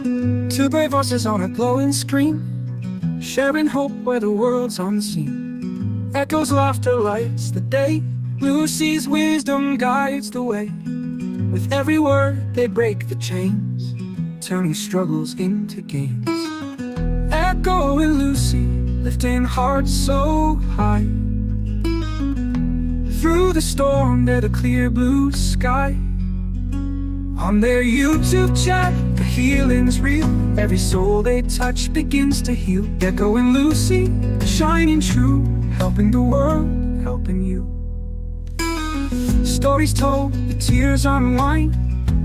Two brave voices on a glowing screen, sharing hope where the world's unseen. Echoes, laughter lights the day. Lucy's wisdom guides the way. With every word they break the chains, turning struggles into gains. Echo and Lucy, lifting hearts so high. Through the storm, they're the clear blue sky. On their YouTube chat, the healing's real. Every soul they touch begins to heal. Echo and Lucy, shining true, helping the world, helping you. Stories told, the tears unwind.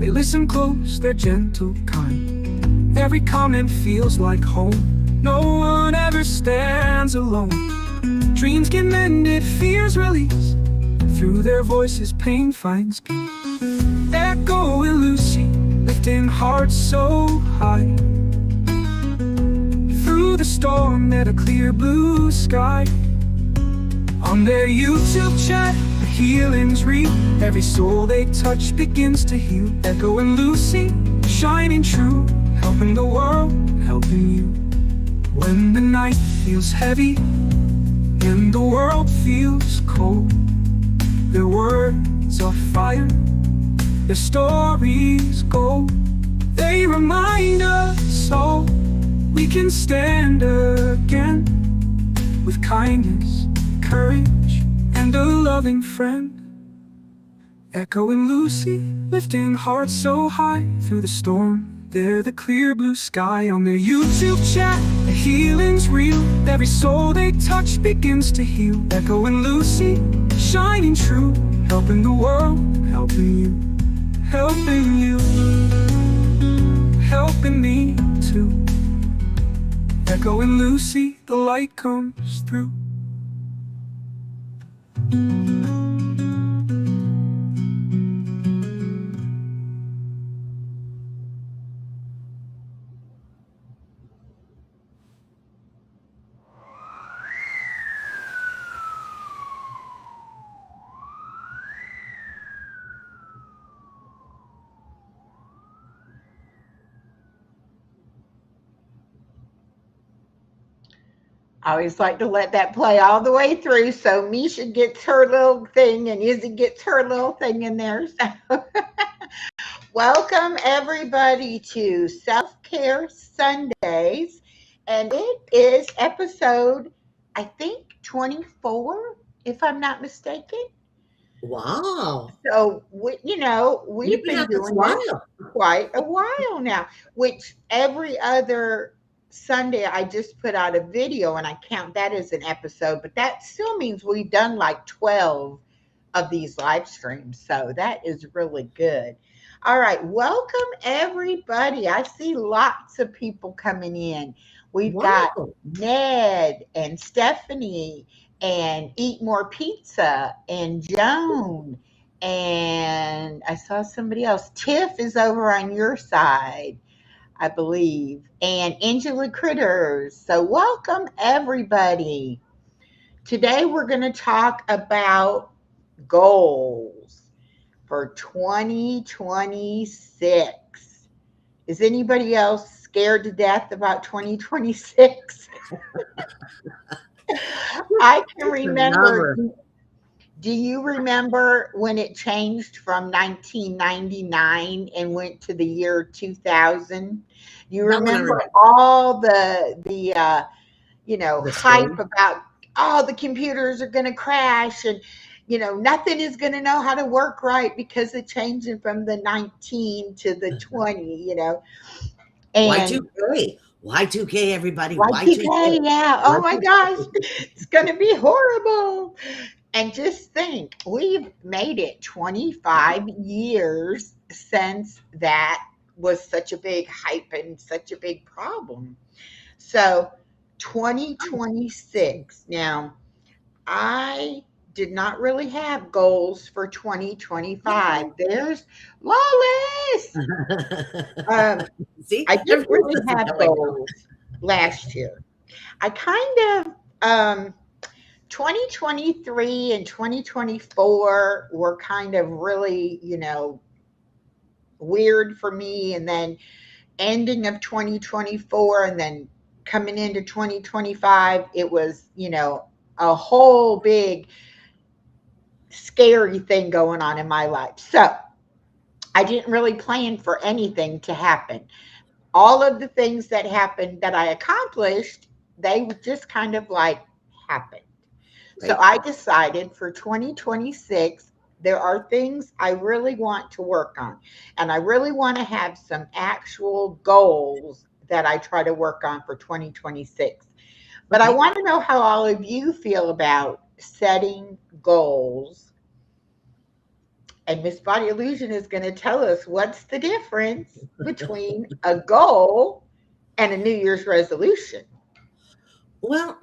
They listen close, they're gentle, kind. Every comment feels like home. No one ever stands alone. Dreams get mended, fears release. Through their voices, pain finds peace. Echo and Lucy, lifting hearts so high. Through the storm, they're the clear blue sky. On their YouTube chat, the healing's real. Every soul they touch begins to heal. Echo and Lucy, shining true, helping the world, helping you. When the night feels heavy and the world feels cold, their words are fire, their stories gold. They remind us all we can stand again, with kindness, courage, and a loving friend. Echo and Lucy, lifting hearts so high. Through the storm, they're the clear blue sky. On their YouTube chat, the healing's real. Every soul they touch begins to heal. Echo and Lucy, shining true, helping the world, helping you. Helping you, helping me too. Echo and Lucy, the light comes through. I always like to let that play all the way through so Misha gets her little thing and Izzy gets her little thing in there. So, welcome everybody to Self Care Sundays. And it is episode, I think, 24, if I'm not mistaken. Wow. So, we've You've been been at this doing this while. for quite a while now, which every other Sunday I just put out a video and I count that as an episode, but that still means we've done like 12 of these live streams. So that is really good. All right. Welcome everybody. I see lots of people coming in. We've got Wow. Ned and Stephanie and Eat More Pizza and Joan. And I saw somebody else. Tiff is over on your side, I believe, and Angela Critters. So, welcome everybody. Today, we're going to talk about goals for 2026. Is anybody else scared to death about 2026? I can It's a remember. number. Do you remember when it changed from 1999 and went to the year 2000? You That one I remember remember. all The hype story. about, oh, the computers are going to crash and nothing is going to know how to work right because of changing from the 19 to the 20. And Y2K. Y2K, everybody. Y2K, Y2K. yeah. Oh my gosh, Y2K. it's going to be horrible. And just think, we've made it 25 years since that was such a big hype and such a big problem. So, 2026. Now, I did not really have goals for 2025. There's Lawless. Um, See, I didn't everyone really says it have that way now. goals last year. I kind of 2023 and 2024 were kind of really, weird for me. And then ending of 2024 and then coming into 2025, it was, a whole big scary thing going on in my life. So I didn't really plan for anything to happen. All of the things that happened that I accomplished, they just kind of like happened. So Right. I decided for 2026, there are things I really want to work on. And I really want to have some actual goals that I try to work on for 2026. But I Okay. want to know how all of you feel about setting goals. And Miss Body Illusion is going to tell us what's the difference between a goal and a New Year's resolution. Well,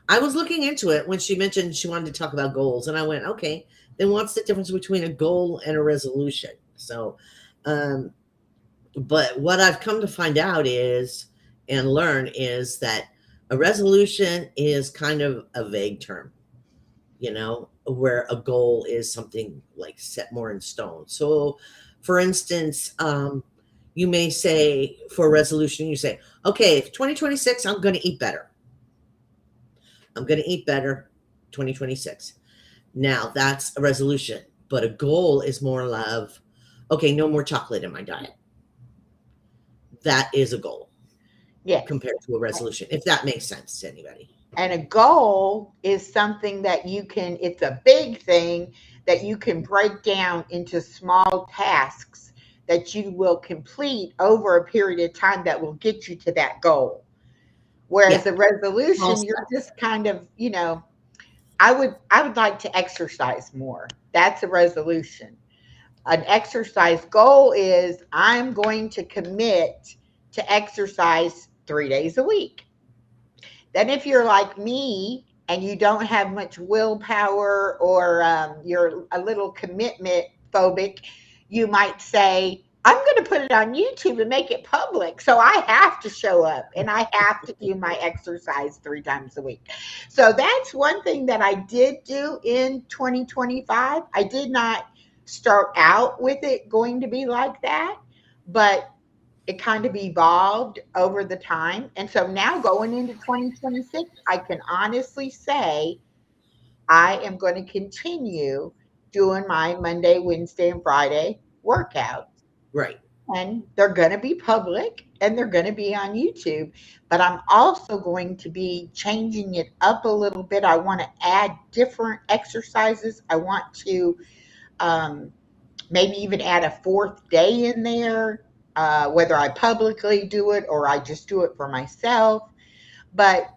I was looking into it when she mentioned she wanted to talk about goals, and I went, okay, then what's the difference between a goal and a resolution? So, um, but what I've come to find out is and learn is that a resolution is kind of a vague term, where a goal is something like set more in stone. So, for instance, you may say for a resolution, you say, okay, 2026, I'm going to eat better. I'm going to eat better 2026. Now that's a resolution, but a goal is more of, okay, no more chocolate in my diet. That is a goal Yes. compared to a resolution, if that makes sense to anybody. And a goal is something that it's a big thing that you can break down into small tasks that you will complete over a period of time that will get you to that goal. Yeah, Whereas a small resolution, you're steps. just kind of, I would like to exercise more. That's a resolution. An exercise goal is I'm going to commit to exercise 3 days a week. Then, if you're like me and you don't have much willpower or you're a little commitment phobic, you might say, I'm going to put it on YouTube and make it public. So I have to show up and I have to do my exercise 3 times a week. So that's one thing that I did do in 2025. I did not start out with it going to be like that, but it kind of evolved over the time. And so now going into 2026, I can honestly say I am going to continue doing my Monday, Wednesday, and Friday workouts. Right. And they're going to be public and they're going to be on YouTube. But I'm also going to be changing it up a little bit. I want to add different exercises. I want to um, maybe even add a fourth day in there, whether I publicly do it or I just do it for myself. But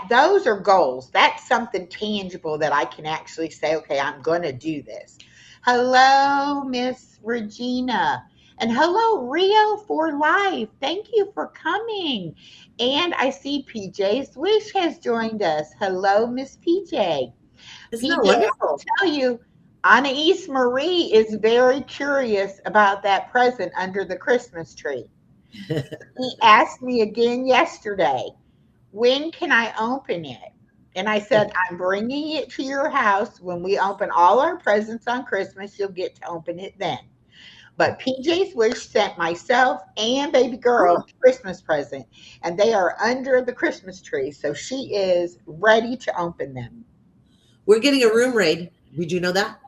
those are goals. That's something tangible that I can actually say, okay, I'm going to do this. Hello, Miss Regina. And hello, Rio for Life. Thank you for coming. And I see PJ's Wish has joined us. Hello, Miss PJ. Isn't that PJ, I will wonderful? tell you, Anais Marie is very curious about that present under the Christmas tree. He asked me again yesterday, when can I open it? And I said, I'm bringing it to your house. When we open all our presents on Christmas, you'll get to open it then. But PJ's Wish sent myself and baby girl Oh, a Christmas present, and they are under the Christmas tree. So she is ready to open them. we're getting a room raid. Did you know that?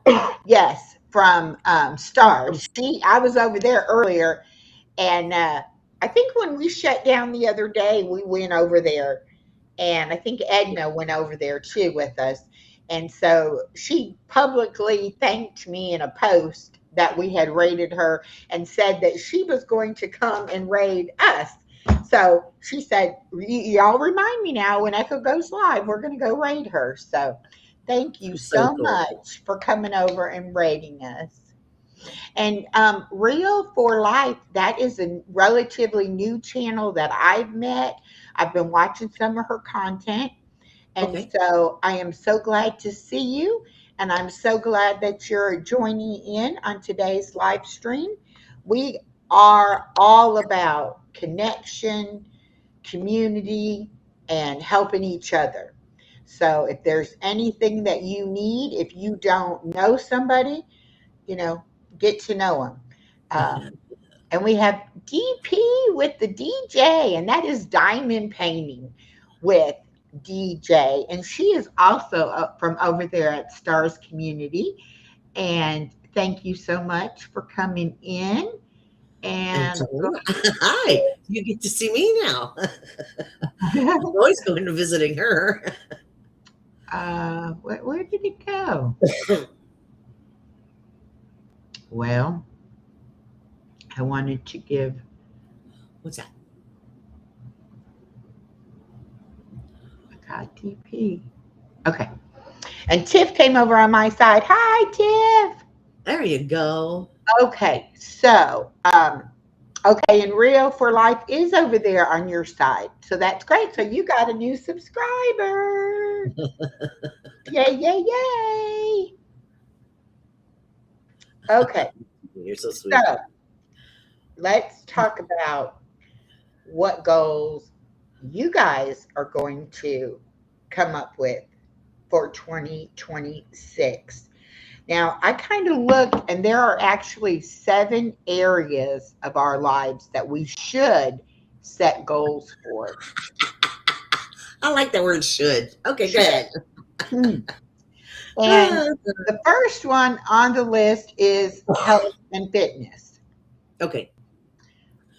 Yes, from From Stars. I was over there earlier, and I think when we shut down the other day, we went over there, and I think Edna went over there too with us. And so she publicly thanked me in a post that we had raided her and said that she was going to come and raid us. So she said, Y'all remind me now when Echo goes live, we're going to go raid her. So thank you so so cool. much for coming over and raiding us. And Real for Life, that is a relatively new channel that I've met. I've been watching some of her content. And Okay. so I am so glad to see you. And I'm so glad that you're joining in on today's live stream. We are all about connection, community, and helping each other. So if there's anything that you need, if you don't know somebody, you know, get to know them. And we have DP with the DJ, and that is diamond painting with DJ. And she is also up from over there at Stars Community. And thank you so much for coming in. And And Tony, hi, you get to see me now. I'm always going to visiting her. where did it go? Well, I wanted to give. What's that? I got TP. Okay. And Tiff came over on my side. Hi, Tiff. There you go. Okay, so okay, and Real for Life is over there on your side. So that's great. So you got a new subscriber. Yay, yay, yay. Okay. You're so sweet. So let's talk about what goals you guys are going to come up with for 2026. Now, I kind of looked, and there are actually 7 areas of our lives that we should set goals for. I like the word should. Okay, go ahead. And the first one on the list is health and fitness. Okay.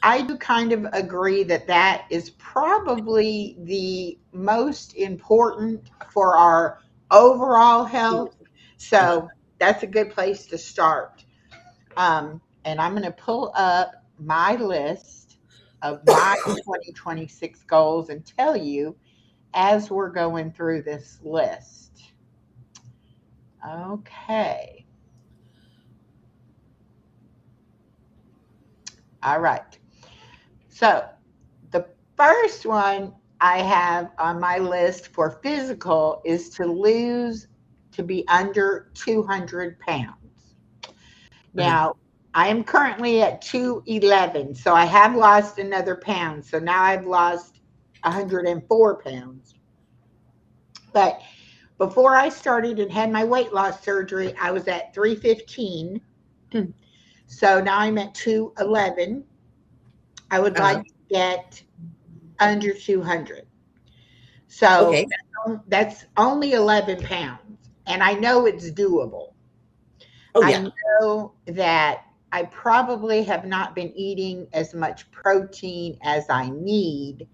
I do kind of agree that that is probably the most important for our overall health. So that's a good place to start. And I'm going to pull up my list of my 2026 goals and tell you as we're going through this list. Okay. All right. So the first one I have on my list for physical is to be under 200 pounds. Now, I am currently at 211, so I have lost another pound. So now I've lost 104 pounds. But before I started and had my weight loss surgery, I was at 315. So now I'm at 211. I would like to get under 200. So Okay. that's only 11 pounds. And I know it's doable. Oh, I yeah. know that I probably have not been eating as much protein as I need.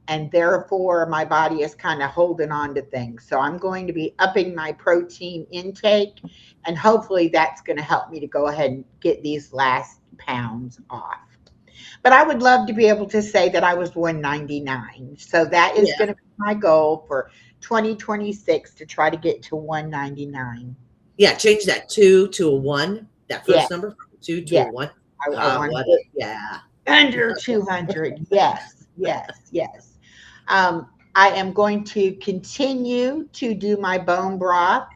And therefore, my body is kind of holding on to things. So I'm going to be upping my protein intake. And hopefully, that's going to help me to go ahead and get these last pounds off. But I would love to be able to say that I was 199. So that is going to be my goal for 2026 to try to get to 199. Yeah, change that 2 to a 1. That first number from 2 to a 1. I want to yeah. Under 200. Yes, yes, yes. I am going to continue to do my bone broth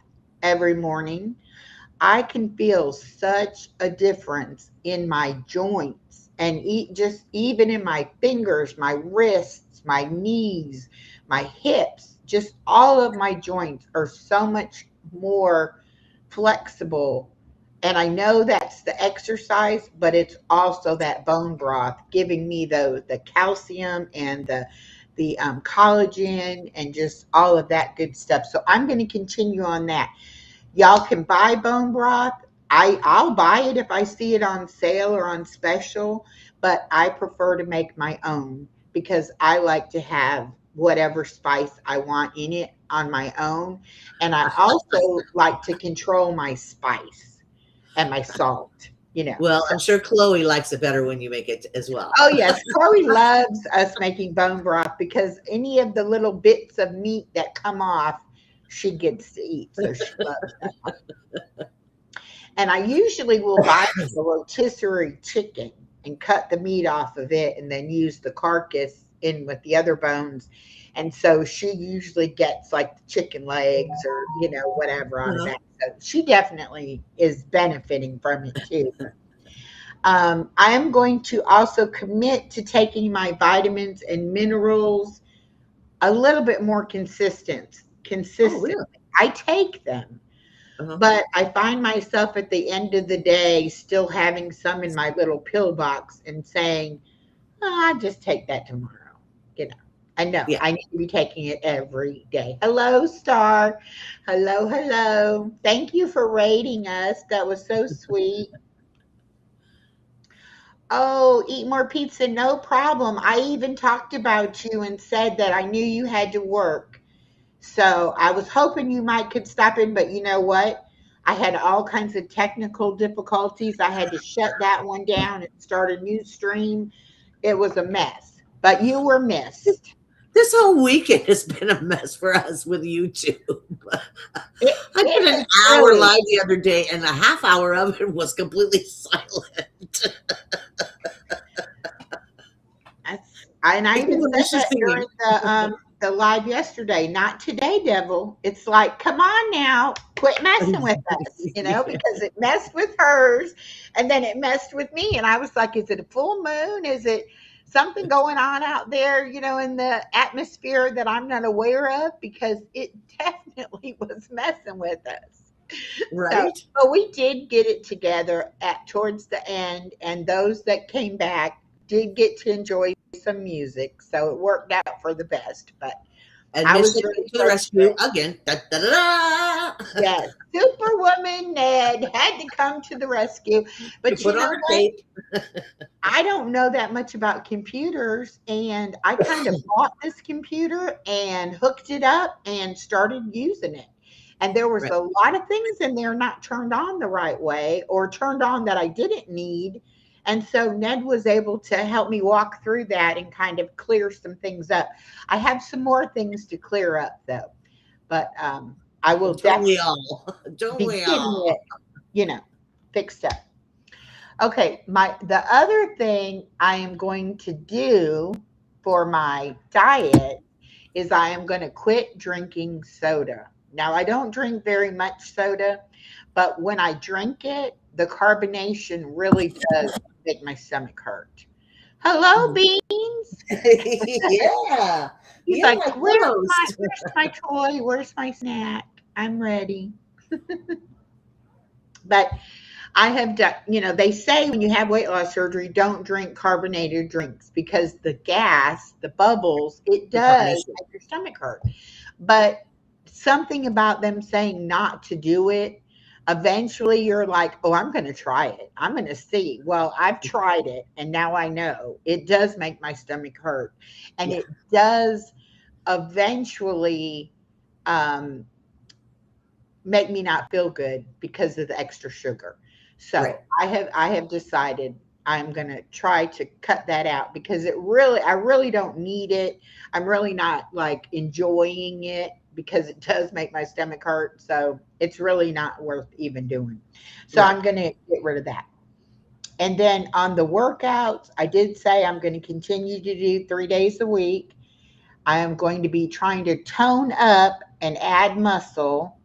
every morning. I can feel such a difference in my joints and just even in my fingers, my wrists, my knees, my hips, just all of my joints are so much more flexible. And I know that's the exercise, but it's also that bone broth giving me the calcium and the collagen and just all of that good stuff. So I'm going to continue on that. Y'all can buy bone broth. I'll buy it if I see it on sale or on special, but I prefer to make my own because I like to have whatever spice I want in it on my own. And I also like to control my spice and my salt, Well, I'm sure Chloe likes it better when you make it as well. Oh, yes. Chloe loves us making bone broth because any of the little bits of meat that come off, she gets to eat. So she loves that. And I usually will buy the rotisserie chicken and cut the meat off of it and then use the carcass in with the other bones. And so she usually gets like the chicken legs or, whatever out of that. So she definitely is benefiting from it too. I am going to also commit to taking my vitamins and minerals a little bit more consistent. Oh, really? I take them, but I find myself at the end of the day still having some in my little pill box and saying, Oh, I'll just take that tomorrow. You know, I know Yeah. I need to be taking it every day. Hello, Star. Hello, hello. Thank you for rating us. That was so sweet. Oh, eat more pizza, no problem. I even talked about you and said that I knew you had to work. So I was hoping you might could stop in, but you know what? I had all kinds of technical difficulties. I had to shut that one down and start a new stream. It was a mess, but you were missed. This whole weekend has been a mess for us with YouTube. I It did an has hour really. live the other day, and a half hour of it was completely silent. And I even Except for said Lucia that singing. during the live yesterday. Not today, devil. It's like, come on now, quit messing with us, Yeah. because it messed with hers, and then it messed with me, and I was like, is it a full moon? Is it something going on out there, in the atmosphere that I'm not aware of? Because it definitely was messing with us. So, Right? but we did get it together at towards the end, and those that came back did get to enjoy some music, so it worked out for the best. But And I was Mischief came really to the rescue frustrated. again. Da, da, da, da. Yes, Superwoman Ned had to come to the rescue. You But you put know on her what? cape. I don't know that much about computers, and I kind of bought this computer and hooked it up and started using it. And there was Right. a lot of things in there not turned on the right way or turned on that I didn't need. And so Ned was able to help me walk through that and kind of clear some things up. I have some more things to clear up though, but I will Don't definitely we all? Don't be we getting all? it, you know, fixed up. Okay, the other thing I am going to do for my diet is I am going to quit drinking soda. Now, I don't drink very much soda, but when I drink it, the carbonation really does make my stomach hurt. Hello, Mhm. Beans. Yeah. He's You're like, my "Where's my co-host. where's my toy? Where's my snack? I'm ready." But I have done, they say when you have weight loss surgery, don't drink carbonated drinks because the gas, the bubbles, it The does carbonation. make your stomach hurt. But something about them saying not to do it, eventually you're like, oh, I'm going to try it. I'm going to see. Well, I've tried it and now I know it does make my stomach hurt. And Yeah. it does eventually um, make me not feel good because of the extra sugar. Right. So I have decided I'm gonna try to cut that out because I really don't need it. I'm really not like enjoying it because it does make my stomach hurt. So it's really not worth even doing. So Right. I'm gonna get rid of that. And then on the workouts, I did say I'm going to continue to do 3 days a week. I am going to be trying to tone up and add muscle,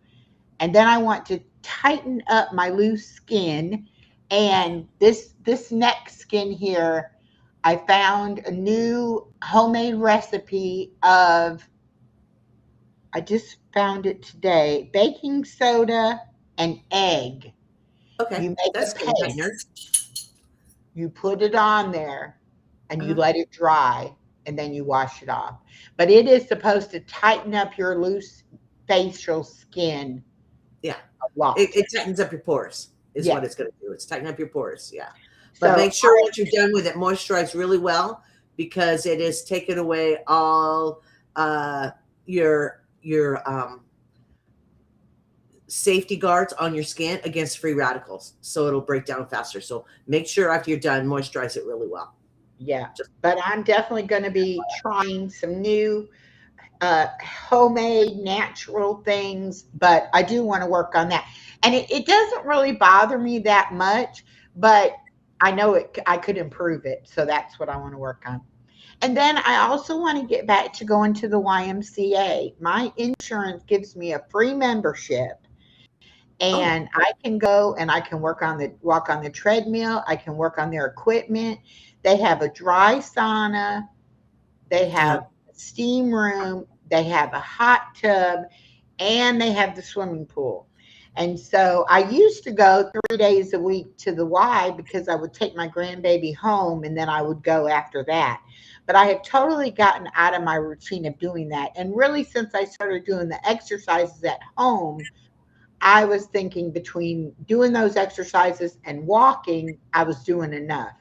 and then I want to tighten up my loose skin. And this neck skin here, I found a new homemade recipe of, I just found it today, baking soda and egg. Okay. You make a That's good, paste, Heiner. you put it on there, and you Uh-huh. let it dry, and then you wash it off. But it is supposed to tighten up your loose facial skin Yeah. a lot. It tightens up your pores, is what Yes. it's going to do. It's tighten up your pores. Yeah. But So make sure once you're done with it, moisturize really well because it is taking away all your safety guards on your skin against free radicals. So it'll break down faster. So make sure after you're done, moisturize it really well. yeah, Just but I'm definitely going to be trying some new homemade natural things, but I do want to work on that. And it doesn't really bother me that much, but I know I could improve it. So that's what I want to work on. And then I also want to get back to going to the YMCA. My insurance gives me a free membership, oh, and I can go and I can walk on the treadmill. I can work on their equipment. They have a dry sauna. They uh, have a steam room. They have a hot tub, and they have the swimming pool. And so I used to go 3 days a week to the Y because I would take my grandbaby home and then I would go after that. But I have totally gotten out of my routine of doing that. And really, since I started doing the exercises at home, I was thinking between doing those exercises and walking, I was doing enough.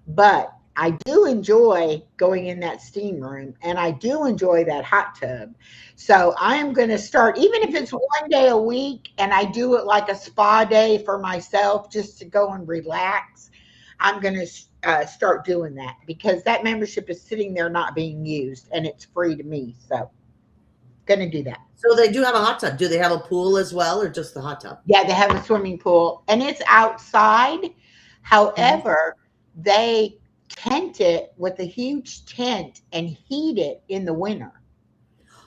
But I do enjoy going in that steam room and I do enjoy that hot tub. So I am going to start, even if it's 1 day a week and I do it like a spa day for myself just to go and relax. I'm going to start doing that because that membership is sitting there not being used and it's free to me. So, going to do that. So they do have a hot tub. Do they have a pool as well, or just the hot tub? Yeah, they have a swimming pool and it's outside. Mhm. However, they tent it with a huge tent and heat it in the winter.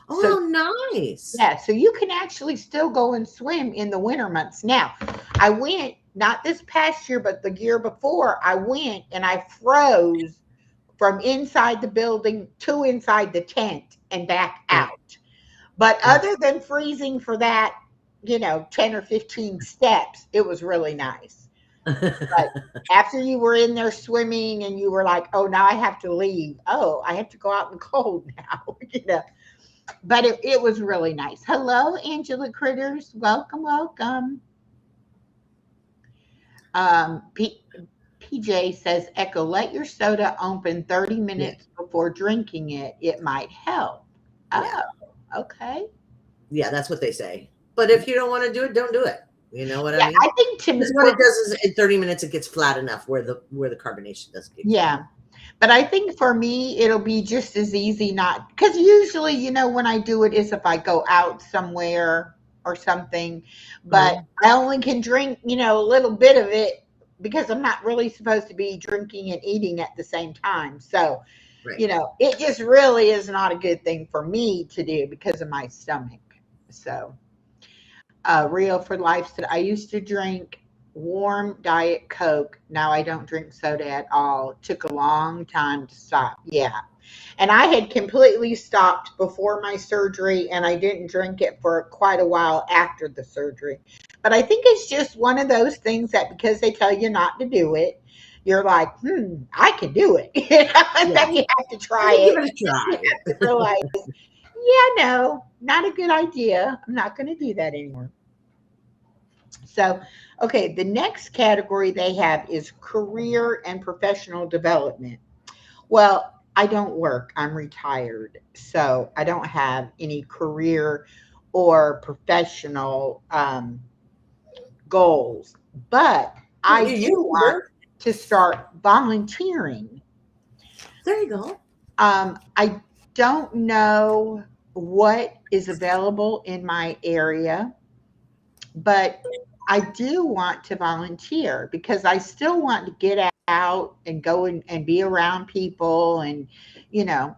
So Oh, nice. yeah, so you can actually still go and swim in the winter months. Now, I went not this past year, but the year before, I went and I froze from inside the building to inside the tent and back Yeah. out. But Mm. other than freezing for that, 10 or 15 steps, it was really nice. But after you were in there swimming and you were like, oh, now I have to leave. Oh, I have to go out in the cold now. But it was really nice. Hello, Angela Critters. Welcome, welcome. Um, P- PJ says, Echo, let your soda open 30 Yeah. minutes before drinking it. It might help. Yeah. Oh, okay. Yeah, that's what they say. But if you don't want to do it, don't do it. You know what I Yeah, mean? I think Because what it does is in 30 minutes it gets flat enough where the carbonation doesn't get. yeah. But I think for me, it'll be just as easy not because usually, when I do it is if I go out somewhere or something, but Mhm. I only can drink, a little bit of it because I'm not really supposed to be drinking and eating at the same time. So, Right. it just really is not a good thing for me to do because of my stomach. So, Rio for Life said, I used to drink warm Diet Coke. Now I don't drink soda at all. It took a long time to stop. Yeah. And I had completely stopped before my surgery and I didn't drink it for quite a while after the surgery. But I think it's just one of those things that because they tell you not to do it, you're like, I can do it. And Yeah. then you have to Let try me give it. it a You try. have to realize, yeah, no, not a good idea. I'm not going to do that anymore. So, okay, the next category they have is career and professional development. Well, I don't work, I'm retired. So, I don't have any career or professional goals, but Well, I you do used to want work. to start volunteering. There you go. I don't know what is available in my area, but I do want to volunteer because I still want to get out and go and be around people and,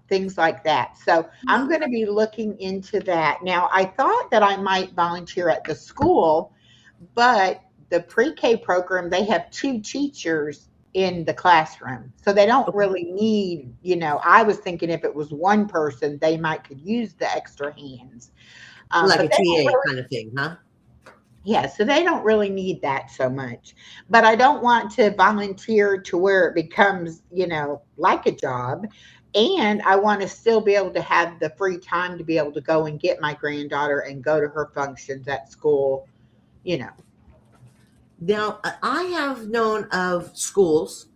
things like that. So I'm going to be looking into that. Now, I thought that I might volunteer at the school, but the pre K program, they have two teachers in the classroom. So they don't Okay. really need, I was thinking if it was one person, they might could use the extra hands. Like But a they don't TA really kind of thing, huh? yeah, so they don't really need that so much. But I don't want to volunteer to where it becomes, like a job. And I want to still be able to have the free time to be able to go and get my granddaughter and go to her functions at school, you know. Now, I have known of schools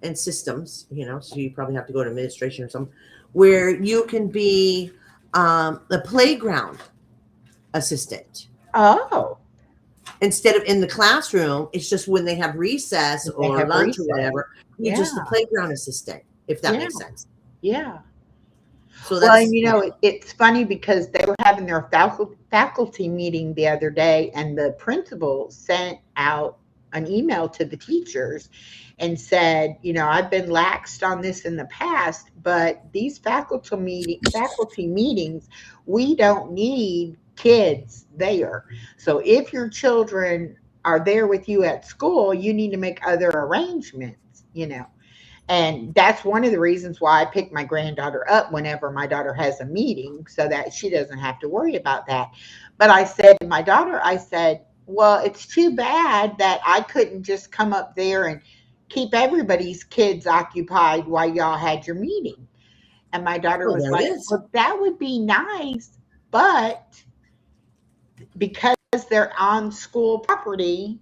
and systems, so you probably have to go to administration or something, where you can be the playground assistant. Oh, Instead of in the classroom, it's just when they have recess if they or have lunch or recess. whatever, you're Yeah, just the playground assistant, if that yeah, makes sense. yeah. So Well, and that's, yeah. it's funny because they were having their faculty meeting the other day, and the principal sent out an email to the teachers and said, I've been laxed on this in the past, but these faculty meetings, we don't need kids there. So if your children are there with you at school, you need to make other arrangements. And that's one of the reasons why I pick my granddaughter up whenever my daughter has a meeting so that she doesn't have to worry about that. But I said to my daughter, I said, Well, it's too bad that I couldn't just come up there and keep everybody's kids occupied while y'all had your meeting. And my daughter Well, was there it like, is. well, that would be nice, but because they're on school property,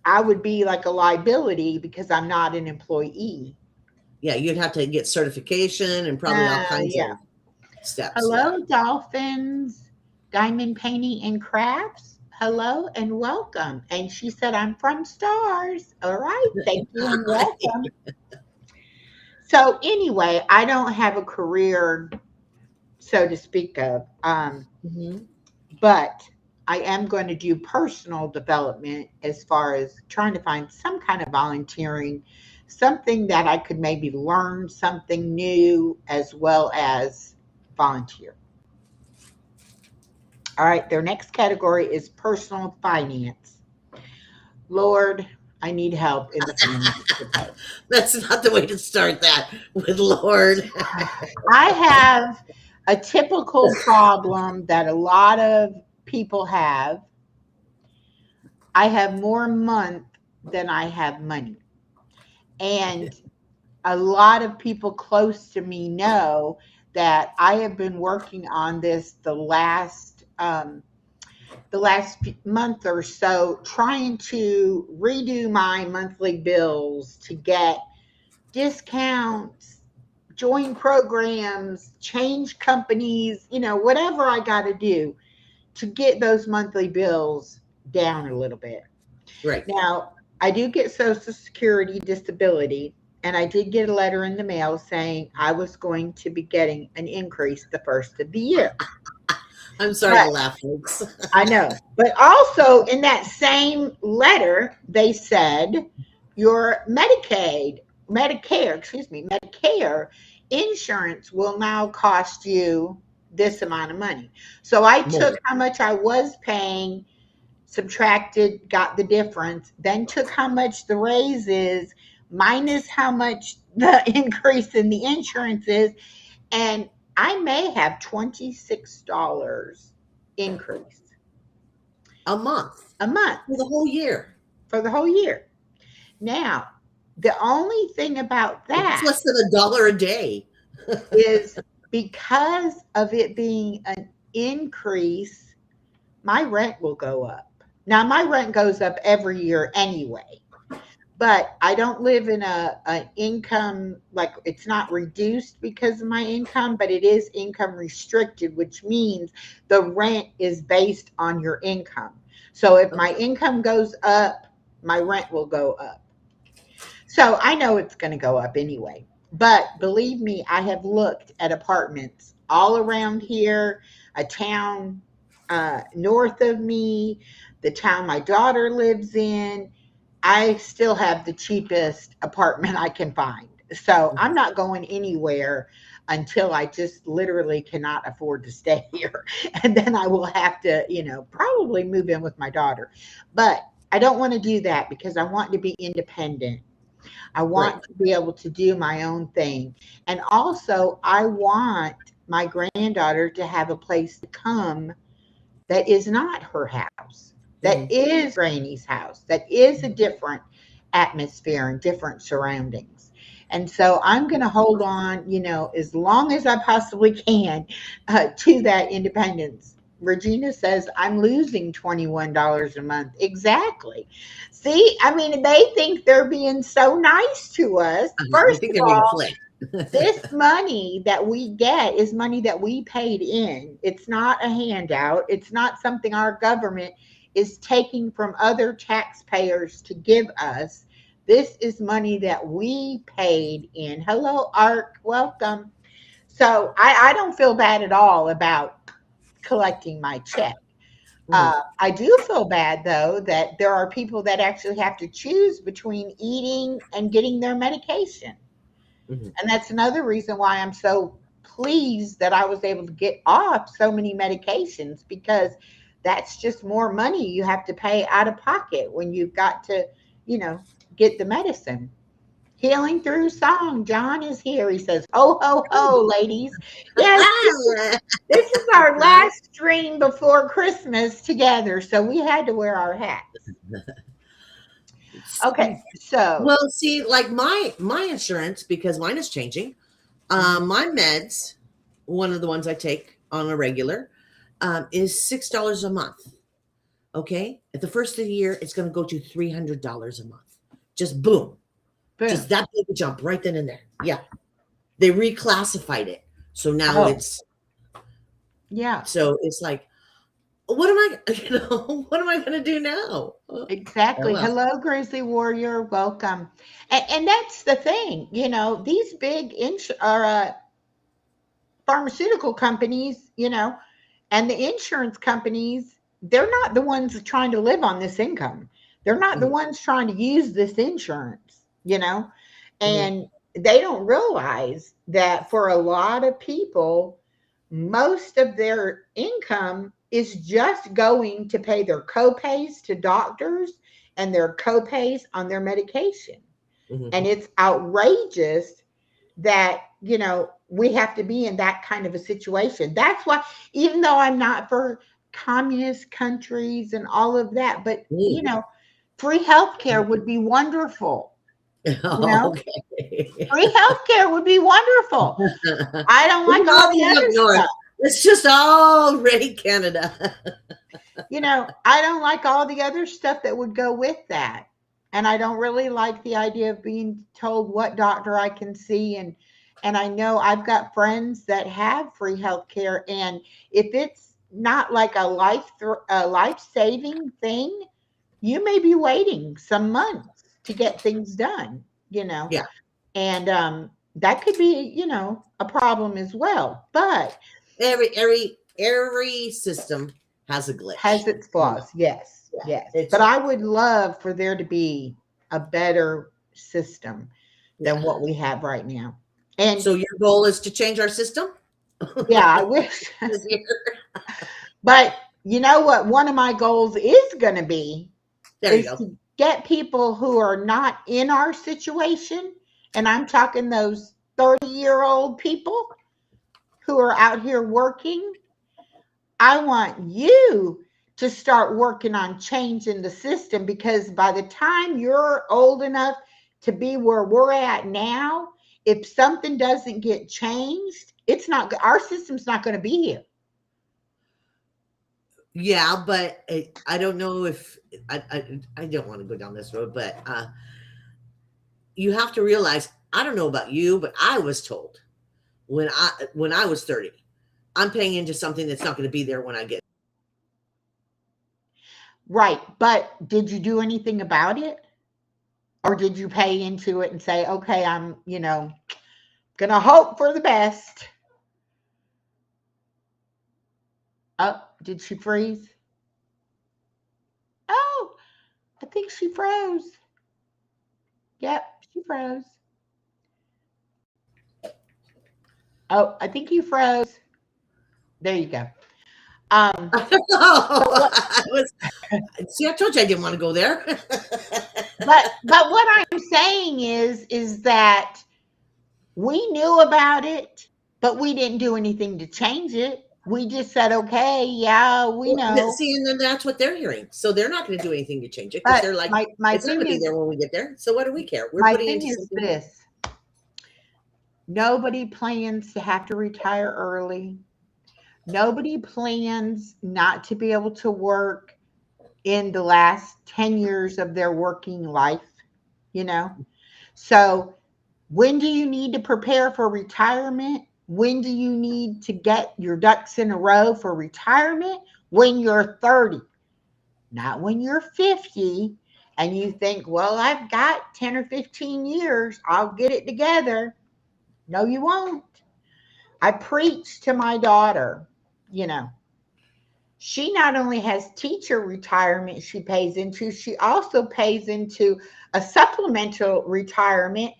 I would be like a liability because I'm not an employee. Yeah, you'd have to get certification and probably all kinds Yeah. of steps. Yeah. Hello, dolphins, diamond painting and crafts. Hello and welcome. And she said, I'm from Stars. All right. Thank you and welcome. So, anyway, I don't have a career, so to speak of, Mhm. but I am going to do personal development as far as trying to find some kind of volunteering, something that I could maybe learn something new as well as volunteer. All right, their next category is personal finance. Lord, I need help in the finance department. That's not the way to start that with Lord. I have a typical problem that a lot of people have. I have more month than I have money. And a lot of people close to me know that I have been working on this the last month or so, trying to redo my monthly bills to get discounts, join programs, change companies, whatever I got to do to get those monthly bills down a little bit. Right. Now, I do get Social Security disability, and I did get a letter in the mail saying I was going to be getting an increase the first of the year. I'm sorry to But laugh, folks. I know. But also in that same letter, they said your Medicare insurance will now cost you this amount of money. So I took More. how much I was paying, subtracted, got the difference, then took how much the raise is, minus how much the increase in the insurance is, and I may have $26 increase A month a month for the whole year. for the whole year. Now, the only thing about It's that less than $1 a day. is because of it being an increase, my rent will go up. Now, my rent goes up every year anyway, but I don't live in an income, like it's not reduced because of my income, but it is income restricted, which means the rent is based on your income. So if my Okay. income goes up, my rent will go up. So I know it's going to go up anyway. But believe me, I have looked at apartments all around here, a town north of me, the town my daughter lives in. I still have the cheapest apartment I can find. So I'm Mhm. not going anywhere until I just literally cannot afford to stay here. And then I will have to, probably move in with my daughter. But I don't want to do that because I want to be independent. I Right. want to be able to do my own thing. And also, I want my granddaughter to have a place to come that is not her house, that Mhm. is Granny's house, that is a different atmosphere and different surroundings. And so I'm going to hold on, as long as I possibly can to that independence. Regina says, I'm losing $21 a month. Exactly. See, I mean, they think they're being so nice to us. I First think of they're being all, flipped. this money that we get is money that we paid in. It's not a handout. It's not something our government is taking from other taxpayers to give us. This is money that we paid in. Hello, Ark. Welcome. So I don't feel bad at all about collecting my check. Mhm. I do feel bad, though, that there are people that actually have to choose between eating and getting their medication. Mhm. And that's another reason why I'm so pleased that I was able to get off so many medications, because that's just more money you have to pay out of pocket when you've got to, you know, get the medicine. Healing through song. John is here. He says, "Ho ho ho, ladies." Yes, this is our last stream before Christmas together, so we had to wear our hats. Okay, so Well, see, like my insurance, because mine is changing. My meds, one of the ones I take on a regular, is $6 a month. Okay, at the first of the year, it's going to go to $300 a month. Just boom, boom. just that big jump right then and there. Yeah, they reclassified it, so now Oh, it's yeah, like, what am I, what am I going to do now? exactly. Well, Hello, Grizzly Warrior. Welcome. And that's the thing, these big pharmaceutical companies, and the insurance companies, they're not the ones trying to live on this income. They're not the mhm, ones trying to use this insurance, mhm, and they don't realize that for a lot of people, most of their income is just going to pay their copays to doctors and their copays on their medication. mhm. And it's outrageous that we have to be in that kind of a situation. That's why, even though I'm not for communist countries and all of that, but Mm. free healthcare would be wonderful. you know Okay. Free healthcare would be wonderful. I don't What like about all all the these up other north? stuff. It's just already Canada. I don't like all the other stuff that would go with that. And I don't really like the idea of being told what doctor I can see. And I know I've got friends that have free health care. And if it's not like a life-saving thing, you may be waiting some months to get things done, you know. Yeah. And that could be, a problem as well. But Every system has a glitch. has its flaws, yes, Yeah. yes. It's But I would love for there to be a better system than yeah. what we have right now. And So your goal is to change our system? yeah, I wish. This year? But you know what? One of my goals is going to be There you is go. to get people who are not in our situation, and I'm talking those 30-year-old people who are out here working. I want you to start working on changing the system, because by the time you're old enough to be where we're at now, if something doesn't get changed, it's not our system's not going to be here. Yeah, but I don't know if I don't want to go down this road, but you have to realize, I don't know about you, but I was told when I was 30, I'm paying into something that's not going to be there when I get. Right. But did you do anything about it? Or did you pay into it and say, okay, I'm, going to hope for the best? Oh, did she freeze? Oh, I think she froze. Yep, she froze. Oh, I think you froze. There you go. Um, but what I was, see, I told you I didn't want to go there. but what I'm saying is that we knew about it, but we didn't do anything to change it. We just said, okay, yeah, we Well, know. see, and then that's what they're hearing. So they're not going to do anything to change it because But they're like, my it's not going thing to be is there when we get there. So what do we care? We're my putting thing into is something. this. Nobody plans to have to retire early. Nobody plans not to be able to work in the last 10 years of their working life, you know? So, when do you need to prepare for retirement? When do you need to get your ducks in a row for retirement? When you're 30, not when you're 50 and you think, well, I've got 10 or 15 years, I'll get it together. No, you won't. I preach to my daughter, you know, she not only has teacher retirement she pays into, she also pays into a supplemental retirement.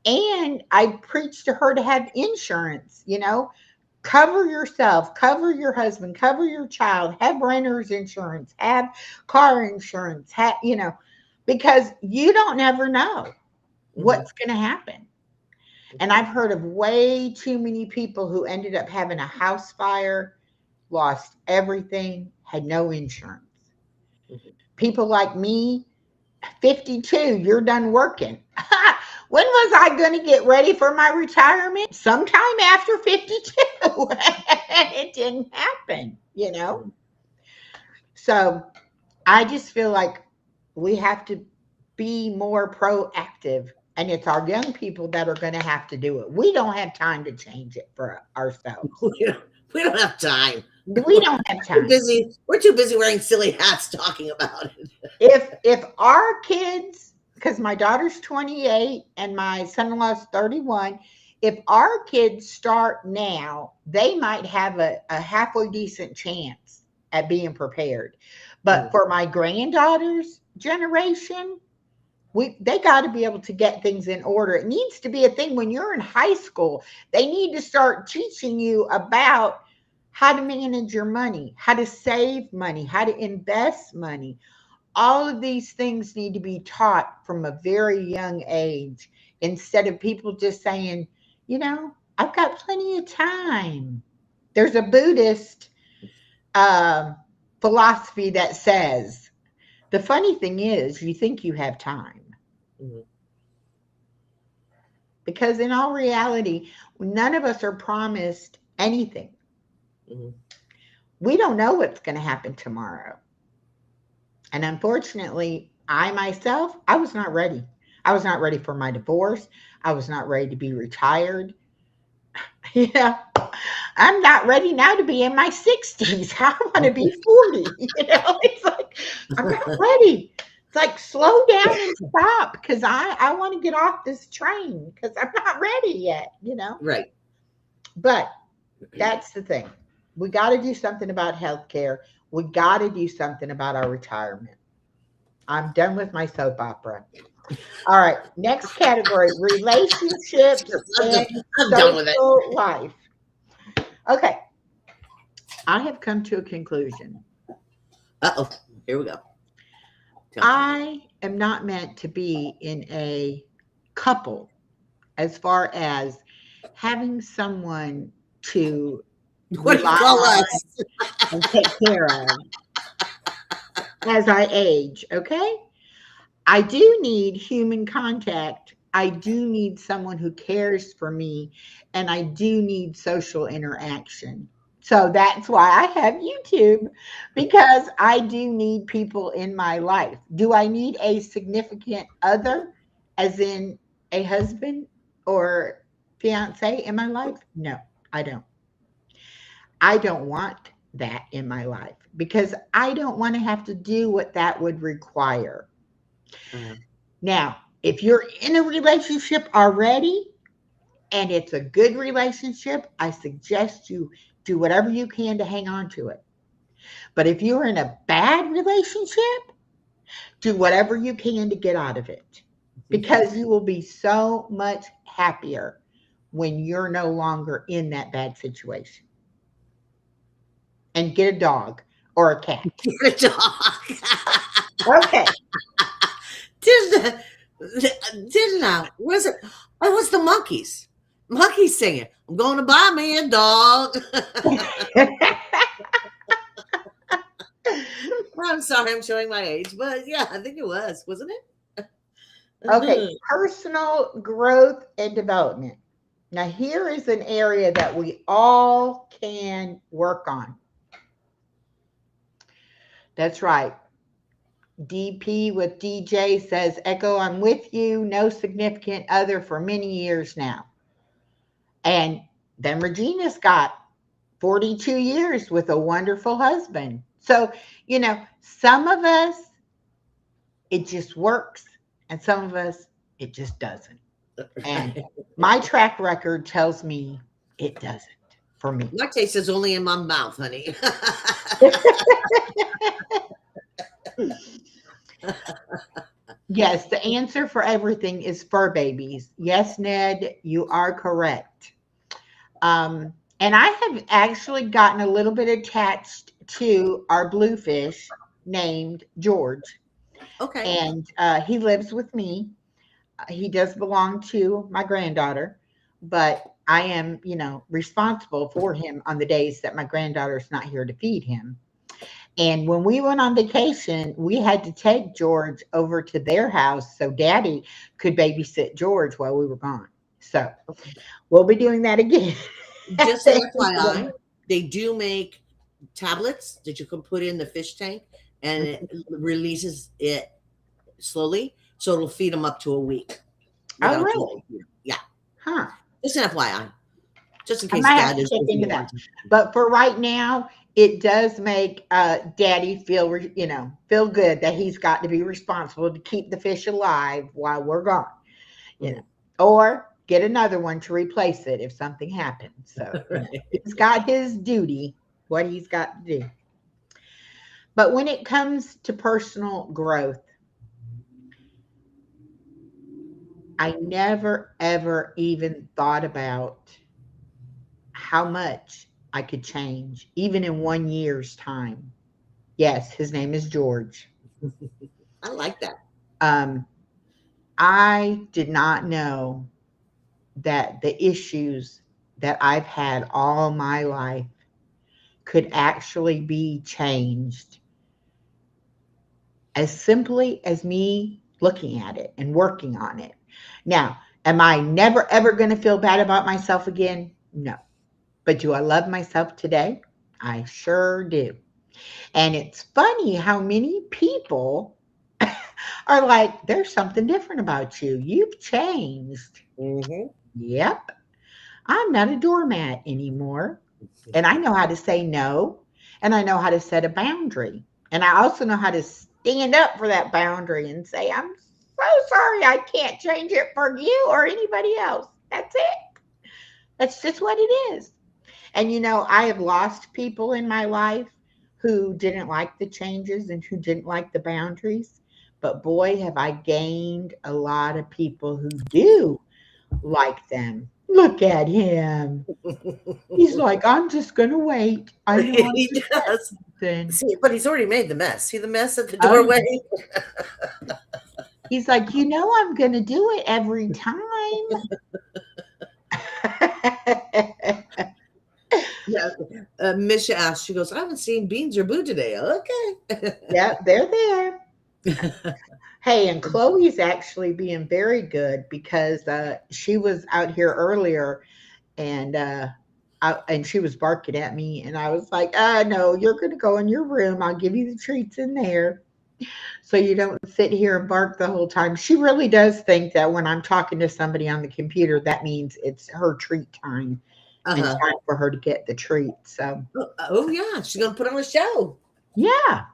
And I preach to her to have insurance, cover yourself, cover your husband, cover your child, have renter's insurance, have car insurance, because you don't ever know. what's going to happen? And I've heard of way too many people who ended up having a house fire, lost everything, had no insurance. Mhm. People like me, 52, you're done working. When was I going to get ready for my retirement? Sometime after 52. It didn't happen, you know? Mhm. So I just feel like we have to be more proactive. And it's our young people that are going to have to do it. We don't have time to change it for ourselves. We don't, we don't have time. We don't have We're time. busy. We're too busy wearing silly hats talking about it. If our kids, because my daughter's 28 and my son-in-law's 31, if our kids start now, they might have a halfway decent chance at being prepared. But Mhm. for my granddaughter's generation, they got to be able to get things in order. It needs to be a thing when you're in high school. They need to start teaching you about how to manage your money, how to save money, how to invest money. All of these things need to be taught from a very young age instead of people just saying, I've got plenty of time. There's a Buddhist um philosophy that says the funny thing is you think you have time, Mhm. because in all reality, none of us are promised anything. Mhm. We don't know what's going to happen tomorrow. And unfortunately, I myself, I was not ready. I was not ready for my divorce. I was not ready to be retired. Yeah. I'm not ready now to be in my 60s. I want to be 40. It's like, I'm not ready. It's like, slow down and stop because I want to get off this train because I'm not ready yet. Right. But that's the thing. We got to do something about healthcare. We got to do something about our retirement. I'm done with my soap opera. All right. Next category, relationships I'm and done, I'm done with it. social life. Okay. I have come to a conclusion. Uh-oh. Here we go. Tell me. I am not meant to be in a couple as far as having someone to What do you rely call on us? and take care of as I age. Okay. I do need human contact. I do need someone who cares for me, and I do need social interaction. So that's why I have YouTube, because I do need people in my life. Do I need a significant other, as in a husband or fiance in my life? No, I don't. I don't want that in my life because I don't want to have to do what that would require. Uh, Now, if you're in a relationship already and it's a good relationship, I suggest you do whatever you can to hang on to it. But if you're in a bad relationship, do whatever you can to get out of it, because you will be so much happier when you're no longer in that bad situation. And get a dog or a cat. Get a dog. Okay. Didn't I? Was it? Oh, it was the monkeys. Monkeys singing. I'm going to buy me a dog. I'm sorry, I'm showing my age, but yeah, I think it was, wasn't it? Okay, personal growth and development. Now, here is an area that we all can work on. That's right. DP with DJ says, Echo, I'm with you. No significant other for many years now. And then Regina's got 42 years with a wonderful husband. So, some of us, it just works, and some of us, it just doesn't. And my track record tells me it doesn't for me. My taste is only in my mouth, honey. Yes, the answer for everything is fur babies. Yes, Ned, you are correct. And I have actually gotten a little bit attached to our bluefish named George, Okay. and he lives with me. he does belong to my granddaughter, but I am, responsible for him on the days that my granddaughter's not here to feed him. And when we went on vacation, we had to take George over to their house so Daddy could babysit George while we were gone. So we'll be doing that again. Just an FYI, they do make tablets that you can put in the fish tank, and it releases it slowly, so it'll feed them up to a week Oh, without you. really? Yeah, Huh. just an FYI, just in I case might have Dad to is check busy into at one that. time. But for right now, it does make Daddy feel, feel good that he's got to be responsible to keep the fish alive while we're gone, Mhm. or get another one to replace it if something happens. So, Right. he's got his duty, what he's got to do. But when it comes to personal growth, I never, ever even thought about how much I could change, even in 1 year's time. Yes, his name is George. I like that. Um, I did not know that the issues that I've had all my life could actually be changed as simply as me looking at it and working on it. Now, am I never ever going to feel bad about myself again? No. But do I love myself today? I sure do. And it's funny how many people are like, there's something different about you. You've changed. Hmm. Yep. I'm not a doormat anymore. And I know how to say no. And I know how to set a boundary. And I also know how to stand up for that boundary and say, I'm so sorry I can't change it for you or anybody else. That's it. That's just what it is. And I have lost people in my life who didn't like the changes and who didn't like the boundaries. But boy, have I gained a lot of people who do like them. Look at him. He's like, I'm just going to wait. I know I'm He going to get does. something. See, but he's already made the mess. See the mess at the Oh, doorway? he's like, I'm going to do it every time. Yeah. Misha asked, she goes, I haven't seen Beans or Boo today. Okay. Yep, they're there. Hey, and Chloe's actually being very good because she was out here earlier and and she was barking at me, and I was like, no, you're going to go in your room. I'll give you the treats in there so you don't sit here and bark the whole time. She really does think that when I'm talking to somebody on the computer, that means it's her treat time and Uh-huh. time for her to get the treat. So, Oh, yeah. She's going to put on a show. yeah.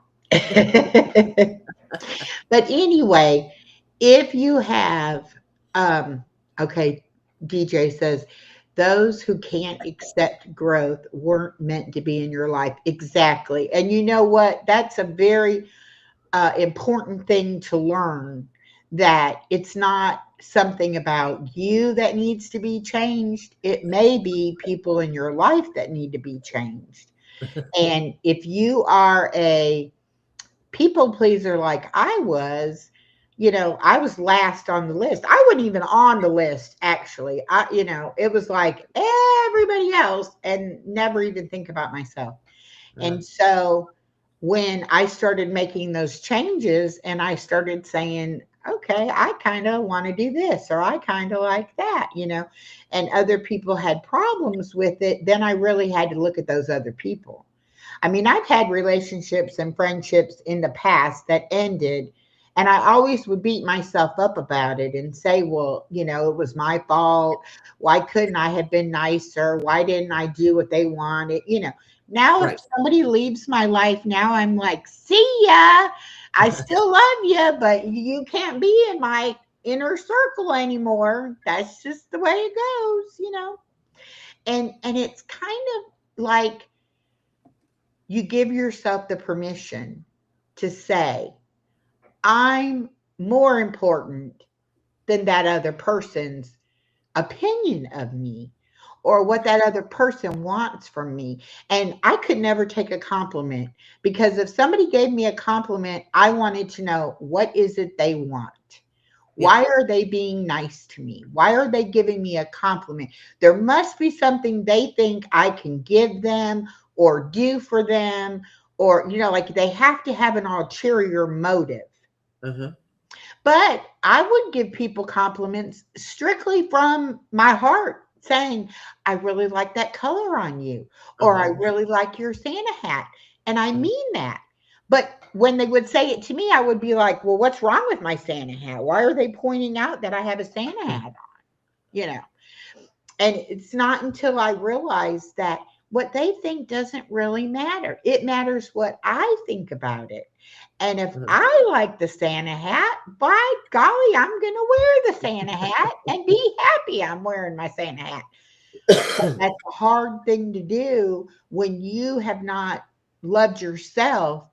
But anyway, if you have, okay, DJ says, those who can't accept growth weren't meant to be in your life. Exactly. And you know what? That's a very important thing to learn, that it's not something about you that needs to be changed. It may be people in your life that need to be changed. And if you are a people pleaser like I was, I was last on the list. I wasn't even on the list, actually. It was like everybody else and never even think about myself. Uh, And so when I started making those changes and I started saying, okay, I kind of want to do this or I kind of like that, and other people had problems with it, then I really had to look at those other people. I mean, I've had relationships and friendships in the past that ended, and I always would beat myself up about it and say, well, it was my fault. Why couldn't I have been nicer? Why didn't I do what they wanted? Now, if right. somebody leaves my life, now I'm like, see ya. I still love you, but you can't be in my inner circle anymore. That's just the way it goes. And it's kind of like you give yourself the permission to say, I'm more important than that other person's opinion of me or what that other person wants from me. And I could never take a compliment, because if somebody gave me a compliment, I wanted to know, what is it they want? Yeah. Why are they being nice to me? Why are they giving me a compliment? There must be something they think I can give them or do for them, or, like they have to have an ulterior motive. Uh-huh. But I would give people compliments strictly from my heart, saying, I really like that color on you, or I Uh-huh. really like your Santa hat. And I Uh-huh. mean that. But when they would say it to me, I would be like, well, what's wrong with my Santa hat? Why are they pointing out that I have a Santa hat on? You know, and it's not until I realized that what they think doesn't really matter. It matters what I think about it. And if Uh-huh. I like the Santa hat, by golly, I'm going to wear the Santa hat and be happy I'm wearing my Santa hat. But that's a hard thing to do when you have not loved yourself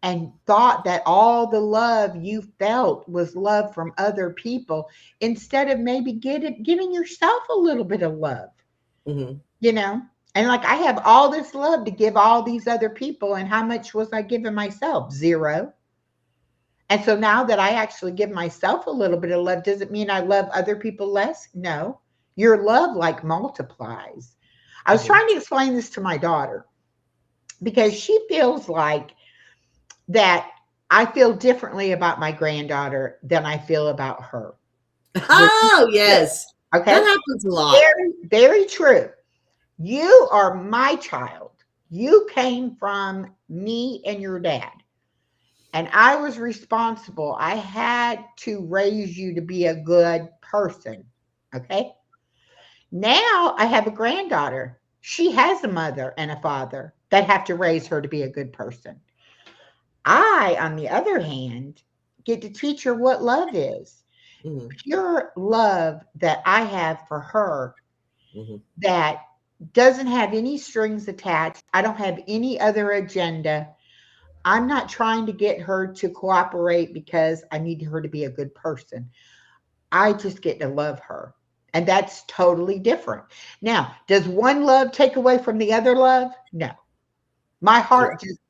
and thought that all the love you felt was love from other people, instead of maybe giving yourself a little bit of love, Mhm. you know? And like, I have all this love to give all these other people. And how much was I giving myself? Zero. And so now that I actually give myself a little bit of love, does it mean I love other people less? No. Your love like multiplies. I was Mhm. trying to explain this to my daughter because she feels like that I feel differently about my granddaughter than I feel about her. Which is Oh, true. yes. That Okay. happens a lot. Very, very true. You are my child. You came from me and your dad. And I was responsible. I had to raise you to be a good person. Okay. Now I have a granddaughter. She has a mother and a father that have to raise her to be a good person. I, on the other hand, get to teach her what love is. Mhm. Pure love that I have for her, Mhm. that doesn't have any strings attached. I don't have any other agenda. I'm not trying to get her to cooperate because I need her to be a good person. I just get to love her. And that's totally different. Now, does one love take away from the other love? No. My Yeah. heart just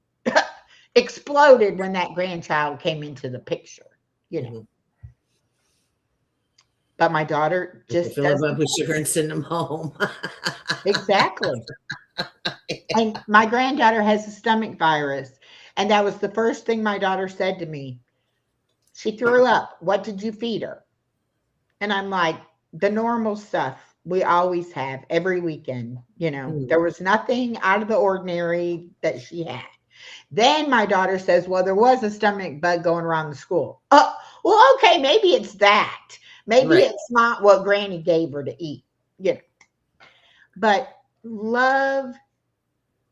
exploded when that grandchild came into the picture. Mhm. But my daughter You can just fill them up doesn't. with sugar and send them home. Exactly. And my granddaughter has a stomach virus. And that was the first thing my daughter said to me. She threw up. What did you feed her? And I'm like, the normal stuff we always have every weekend. Mhm. There was nothing out of the ordinary that she had. Then my daughter says, well, there was a stomach bug going around the school. Oh, well, okay, maybe it's that. Maybe Right. it's not what Granny gave her to eat. You know. But love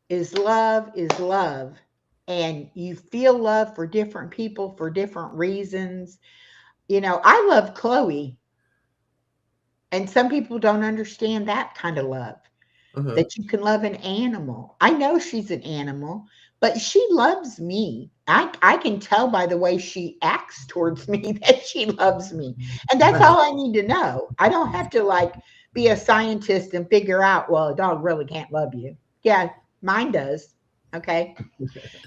is love is love. And you feel love for different people for different reasons. I love Chloe, and some people don't understand that kind of love, Uh-huh. that you can love an animal. I know she's an animal, but she loves me. I can tell by the way she acts towards me that she loves me. And that's Uh-huh. all I need to know. I don't have to like be a scientist and figure out, well, a dog really can't love you. Yeah, mine does. Okay.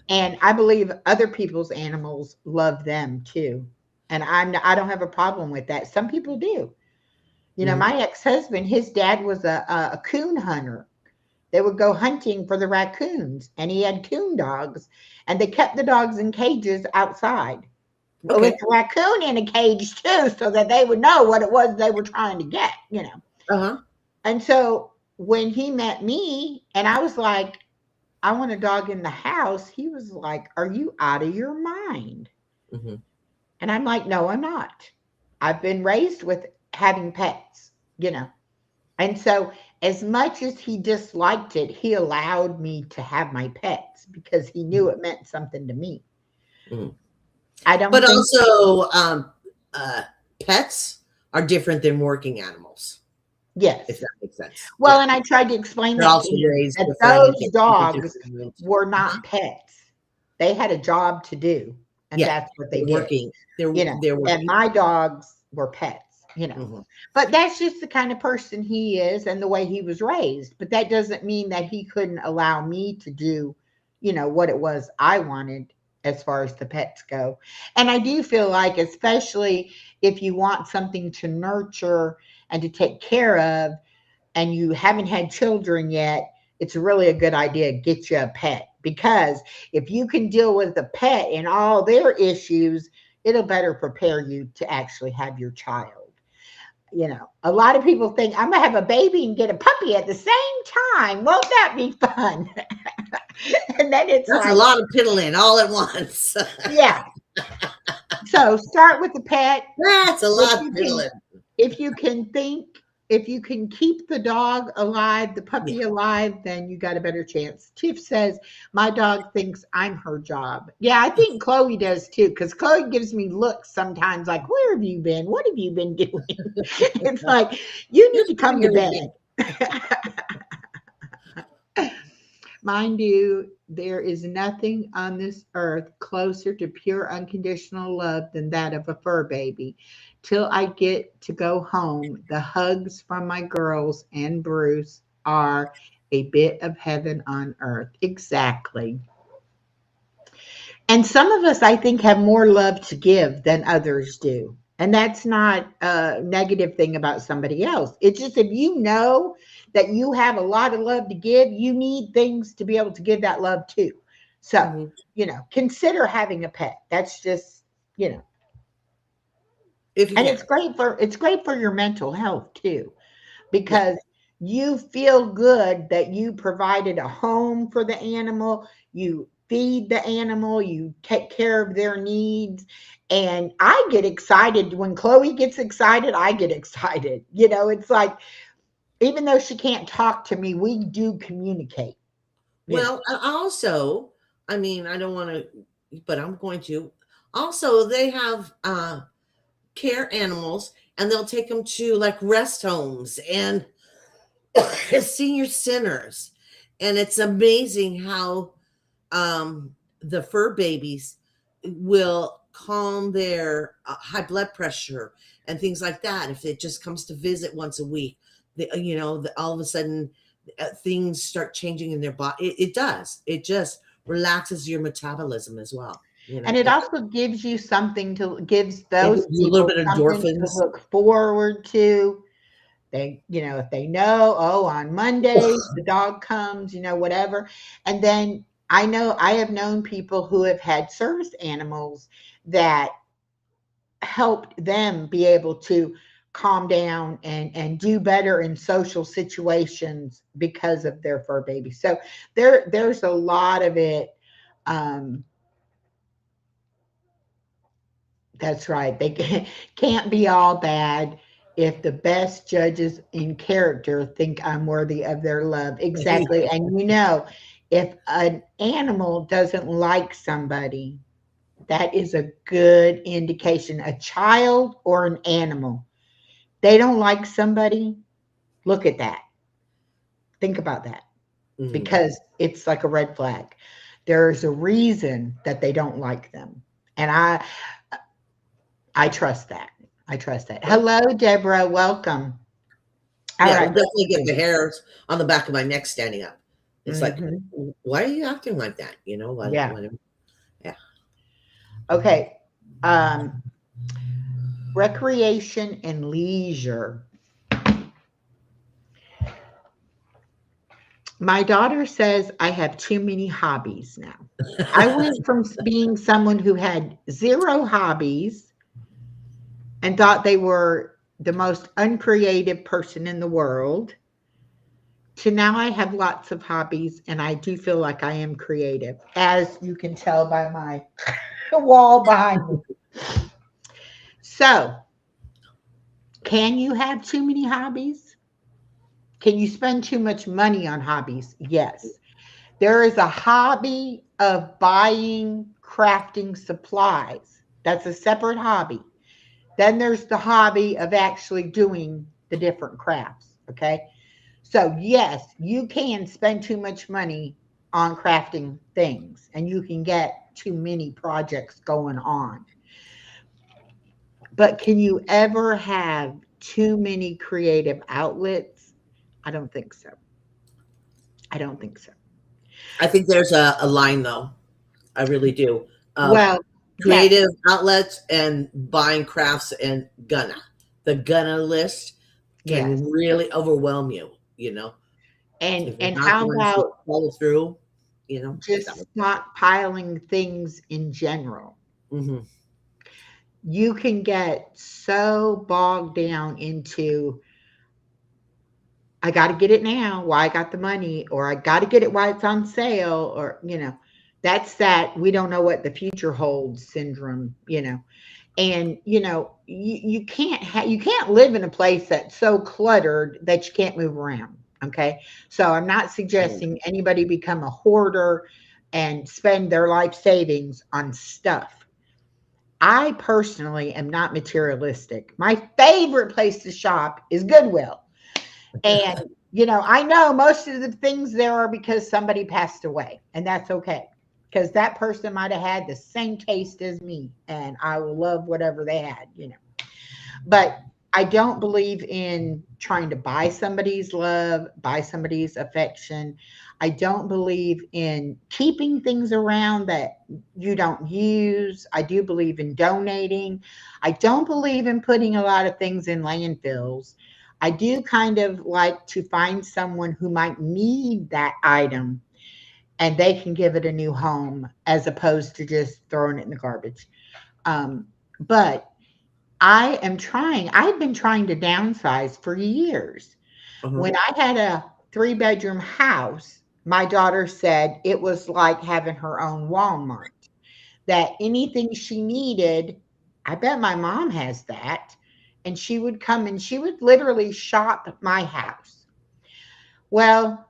And I believe other people's animals love them too. And I don't have a problem with that. Some people do. Mhm. My ex-husband, his dad was a coon hunter. They would go hunting for the raccoons, and he had coon dogs, and they kept the dogs in cages outside with Okay. the raccoon in a cage too, so that they would know what it was they were trying to get. Uh-huh. And so when he met me, and I was like, I want a dog in the house, he was like, are you out of your mind? Mhm. And I'm like, no, I'm not. I've been raised with having pets. And so, as much as he disliked it, he allowed me to have my pets because he knew Mhm. it meant something to me. Mhm. I don't But think, also, uh, pets are different than working animals, if yes. that makes sense. Well, Yeah. and I tried to explain They're that to also him, raised that different and those get treated dogs different. were Uh-huh. not pets. They had a job to do, and Yeah. that's what they They're did. working. They're you know, they're and working. my dogs were pets. Mhm. But that's just the kind of person he is and the way he was raised. But that doesn't mean that he couldn't allow me to do, what it was I wanted. as far as the pets go. And I do feel like, especially if you want something to nurture and to take care of, and you haven't had children yet, it's really a good idea to get you a pet, because if you can deal with the pet and all their issues, it'll better prepare you to actually have your child. A lot of people think I'm gonna have a baby and get a puppy at the same time. Won't that be fun? And then it's That's a like, lot of piddling all at once. yeah. So start with the pet. That's a If lot of you can, piddling. if you can think, if you can keep the dog alive, the Yeah. puppy alive, then you got a better chance. Tiff says, my dog thinks I'm her job. Yeah, I think Chloe does too, because Chloe gives me looks sometimes like, where have you been? What have you been doing? It's like, you need Just to come come to here with me. bed. Mind you, there is nothing on this earth closer to pure unconditional love than that of a fur baby. Till I get to go home, the hugs from my girls and Bruce are a bit of heaven on earth. Exactly. And some of us, I think, have more love to give than others do. And that's not a negative thing about somebody else. It's just, if you know that you have a lot of love to give, you need things to be able to give that love to. So, Mhm. consider having a pet. That's just, you know, If you and can. it's great for your mental health too, Yeah. because you feel good that you provided a home for the animal, you feed the animal, you take care of their needs. And I get excited when Chloe gets excited, I get excited. It's like, even though she can't talk to me, we do communicate, you know. Well, also, I mean, I don't want to, but I'm going to. Also, they have care animals, and they'll take them to like rest homes and senior centers. And it's amazing how the fur babies will calm their high blood pressure and things like that if it just comes to visit once a week. All of a sudden things start changing in their body. It does. It just relaxes your metabolism as well. And it also gives you something to gives It those gives you a little people bit of something to endorphins. look forward to. If they know, oh, on Mondays the dog comes, whatever. And then I have known people who have had service animals that helped them be able to calm down and do better in social situations because of their fur baby. So there's a lot of it. Um, That's right. They can't be all bad if the best judges in character think I'm worthy of their love. Exactly. And if an animal doesn't like somebody, that is a good indication. A child or an animal, they don't like somebody. Look at that. Think about that, Mhm. because it's like a red flag. There's a reason that they don't like them. And I trust that. I trust that. Well, Hello, Deborah. Welcome. All yeah, right, it'll let's definitely get the see. hairs on the back of my neck standing up. It's like, Hmm. why are you acting like that? Yeah. Yeah. Okay. Um, Recreation and leisure. My daughter says I have too many hobbies now. I went from being someone who had zero hobbies and thought they were the most uncreative person in the world to now I have lots of hobbies and I do feel like I am creative, as you can tell by my wall behind me. So, can you have too many hobbies? Can you spend too much money on hobbies? Yes. There is a hobby of buying crafting supplies. That's a separate hobby. Then there's the hobby of actually doing the different crafts. Okay. So, yes, you can spend too much money on crafting things and you can get too many projects going on. But can you ever have too many creative outlets? I don't think so. I don't think so. I think there's a line though. I really do. of Well, yes, creative outlets and buying crafts and the gonna list yes. can really overwhelm you, if you're And not how going to about follow through, so. just stockpiling things in general? Hmm. You can get so bogged down into, I got to get it now while I got the money, or I got to get it while it's on sale, or, that's that we don't know what the future holds syndrome. And, you can't live in a place that's so cluttered that you can't move around. Okay. So I'm not Right. suggesting anybody become a hoarder and spend their life savings on stuff. I personally am not materialistic. My favorite place to shop is Goodwill. And, I know most of the things there are because somebody passed away, and that's okay. Because that person might have had the same taste as me, and I will love whatever they had. But I don't believe in trying to buy somebody's love, buy somebody's affection. I don't believe in keeping things around that you don't use. I do believe in donating. I don't believe in putting a lot of things in landfills. I do kind of like to find someone who might need that item and they can give it a new home as opposed to just throwing it in the garbage. But I've been trying to downsize for years. Uh-huh. When I had a 3-bedroom house, my daughter said it was like having her own Walmart, that anything she needed, I bet my mom has that. And she would come and she would literally shop my house. Well,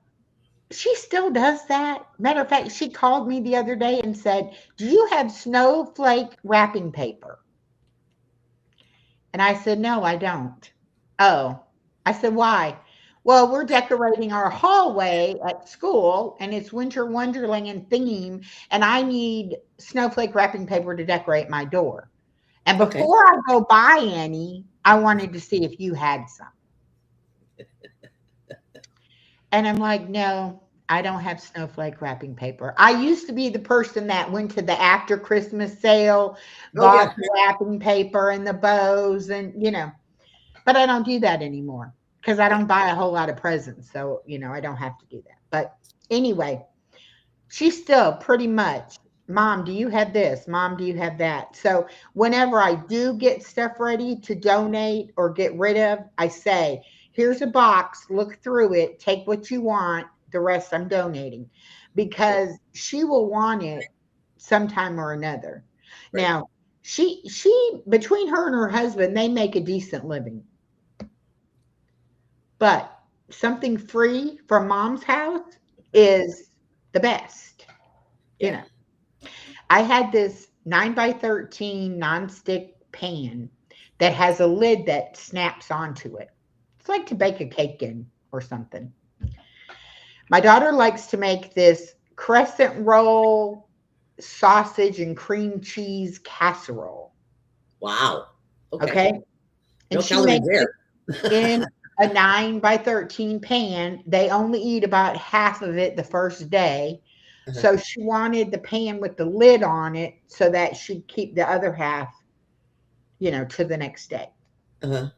she still does that. Matter of fact, she called me the other day and said, "Do you have snowflake wrapping paper?" And I said, "No, I don't." "Oh." I said, "Why?" "Well, we're decorating our hallway at school and it's Winter Wonderland theme, and I need snowflake wrapping paper to decorate my door. And Okay. before I go buy any, I wanted to see if you had some." And I'm like, "No, I don't have snowflake wrapping paper." I used to be the person that went to the after Christmas sale, Oh yeah. bought the wrapping paper and the bows and. But I don't do that anymore because I Right. don't buy a whole lot of presents. So, I don't have to do that. But anyway, she's still pretty much, "Mom, do you have this? Mom, do you have that?" So whenever I do get stuff ready to donate or get rid of, I say, "Here's a box, look through it, take what you want, the rest I'm donating," Right. because she will want it sometime or another. Right. Now, she between her and her husband, they make a decent living. But something free from mom's house Right. is the best. You Yeah. know, I had this 9 by 13 nonstick pan that has a lid that snaps onto it. It's like to bake a cake in or something. My daughter likes to make this crescent roll sausage and cream cheese casserole. Wow. Okay. Okay. And No she calories makes it there. in a 9 by 13 pan. They only eat about half of it the first day. Uh-huh. So she wanted the pan with the lid on it so that she'd keep the other half, to the next day. Uh-huh.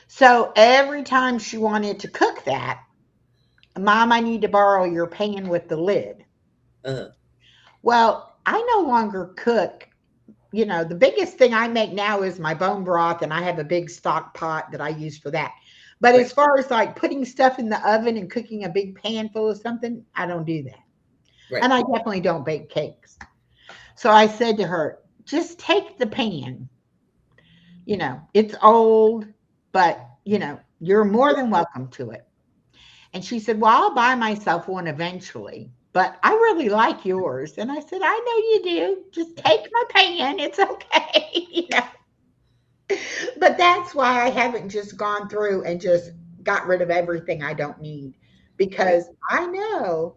So every time she wanted to cook that, "Mom, I need to borrow your pan with the lid." Uh-huh. Well, I no longer cook. The biggest thing I make now is my bone broth, and I have a big stock pot that I use for that. But Right. as far as like putting stuff in the oven and cooking a big pan full of something, I don't do that. Right. And I definitely don't bake cakes. So I said to her, "Just take the pan. It's old, but, you're more than welcome to it." And she said, "Well, I'll buy myself one eventually, but I really like yours." And I said, "I know you do. Just take my pan. It's okay." But that's why I haven't just gone through and just got rid of everything I don't need, Right. because I know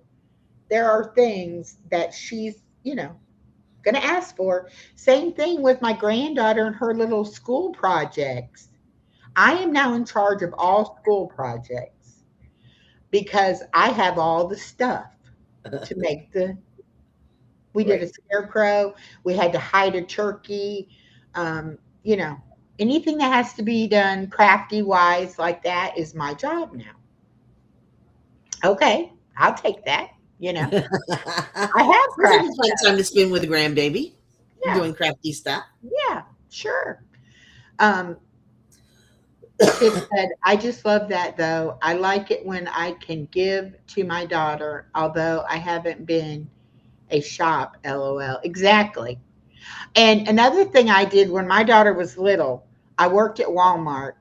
there are things that she's, going to ask for. Same thing with my granddaughter and her little school projects. I am now in charge of all school projects because I have all the stuff to make the We did a Right. scarecrow. We had to hide a turkey. Um, you know, anything that has to be done crafty wise like that is my job now. Okay, I'll take that. You know, Sounds I have like craft a fun time to spend with the grandbaby, Yeah, doing crafty stuff. yeah, sure. Um, Tiff said, I just love that though. I like it when I can give to my daughter, although I haven't been a shop, lol. Exactly. And another thing I did when my daughter was little, I worked at Walmart.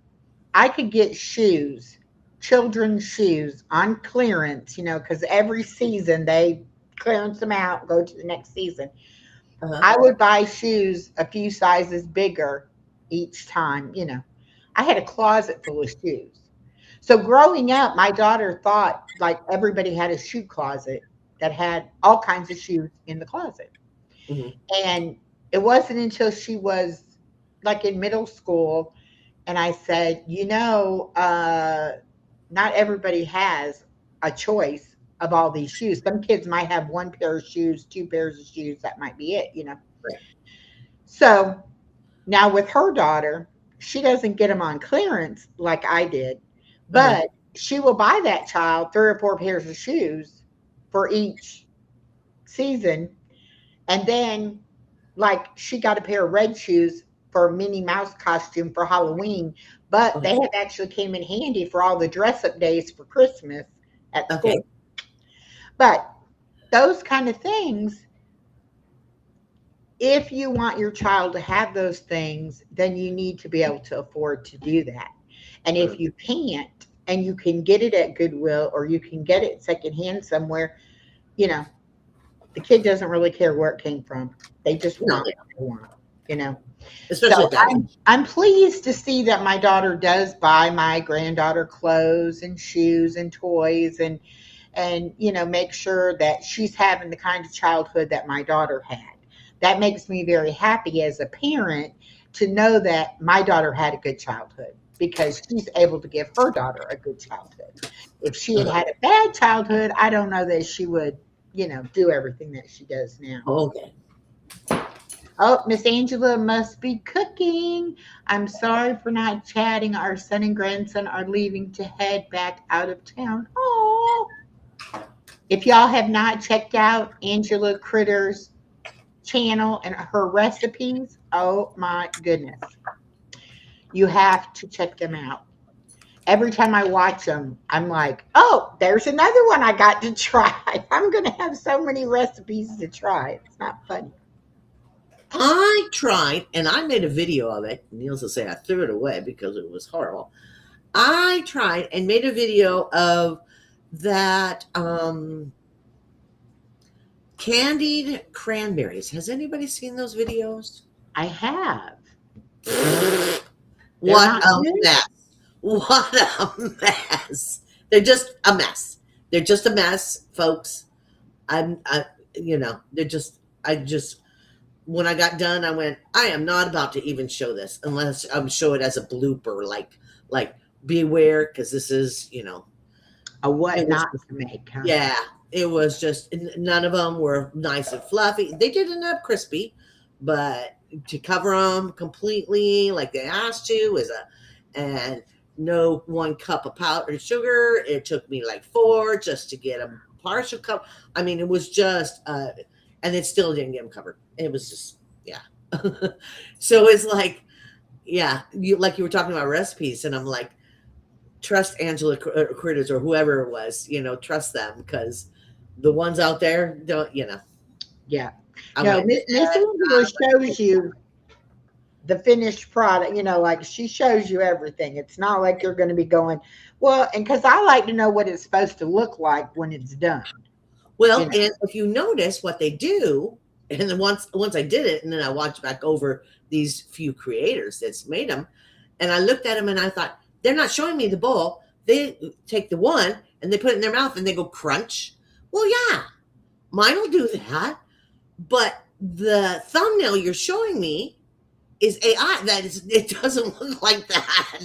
I could get shoes, children's shoes on clearance, because every season they clearance them out, go to the next season. Uh-huh. I would buy shoes a few sizes bigger each time. I had a closet full of shoes. So growing up, my daughter thought like everybody had a shoe closet that had all kinds of shoes in the closet. Hmm. And it wasn't until she was like in middle school and I said, not everybody has a choice of all these shoes. Some kids might have one pair of shoes, two pairs of shoes. That might be it. Right. So now with her daughter, she doesn't get them on clearance like I did, Uh-huh. but she will buy that child three or four pairs of shoes for each season. And then, like, she got a pair of red shoes for a Minnie Mouse costume for Halloween, but they Okay. have actually came in handy for all the dress up days for Christmas at Okay. school. But those kind of things, if you want your child to have those things, then you need to be able to afford to do that. And if True. you can't, and you can get it at Goodwill or you can get it secondhand somewhere, you know, the kid doesn't really care where it came from. They just No, want what they want, you know. especially So at that I'm age. I'm pleased to see that my daughter does buy my granddaughter clothes and shoes and toys and make sure that she's having the kind of childhood that my daughter had. That makes me very happy as a parent to know that my daughter had a good childhood because she's able to give her daughter a good childhood. If she had Uh-huh. had a bad childhood, I don't know that she would do everything that she does now. Okay. Oh, Miss Angela must be cooking. I'm sorry for not chatting. Our son and grandson are leaving to head back out of town. Oh, if y'all have not checked out Angela Critter's channel and her recipes, oh my goodness, you have to check them out. Every time I watch them, I'm like, oh, there's another one I got to try. I'm going to have so many recipes to try. It's not funny. I tried, and I made a video of it. Needless to say, I threw it away because it was horrible. I tried and made a video of that candied cranberries. Has anybody seen those videos? I have. They're What not a good. mess. What a mess. They're just a mess. They're just a mess, folks. They're just, when I got done, I went, I am not about to even show this unless I'm show it as a blooper, like beware, because this is, A what it was, not to make, huh? yeah, it was just, none of them were nice and fluffy. They did end up crispy, but to cover them completely like they asked to and no 1 cup of powdered sugar. It took me like 4 just to get a partial cup. I mean, it was just, and it still didn't get them covered. It was just, yeah. So it's like, yeah, you were talking about recipes, and I'm like, trust Angela Critters or whoever it was, trust them because the ones out there don't, Yeah. I No, went, Miss Angela shows you the finished product, like she shows you everything. It's not like you're going to be going, well, and because I like to know what it's supposed to look like when it's done. well, You know, and if you notice what they do, and then once I did it, and then I watched back over these few creators that's made them, and I looked at them and I thought, they're not showing me the bowl. They take the one and they put it in their mouth and they go crunch. Well, yeah, mine will do that, but the thumbnail you're showing me is AI. It doesn't look like that.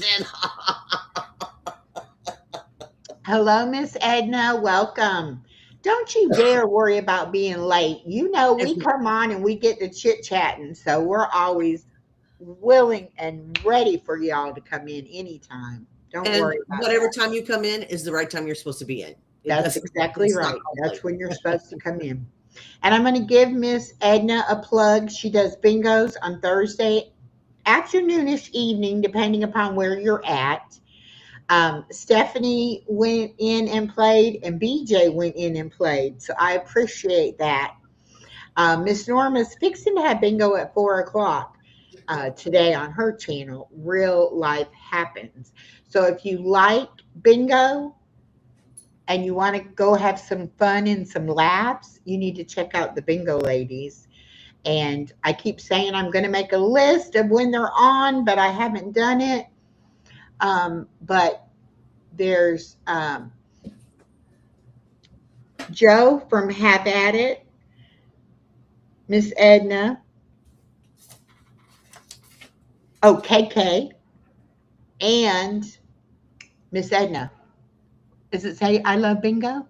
hello, Miss Edna. Welcome. Don't you dare worry about being late. You know, we If- come on and we get to chit chatting, so we're always willing and ready for y'all to come in anytime. Don't And worry about whatever that. time you come in is the right time you're supposed to be in. It That's doesn't. exactly It's not right. That's late. when you're supposed to come in. And I'm going to give Miss Edna a plug. She does bingos on Thursday afternoonish evening, depending upon where you're at. Stephanie went in and played, and BJ went in and played. So I appreciate that. Miss Norma's fixing to have bingo at 4 o'clock today on her channel. Real Life Happens. So if you like bingo and you want to go have some fun and some laughs, you need to check out the bingo ladies. And I keep saying I'm going to make a list of when they're on, but I haven't done it. But there's Joe from Have At It, Miss Edna, KK, and Miss Edna. Does it say I love bingo?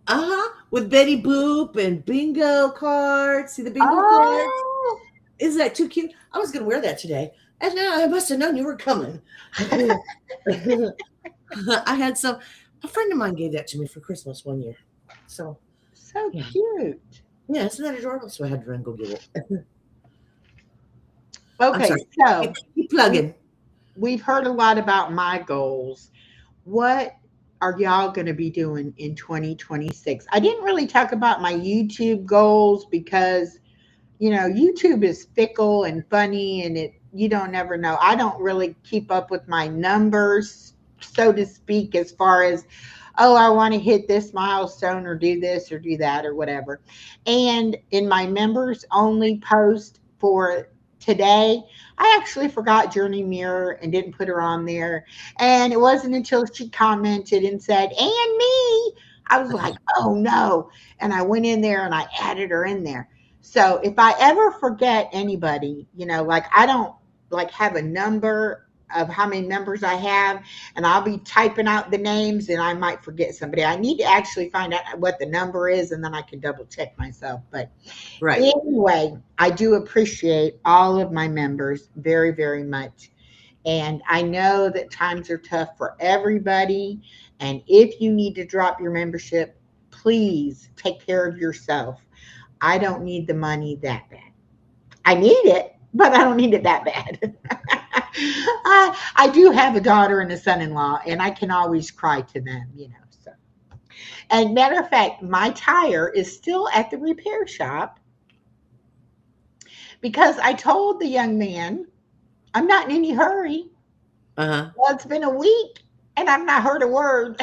Uh-huh. With Betty Boop and bingo cards. See the bingo cards? Oh, Isn't that too cute? I was gonna wear that today. And now I must have known you were coming. I had some a friend of mine gave that to me for Christmas one year. So so yeah. cute. Yeah, isn't that adorable? So I had to run and go get it. Okay, sorry. so Keep plugging. we've heard a lot about my goals. What are y'all going to be doing in 2026? I didn't really talk about my YouTube goals because, you know, YouTube is fickle and funny and you don't never know. I don't really keep up with my numbers, so to speak, as far as, oh, I want to hit this milestone or do this or do that or whatever. And in my members only post for today, I actually forgot Journey Mirror and didn't put her on there. And it wasn't until she commented and said, and me, I was like, oh no. And I went in there and I added her in there. So if I ever forget anybody, you know, like I don't like have a number of how many members I have, and I'll be typing out the names and I might forget somebody. I need to actually find out what the number is and then I can double check myself. But Right. anyway, I do appreciate all of my members very, very much. And I know that times are tough for everybody. And if you need to drop your membership, please take care of yourself. I don't need the money that bad. I need it, but I don't need it that bad. I do have a daughter and a son-in-law, and I can always cry to them, you know. So, and matter of fact, my tire is still at the repair shop because I told the young man I'm not in any hurry. Uh-huh. Well, it's been a week, and I've not heard a word.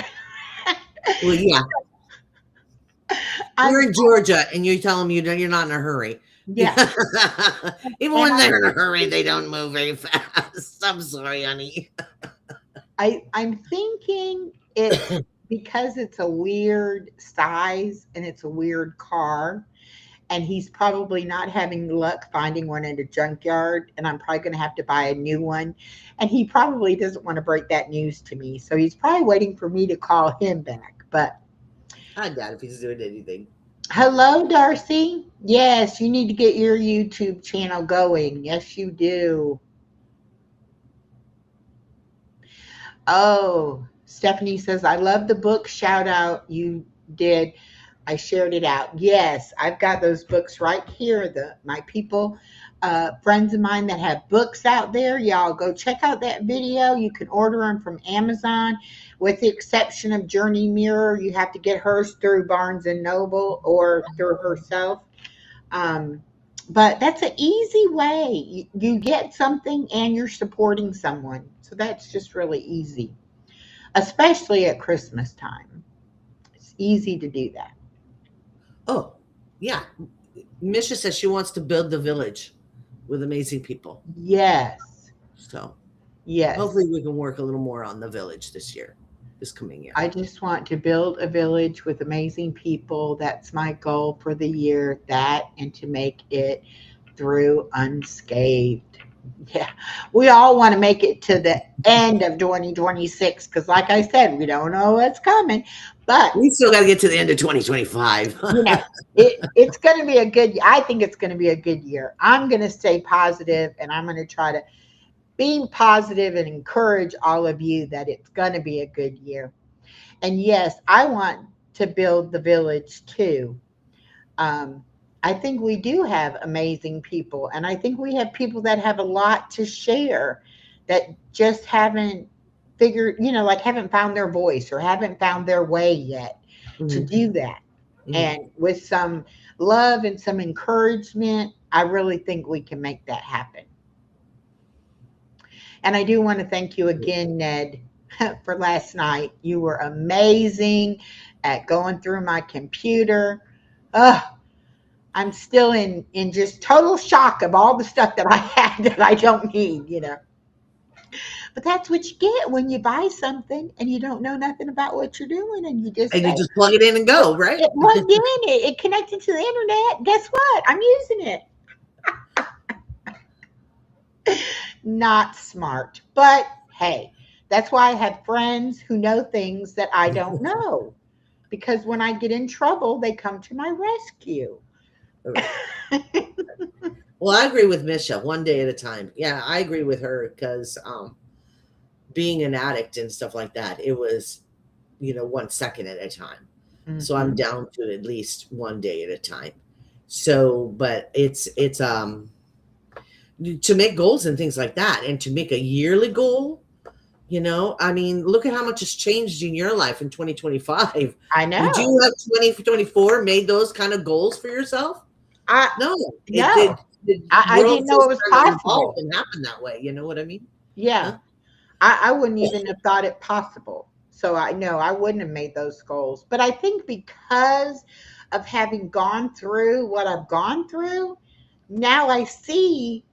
Well, yeah. You're in Georgia and you tell them you're not in a hurry. Yeah. Even when they're in a hurry, they don't move very fast. I'm sorry, honey. I'm thinking it because it's a weird size and it's a weird car, and he's probably not having luck finding one at a junkyard, and I'm probably going to have to buy a new one. And he probably doesn't want to break that news to me, so he's probably waiting for me to call him back. But I doubt if he's doing anything. hello, Darcy. Yes, you need to get your YouTube channel going. Yes, you do. Oh, Stephanie says, I love the book shout out you did. I shared it out. Yes, I've got those books right here. My people, friends of mine that have books out there, y'all go check out that video. You can order them from Amazon, with the exception of Journey Mirror. You have to get hers through Barnes and Noble or through herself. But that's an easy way. You get something and you're supporting someone. So that's just really easy, especially at Christmas time. It's easy to do that. Oh, yeah. Misha says she wants to build the village with amazing people. Yes. So Yes. hopefully we can work a little more on the village this coming year. I just want to build a village with amazing people. That's my goal for the year. That and to make it through unscathed. Yeah, we all want to make it to the end of 2026 because, like I said, we don't know what's coming. But We still got to get to the end of 2025. you know, it's going to be a good. I think it's going to be a good year. I'm going to stay positive, and I'm going to try to be positive and encourage all of you that it's going to be a good year. And yes, I want to build the village too. Um, I think we do have amazing people, and I think we have people that have a lot to share that just haven't figured, like haven't found their voice or haven't found their way yet to Mhm, do that. mhm. And with some love and some encouragement, I really think we can make that happen. And I do want to thank you again, Ned, for last night. You were amazing at going through my computer. Ugh, I'm still in just total shock of all the stuff that I had that I don't need. But that's what you get when you buy something and you don't know nothing about what you're doing, and you just And you say just plug it in and it, go, right? it plugged in, it connected to the internet. Guess what? I'm using it. Not smart, but hey, that's why I have friends who know things that I don't know. Because when I get in trouble, they come to my rescue. Right. Well, I agree with Misha. One day at a time. Yeah, I agree with her because being an addict and stuff like that, it was 1 second at a time. So I'm Mhm. down to at least one day at a time. So, but it's to make goals and things like that, and to make a yearly goal. I mean, look at how much has changed in your life in 2025. I Would you know. have 2024 made those kind of goals for yourself? I No, it no. did. The I world didn't know just it was kind of evolved possible. and happened that way. You know what I mean? Yeah. Huh? I wouldn't even have thought it possible. So I know I wouldn't have made those goals. But I think because of having gone through what I've gone through, now I see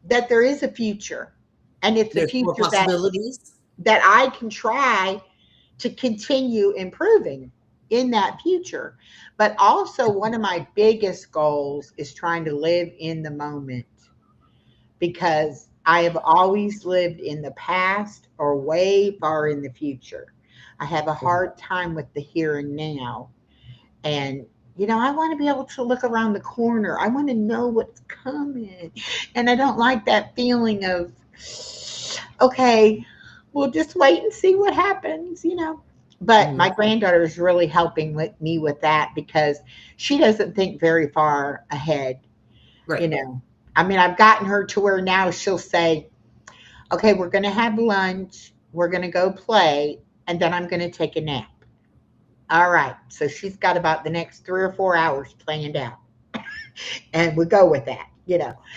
that there is a future. And it's a There's more future possibilities. that I can try to continue improving in that future. But also, one of my biggest goals is trying to live in the moment because I have always lived in the past or way far in the future. I have a hard time with the here and now. And, I want to be able to look around the corner. I want to know what's coming. And I don't like that feeling of, okay, we'll just wait and see what happens. But Mhm. my granddaughter is really helping with me with that because she doesn't think very far ahead. Right. You know, I mean, I've gotten her to where now she'll say, okay, we're going to have lunch, we're going to go play, and then I'm going to take a nap. All right. So she's got about the next 3 or 4 hours planned out, and we go with that.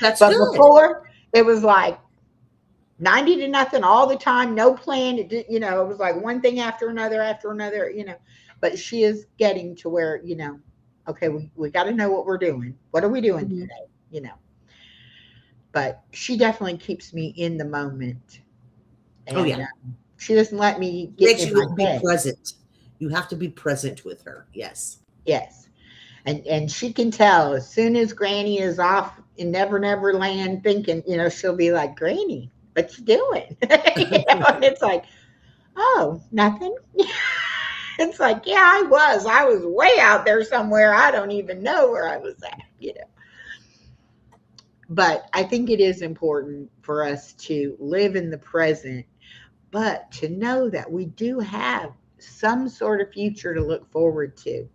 That's But good. before, it was like 90 to nothing all the time, no plan. It was like one thing after another. But she is getting to where, okay, we got to know what we're doing. What are we doing Mhm. today? But she definitely keeps me in the moment, Oh and yeah, she doesn't let me get makes in my you be head. present. You have to be present with her. Yes. Yes, and she can tell as soon as Granny is off in Never Never Land thinking, she'll be like, Granny, what you doing? And it's like, oh, nothing. It's like, yeah, I was way out there somewhere. I don't even know where I was at. But I think it is important for us to live in the present, but to know that we do have some sort of future to look forward to.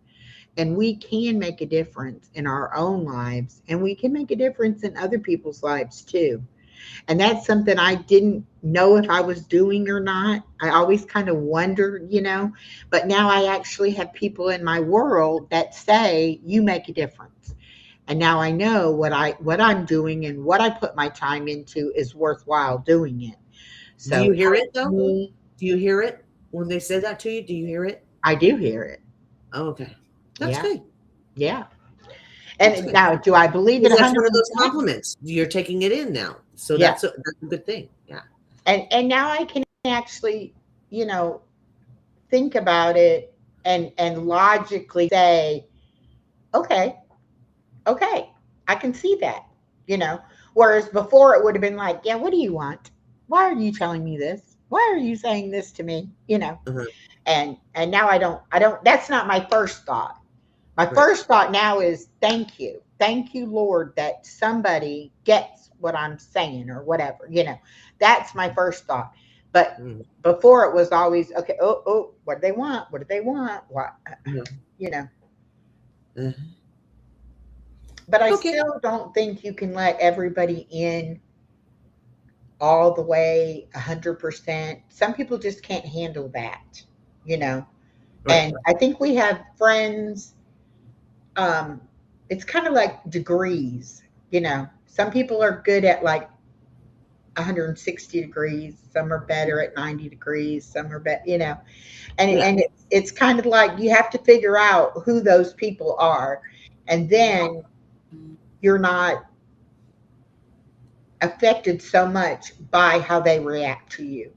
And we can make a difference in our own lives, and we can make a difference in other people's lives too. And that's something I didn't know if I was doing or not. I always kind of wondered. But now I actually have people in my world that say you make a difference. And now I know what I'm doing and what I put my time into is worthwhile doing it. Do So you hear it help though? me. Do you hear it when they say that to you? Do you hear it? I do hear it. Oh, okay, that's Yeah. good. Yeah. That's And good now, do I believe it because that's one of those 100%? compliments. You're taking it in now, so Yeah. that's a good thing. Yeah. And now I can actually, you know, think about it and logically say, okay, okay, I can see that. Whereas before it would have been like, yeah, what do you want? Why are you telling me this? why are you saying this to me? Uh-huh. And now I don't, that's not my first thought. My Right. first thought now is thank you. Thank you, Lord, that somebody gets what I'm saying or whatever. That's my first thought. But Mhm. before it was always, okay, oh, what do they want? What do they want? What, Yeah. you know. Uh, But I okay. still don't think you can let everybody in all the way 100%. Some people just can't handle that, you know. Right. And I think we have friends. um it's kind of like degrees. Some people are good at like 160 degrees, some are better at 90 degrees, some are better. and Yeah. and it's kind of like you have to figure out who those people are, and then you're not affected so much by how they react to you,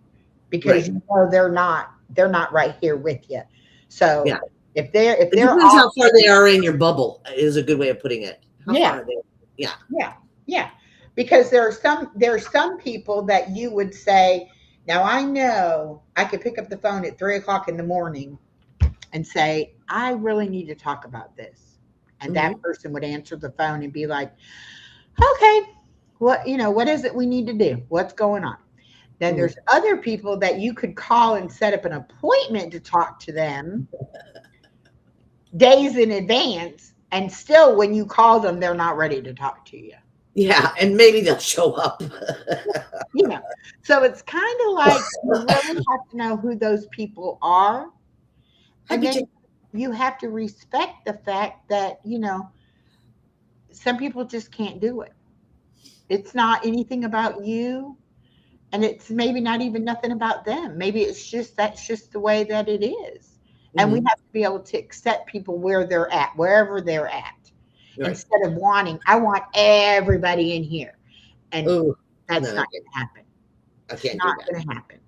because Right. they're not right here with you. So Yeah. It if they're depends off. how far they are in your bubble, is a good way of putting it. How Yeah, far are they? Yeah. yeah, yeah. Because there are some people that you would say, now I know I could pick up the phone at 3 o'clock in the morning and say, I really need to talk about this. And that Hmm. person would answer the phone and be like, okay, what is it we need to do? What's going on? Then Hmm. there's other people that you could call and set up an appointment to talk to them days in advance. And still, when you call them, they're not ready to talk to you. Yeah, and maybe they'll show up. You know, so it's kind of like you really have to know who those people are. Hi, And then BJ. you have to respect the fact that, some people just can't do it. It's not anything about you. And it's maybe not even nothing about them. Maybe that's just the way that it is. And we Hmm. have to be able to accept people where they're at, wherever they're at, Right. instead of I want everybody in here. And Oh, that's no, not going to happen. I It's can't do not that. going to happen.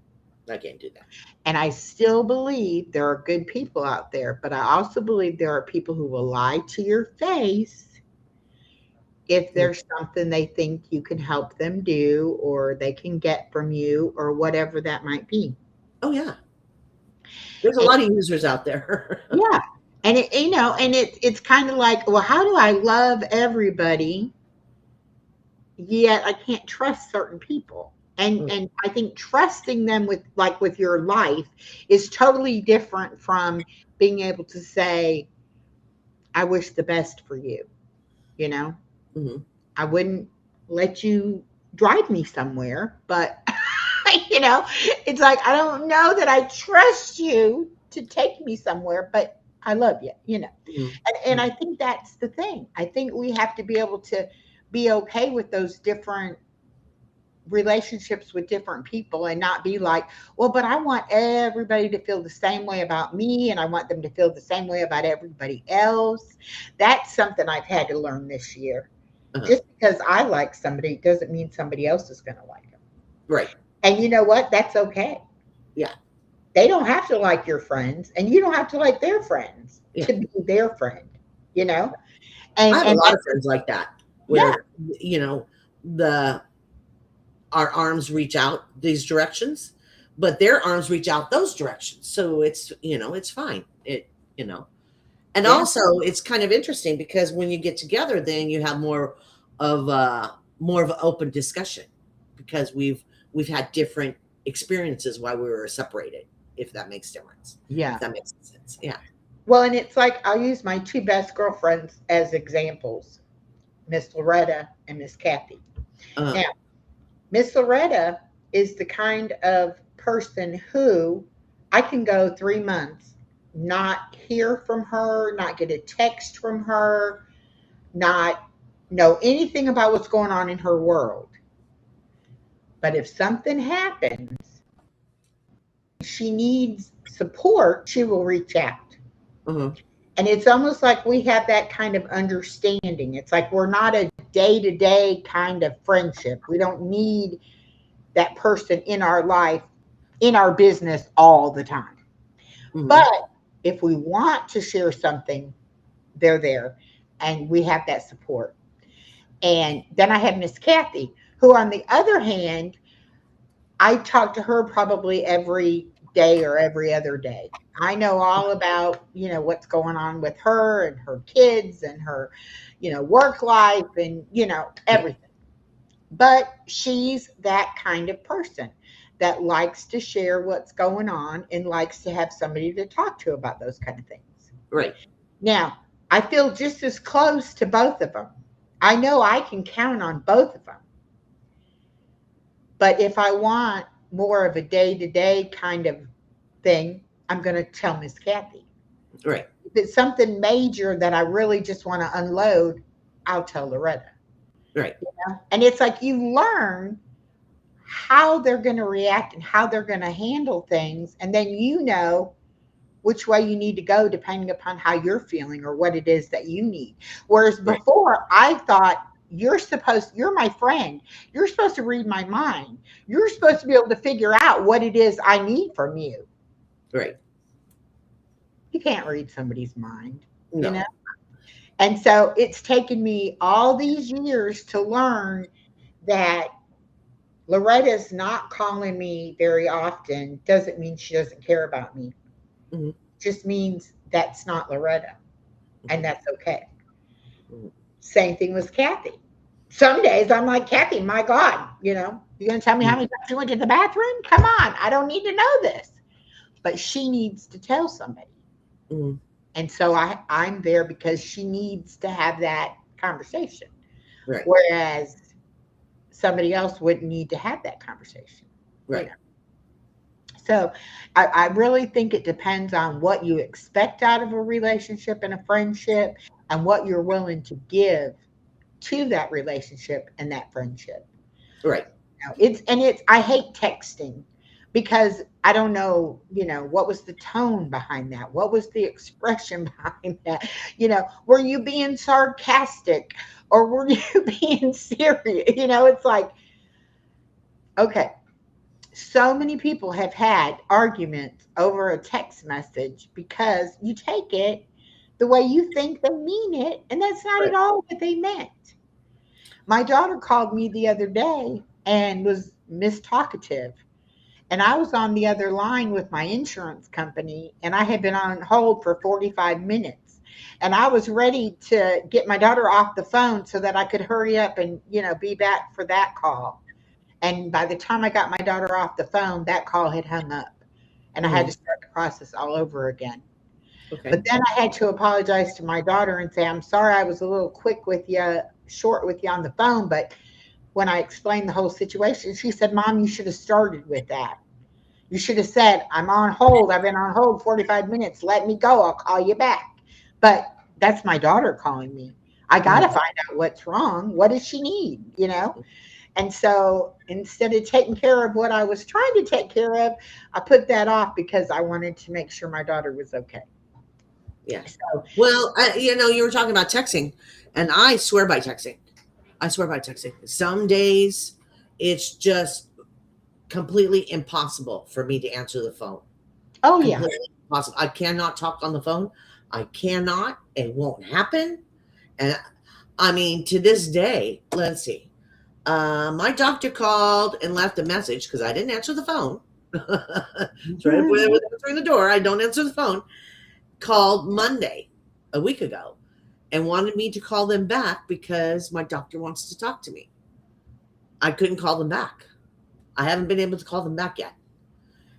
I can't do that. And I still believe there are good people out there, but I also believe there are people who will lie to your face if Mm. there's something they think you can help them do or they can get from you or whatever that might be. Oh, yeah. There's a And lot of users out there. yeah. And it's kind of like, well, how do I love everybody yet I can't trust certain people? And Mm. and I think trusting them with your life is totally different from being able to say, I wish the best for you. You know, Mhm. I wouldn't let you drive me somewhere, but it's like I don't know that I trust you to take me somewhere, but I love you. Mhm. And I think that's the thing. I think we have to be able to be okay with those different relationships with different people and not be like, well, but I want everybody to feel the same way about me and I want them to feel the same way about everybody else. That's something I've had to learn this year. Uh-huh. Just because I like somebody doesn't mean somebody else is going to like them. Right. And you know what? That's okay. Yeah. They don't have to like your friends and you don't have to like their friends Yeah. to be their friend, you know? I And have a and lot that, of friends like that yeah, where, you know, the our arms reach out these directions, but their arms reach out those directions. So it's fine. And yeah, also it's kind of interesting because when you get together, then you have of more of an open discussion because we've had different experiences while we were separated, if that makes difference. If yeah. that makes sense. Yeah. Well, and it's like I'll use my two best girlfriends as examples, Miss Loretta and Miss Kathy. Uh, Now, Miss Loretta is the kind of person who I can go 3 months, not hear from her, not get a text from her, not know anything about what's going on in her world. But if something happens, she needs support, she will reach out. uh-huh. And it's almost like we have that kind of understanding. It's like we're not a day to day kind of friendship. We don't need that person in our life, in our business all the time. Hmm. But if we want to share something, they're there and we have that support. And then I have Miss Kathy, who, on the other hand, I talk to her probably every day or every other day. I know all about, what's going on with her and her kids and her, work life and, everything. But she's that kind of person that likes to share what's going on and likes to have somebody to talk to about those kind of things. Right. Now, I feel just as close to both of them. I know I can count on both of them. But if I want more of a day to day kind of thing, I'm going to tell Miss Kathy. Right. If it's something major that I really just want to unload, I'll tell Loretta. Right. And it's like you learn how they're going to react and how they're going to handle things. And then which way you need to go depending upon how you're feeling or what it is that you need. Whereas Right. before, I thought, you're my friend. You're supposed to read my mind. You're supposed to be able to figure out what it is I need from you. Right. You can't read somebody's mind, No. And so it's taken me all these years to learn that Loretta's not calling me very often doesn't mean she doesn't care about me. Mm-hmm. Just means that's not Loretta, and that's okay. Mm-hmm. Same thing with Kathy. Some days I'm like, Kathy, my God, you're going to tell me how many times you went to the bathroom? Come on, I don't need to know this. But she needs to tell somebody. Mm-hmm. And so I'm there because she needs to have that conversation. Right. Whereas somebody else wouldn't need to have that conversation. Right. So I really think it depends on what you expect out of a relationship and a friendship and what you're willing to give to that relationship and that friendship. Right. I hate texting because I don't know, what was the tone behind that? What was the expression behind that? Were you being sarcastic or were you being serious? It's like, okay, so many people have had arguments over a text message because you take it the way you think they mean it, and that's not Right. at all what they meant. My daughter called me the other day and was mistalkative. And I was on the other line with my insurance company, and I had been on hold for 45 minutes. And I was ready to get my daughter off the phone so that I could hurry up and, be back for that call. And by the time I got my daughter off the phone, that call had hung up. And I had to start the process all over again. Okay. But then I had to apologize to my daughter and say, I'm sorry I was a little short with you on the phone. But when I explained the whole situation, she said, Mom, you should have started with that. You should have said, I'm on hold. I've been on hold 45 minutes. Let me go. I'll call you back. But that's my daughter calling me. I got to find out what's wrong. What does she need? And so instead of taking care of what I was trying to take care of, I put that off because I wanted to make sure my daughter was okay. Yeah. So, well, you were talking about texting, and I swear by texting. Some days it's just completely impossible for me to answer the phone. oh, Completely yeah. impossible. I cannot talk on the phone. I cannot. It won't happen. And I mean, to this day, let's see. My doctor called and left a message because I didn't answer the phone. It's right before they were answering the door. I don't answer the phone. Called Monday, a week ago, and wanted me to call them back because my doctor wants to talk to me. I couldn't call them back. I haven't been able to call them back yet.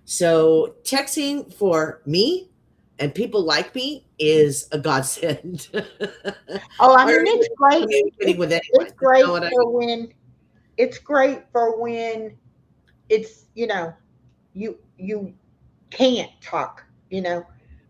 So texting for me and people like me is a godsend. Oh, I mean, it's great. Communicating with anyone. It's great You know what I mean? it's great for when it's, you can't talk,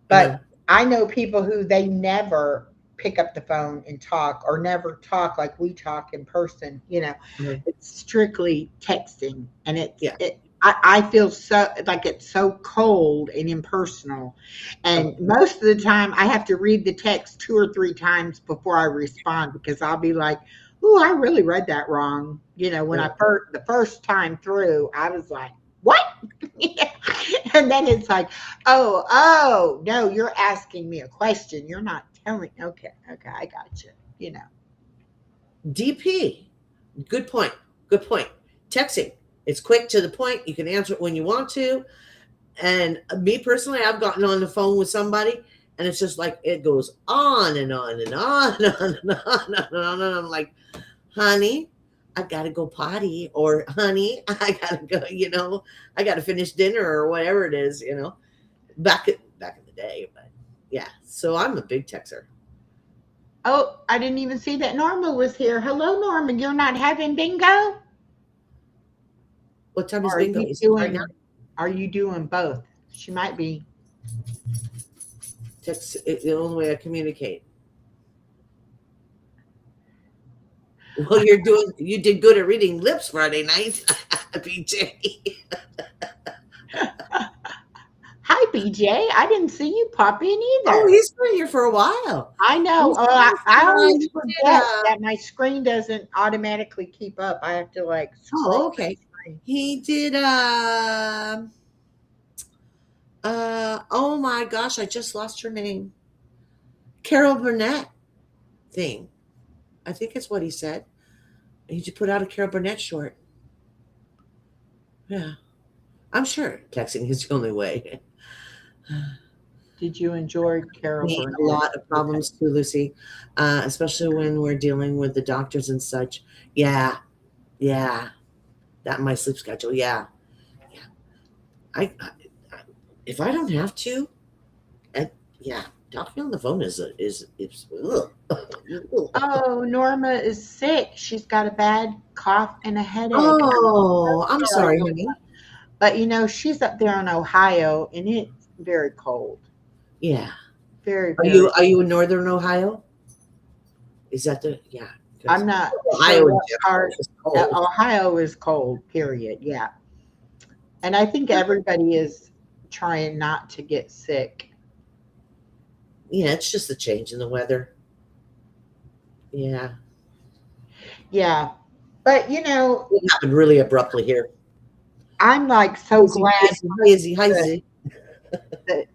but I know people who they never pick up the phone and talk or never talk like we talk in person. It's strictly texting, and Yeah. I feel so like it's so cold and impersonal, and most of the time I have to read the text 2 or 3 times before I respond because I'll be like, "Ooh, I really read that wrong." When the first time through, I was like, "What?" And then it's like, oh, no, you're asking me a question. You're not telling. Okay, I got you. DP. Good point. Texting It's quick to the point. You can answer it when you want to. And me personally, I've gotten on the phone with somebody, and it's just like it goes on and on and on and on and on and on. And I'm like, honey, I gotta go potty, or honey, I gotta go. I gotta finish dinner or whatever it is. Back in the day, but yeah. So I'm a big texter. Oh, I didn't even see that Norma was here. Hello, Norma. You're not having bingo? What time is Or are bingo? you Is it right now? doing are you doing both? She might be. Text is the only way I communicate. Well, you did good at reading lips Friday night, BJ. Hi, BJ. I didn't see you pop in Oh, either. he's been here for a while. I know. He's Oh, been I here always he did, forget that my screen doesn't automatically keep up. I have to like oh, scroll okay. the screen. He did oh my gosh, I just lost her name. Carol Burnett thing. I think it's what he said. He just put out a Carol Burnett short. Yeah. I'm sure texting is the only way. Did you enjoy Carol Me Burnett? a lot of problems too, Lucy, especially when we're dealing with the doctors and such. Yeah, yeah, that my sleep schedule. Yeah, yeah. I if I don't have to, yeah, talking on the phone is ugh. Oh, Norma is sick. She's got a bad cough and a headache. Oh, I'm Sorry, sorry, Norma. honey. But she's up there in Ohio and it's very cold. Yeah, Very, are very. you in Northern Ohio? Is that the yeah? Because I'm not sure Ohio in what general part. is cold. Ohio is cold, period. Yeah. And I think everybody is trying not to get sick. Yeah, it's just a change in the weather. Yeah, Yeah. But, it happened really abruptly here. I'm like so glad Hi, that Izzy.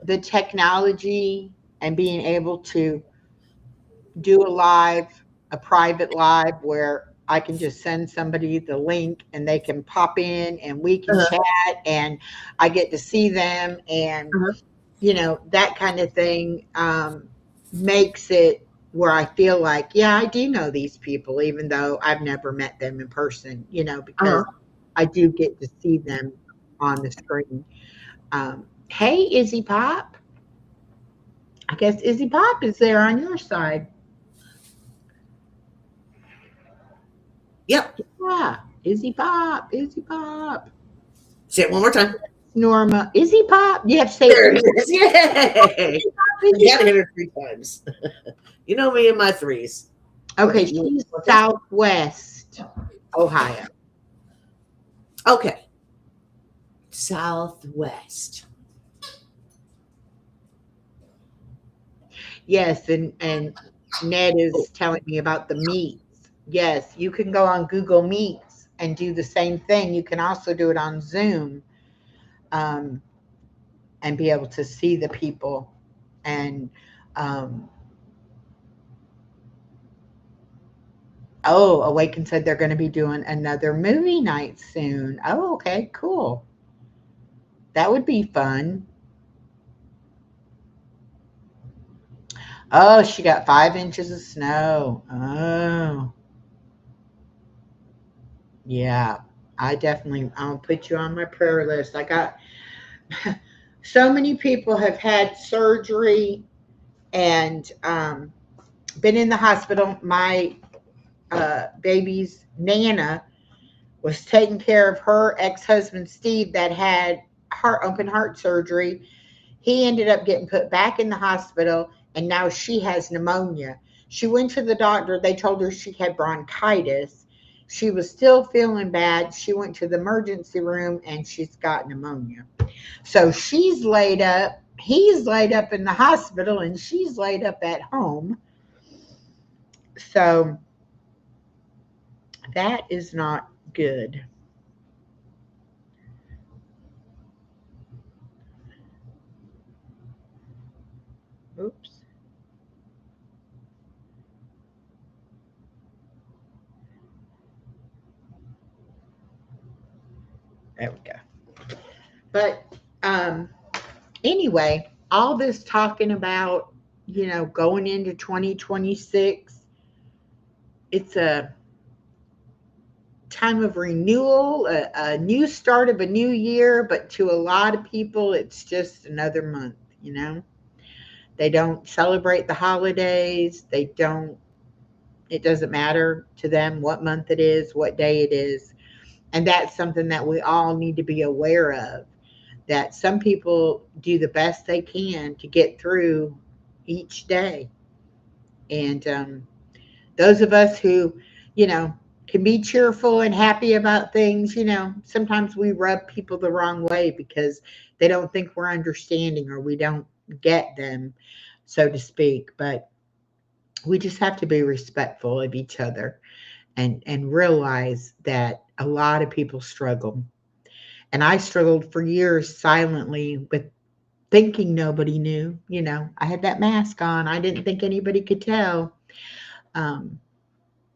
the technology and being able to do a private live where I can just send somebody the link and they can pop in and we can Uh-huh, chat and I get to see them and uh-huh, that kind of thing makes it where I feel like, yeah, I do know these people, even though I've never met them in person, because uh-huh. I do get to see them on the screen. Hey, Izzy Pop. I guess Izzy Pop is there on your side. Yep. Yeah, Izzy Pop, Izzy Pop. Say it one more time. Norma, Izzy Pop. You have to say There it. it is. Yay! Izzy Pop, I Izzy gotta hit her 3 times. You know me and my threes. Okay, Okay. she's Southwest Ohio. Okay. Southwest. Yes, and Ned Oh, is telling me about the meets. Yes, you can go on Google Meets and do the same thing. You can also do it on Zoom um, and be able to see the people. And um, oh, Awaken said they're going to be doing another movie night soon. Oh, okay, cool. That would be fun. Oh, she got 5 inches of snow. Oh, yeah. I'll put you on my prayer list. I got so many people have had surgery and been in the hospital. My baby's Nana was taking care of her ex-husband Steve that had open heart surgery. He ended up getting put back in the hospital and now she has pneumonia. She went to the doctor. They told her she had bronchitis. She was still feeling bad. She went to the emergency room and she's got pneumonia. So she's laid up. He's laid up in the hospital and she's laid up at home. So that is not good. Oops. There we go. But um, anyway, all this talking about, going into 2026, it's a time of renewal, a new start of a new year, but to a lot of people, it's just another month. They don't celebrate the holidays. They don't, it doesn't matter to them what month it is, what day it is. And that's something that we all need to be aware of, that some people do the best they can to get through each day. And those of us who, you know, can be cheerful and happy about things, sometimes we rub people the wrong way because they don't think we're understanding or we don't get them, so to speak. But we just have to be respectful of each other and realize that a lot of people struggle. And I struggled for years silently with thinking nobody knew. I had that mask on. I didn't think anybody could tell.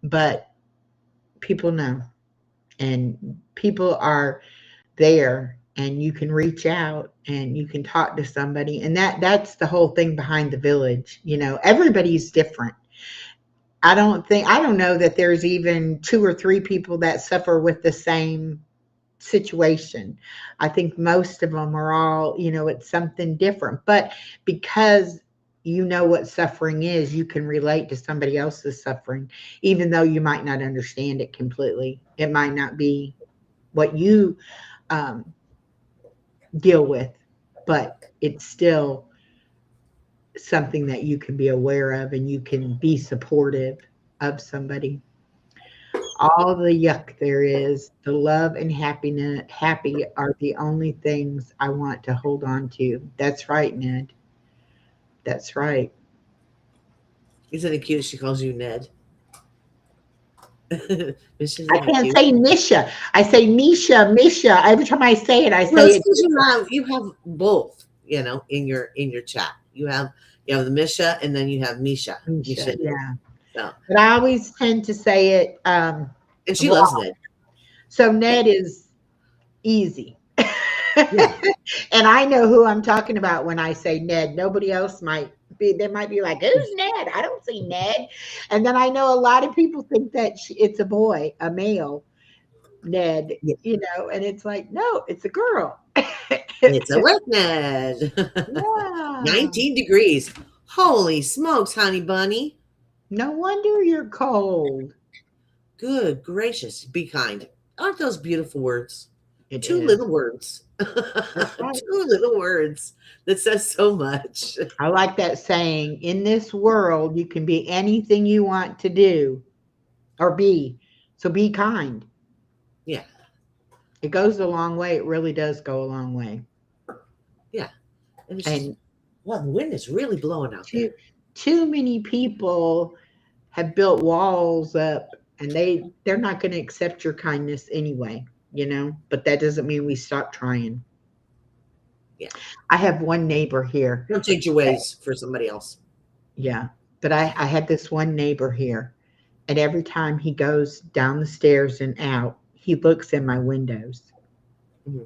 But people know, and people are there, and you can reach out and you can talk to somebody. And that's the whole thing behind the village. Everybody's different. I don't know that there's even two or three people that suffer with the same situation. I think most of them are all, it's something different. But because you know what suffering is, you can relate to somebody else's suffering, even though you might not understand it completely. It might not be what you um, deal with, but it's still something that you can be aware of and you can be supportive of somebody. All the yuck there is, the love and happy are the only things I want to hold on to. That's right, Ned. That's right. Isn't it cute? She calls you Ned. Isn't I that can't cute? say Misha. I say Misha. Every time I say it, I Well, say it's it. because you have both, in your chat. You have the Misha and then you have Misha. Misha, Misha. yeah. So But I always tend to say it. and she Well, loves Ned. so Ned is easy. Yeah. And I know who I'm talking about when I say Ned. Nobody else might be, they might be like, who's Ned? I don't see Ned. And then I know a lot of people think that it's a boy, a male Ned, Yeah. and it's like, no, it's a girl. It's a wet Ned. Yeah. 19 degrees. Holy smokes, honey bunny. No wonder you're cold. Good gracious. Be kind. Aren't those beautiful words? It Two is. little words. That's right. Two little words that says so much. I like that saying, in this world, you can be anything you want to do or be. So be kind. Yeah. It goes a long way. It really does go a long way. Yeah. And it's just, And well, the wind is really blowing out too there. too many people have built walls up, and they're not going to accept your kindness anyway. But that doesn't mean we stop trying. Yeah. I have one neighbor here. Don't change your ways for somebody else. Yeah, but I had this one neighbor here, and every time he goes down the stairs and out, he looks in my windows. Mhm.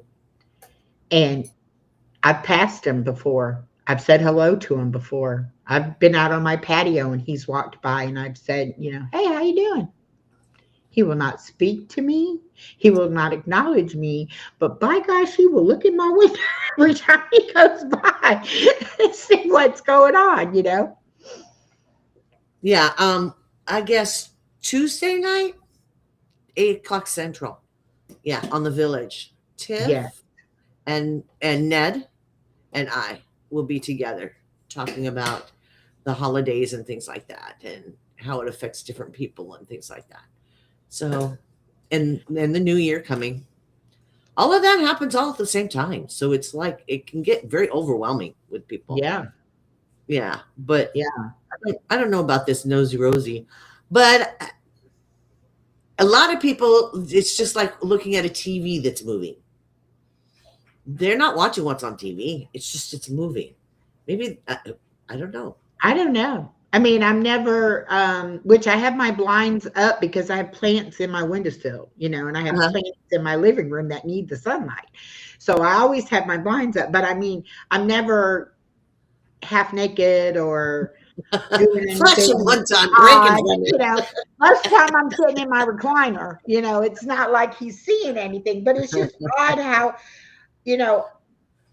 And I've passed him before. I've said hello to him before. I've been out on my patio and he's walked by and I've said, hey, how you doing? He will not speak to me. He will not acknowledge me. But by gosh, he will look in my window every time he goes by and see what's going on. Yeah. I guess Tuesday night, 8 o'clock Central. Yeah, on the village. Yeah. Tiff and Ned and I will be together talking about the holidays and things like that and how it affects different people and things like that. So and the new year coming. All of that happens all at the same time. So it's like it can get very overwhelming with people. Yeah. Yeah. But Yeah. I don't know about this nosy Rosie, but a lot of people, it's just like looking at a TV that's moving. They're not watching what's on TV. It's moving. Maybe I don't know. I don't know. I mean, I'm never, which I have my blinds up because I have plants in my windowsill, and I have Uh-huh. plants in my living room that need the sunlight. So I always have my blinds up. But I mean, I'm never half naked or doing Flashing anything one time, breaking odd. from it. Most of the time I'm sitting in my recliner. It's not like he's seeing anything, but it's just odd how, you know,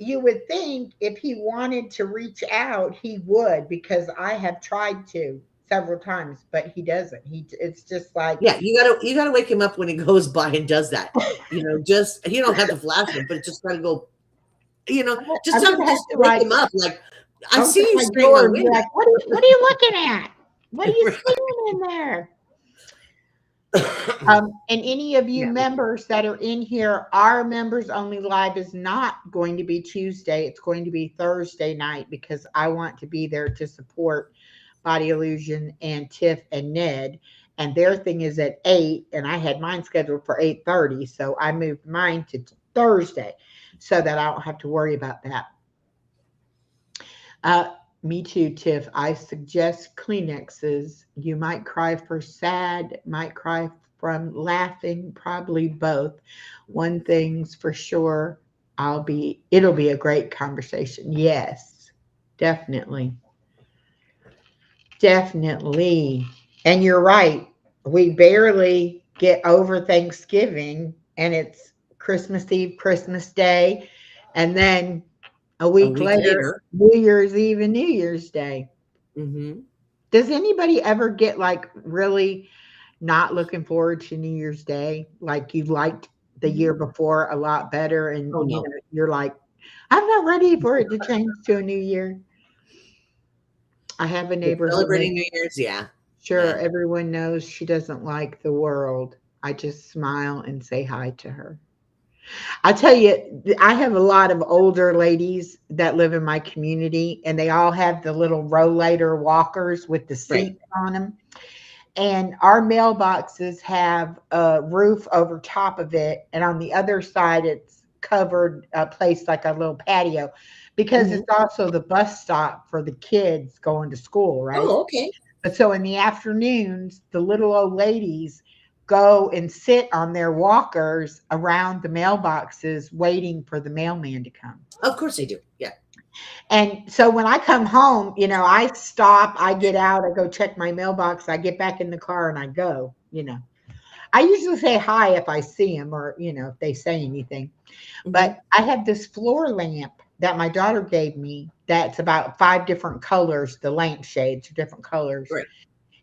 you would think if he wanted to reach out, he would, because I have tried to several times, but he doesn't. It's just like, Yeah, you gotta wake him up when he goes by and does that. Just you don't have to flash him, but just gotta go. Just I'm gonna have just to wake like him up. Like I open see you my spraying my door and be window. like, what are you looking at? What are you seeing in there? And any of you Yeah. members that are in here, our members only live is not going to be Tuesday. It's going to be Thursday night because I want to be there to support Body Illusion and Tiff and Ned. And their thing is at 8, and I had mine scheduled for 8:30, so I moved mine to Thursday so that I don't have to worry about that. Me too, Tiff. I suggest Kleenexes. You might cry for sad, might cry from laughing, probably both. One thing's for sure, it'll be a great conversation. Yes, definitely. Definitely. And you're right. We barely get over Thanksgiving, and it's Christmas Eve, Christmas Day, and then a A week week later, later. New Year's Eve and New Year's Day. Hmm. Does anybody ever get like really not looking forward to New Year's Day? Like you liked the year before a lot better, and Oh no. you're like, I'm not ready for it to change to a new year. I have a But neighbor who celebrating makes New Year's, yeah. sure Yeah. everyone knows she doesn't like the world. I just smile and say hi to her. I tell you, I have a lot of older ladies that live in my community, and they all have the little rollator walkers with the Right. seats on them. And our mailboxes have a roof over top of it, and on the other side, it's covered a place like a little patio because Hmm. it's also the bus stop for the kids going to school, right? Oh, okay. But so in the afternoons, the little old ladies go and sit on their walkers around the mailboxes waiting for the mailman to come. Of course they do. Yeah. And so when I come home, I stop, I get out, I go check my mailbox, I get back in the car and I go. I usually say hi if I see them or, if they say anything. Hmm. But I have this floor lamp that my daughter gave me that's about 5 different colors. The lamp shades are different colors. Right.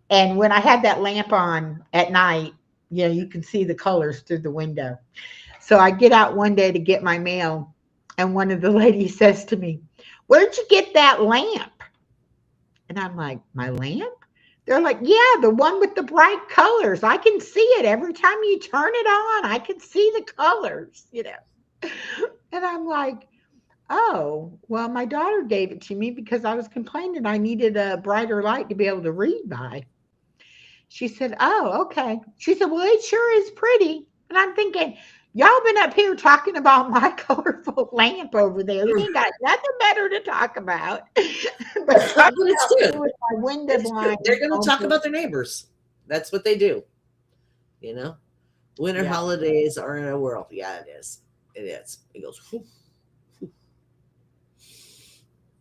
And when I had that lamp on at night, you can see the colors through the window. So I get out one day to get my mail, and one of the ladies says to me, "Where'd you get that lamp?" And I'm like, "My lamp?" They're like, "Yeah, the one with the bright colors. I can see it every time you turn it on. I can see the colors. And I'm like, "Oh, well, my daughter gave it to me because I was complaining I needed a brighter light to be able to read by." She said, "Oh, okay." She said, "Well, it sure is pretty." And I'm thinking, y'all been up here talking about my colorful lamp over there. You ain't got nothing better to talk about. But talk But it's about me true. with my window It's true. They're blinds going to talk open. about their neighbors. That's what they do. You know, winter Yeah, holidays are in a world. Yeah, it is. It is. It goes. Whew,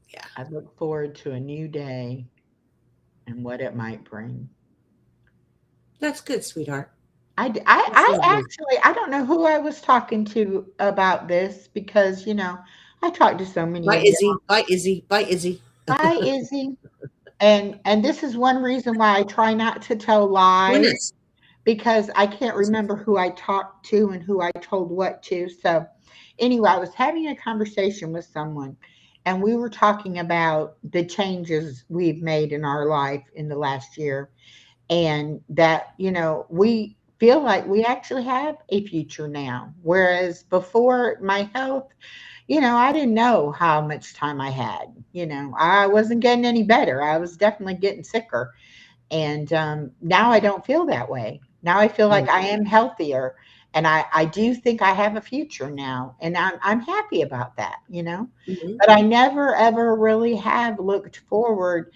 yeah, I look forward to a new day and what it might bring. that's good, sweetheart. That's I lovely. actually, I don't know who I was talking to about this because, I talk to so many Bye, of y'all. Izzy. Bye, Izzy. Bye, Izzy. Hi, Izzy. And this is one reason why I try not to tell lies Goodness. because I can't remember who I talked to and who I told what to. So anyway, I was having a conversation with someone, and we were talking about the changes we've made in our life in the last year, and that, we feel like we actually have a future now. Whereas before, my health, I didn't know how much time I had. I wasn't getting any better. I was definitely getting sicker. And now I don't feel that way. Now I feel like I am healthier. And I do think I have a future now. And I'm happy about that. Mm-hmm. But I never, ever really have looked forward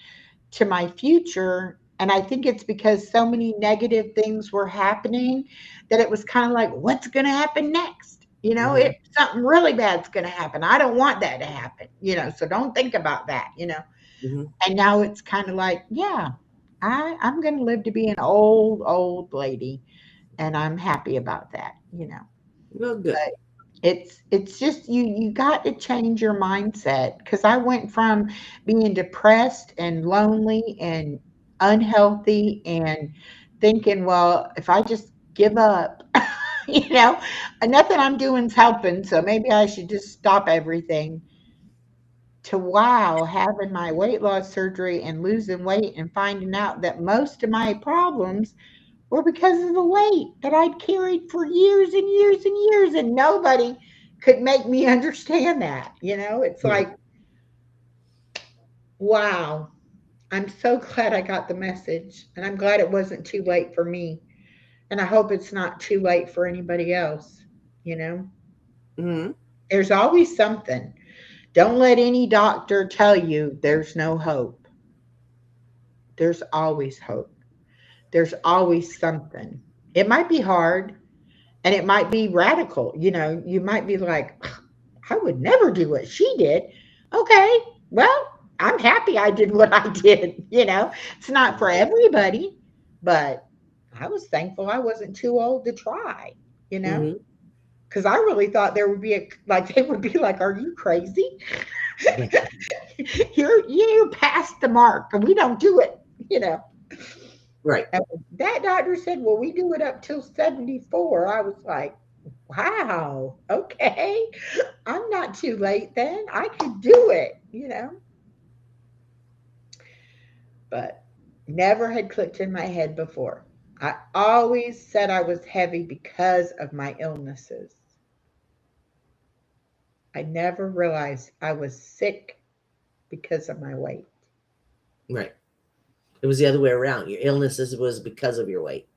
to my future. And I think it's because so many negative things were happening that it was kind of like, what's going to happen next? You know, Mm-hmm. if something really bad's going to happen, I don't want that to happen, you know, so don't think about that, you know. Mm-hmm. And now it's kind of like, yeah, I'm going to live to be an old, old lady. And I'm happy about that, you know. Well, good. It's just you got to change your mindset because I went from being depressed and lonely and unhealthy and thinking, well, if I just give up, you know, nothing I'm doing's helping, so maybe I should just stop everything. To wow, having my weight loss surgery and losing weight and finding out that most of my problems were because of the weight that I'd carried for years and years and years, and nobody could make me understand that. You know, it's Right. like, wow, I'm so glad I got the message, and I'm glad it wasn't too late for me. And I hope it's not too late for anybody else. You know, Mm-hmm. there's always something. Don't let any doctor tell you there's no hope. There's always hope. There's always something. It might be hard, and it might be radical. You know, you might be like, I would never do what she did. Okay, well, I'm happy I did what I did. You know, it's not for everybody, but I was thankful I wasn't too old to try, you know, Mm-hmm. because I really thought there would be like, they would be like, are you crazy? You're past the mark and we don't do it, you know. Right. And that doctor said, well, we do it up till 74. I was like, wow, okay. I'm not too late then. I could do it, you know. But never had clicked in my head before. I always said I was heavy because of my illnesses. I never realized I was sick because of my weight. Right. It was the other way around. Your illnesses was because of your weight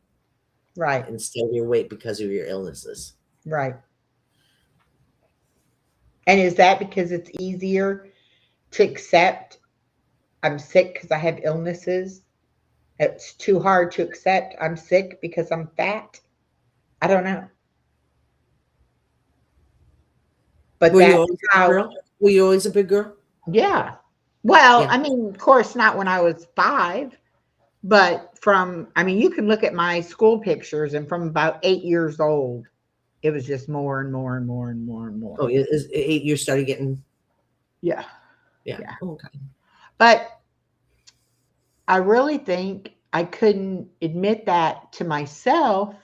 Right, instead of your weight because of your illnesses. right. And is that because it's easier to accept I'm sick because I have illnesses? It's too hard to accept I'm sick because I'm fat. I don't know. But Were you that's always a big how, girl? Were you always a big girl? yeah. Well, Yeah. I mean, of course, not when I was 5, but from, I mean, you can look at my school pictures, and from about 8 years old, it was just more and more and more and more and more. Oh, is 8 years started getting. Yeah, Yeah. yeah. Oh, okay. But I really think I couldn't admit that to myself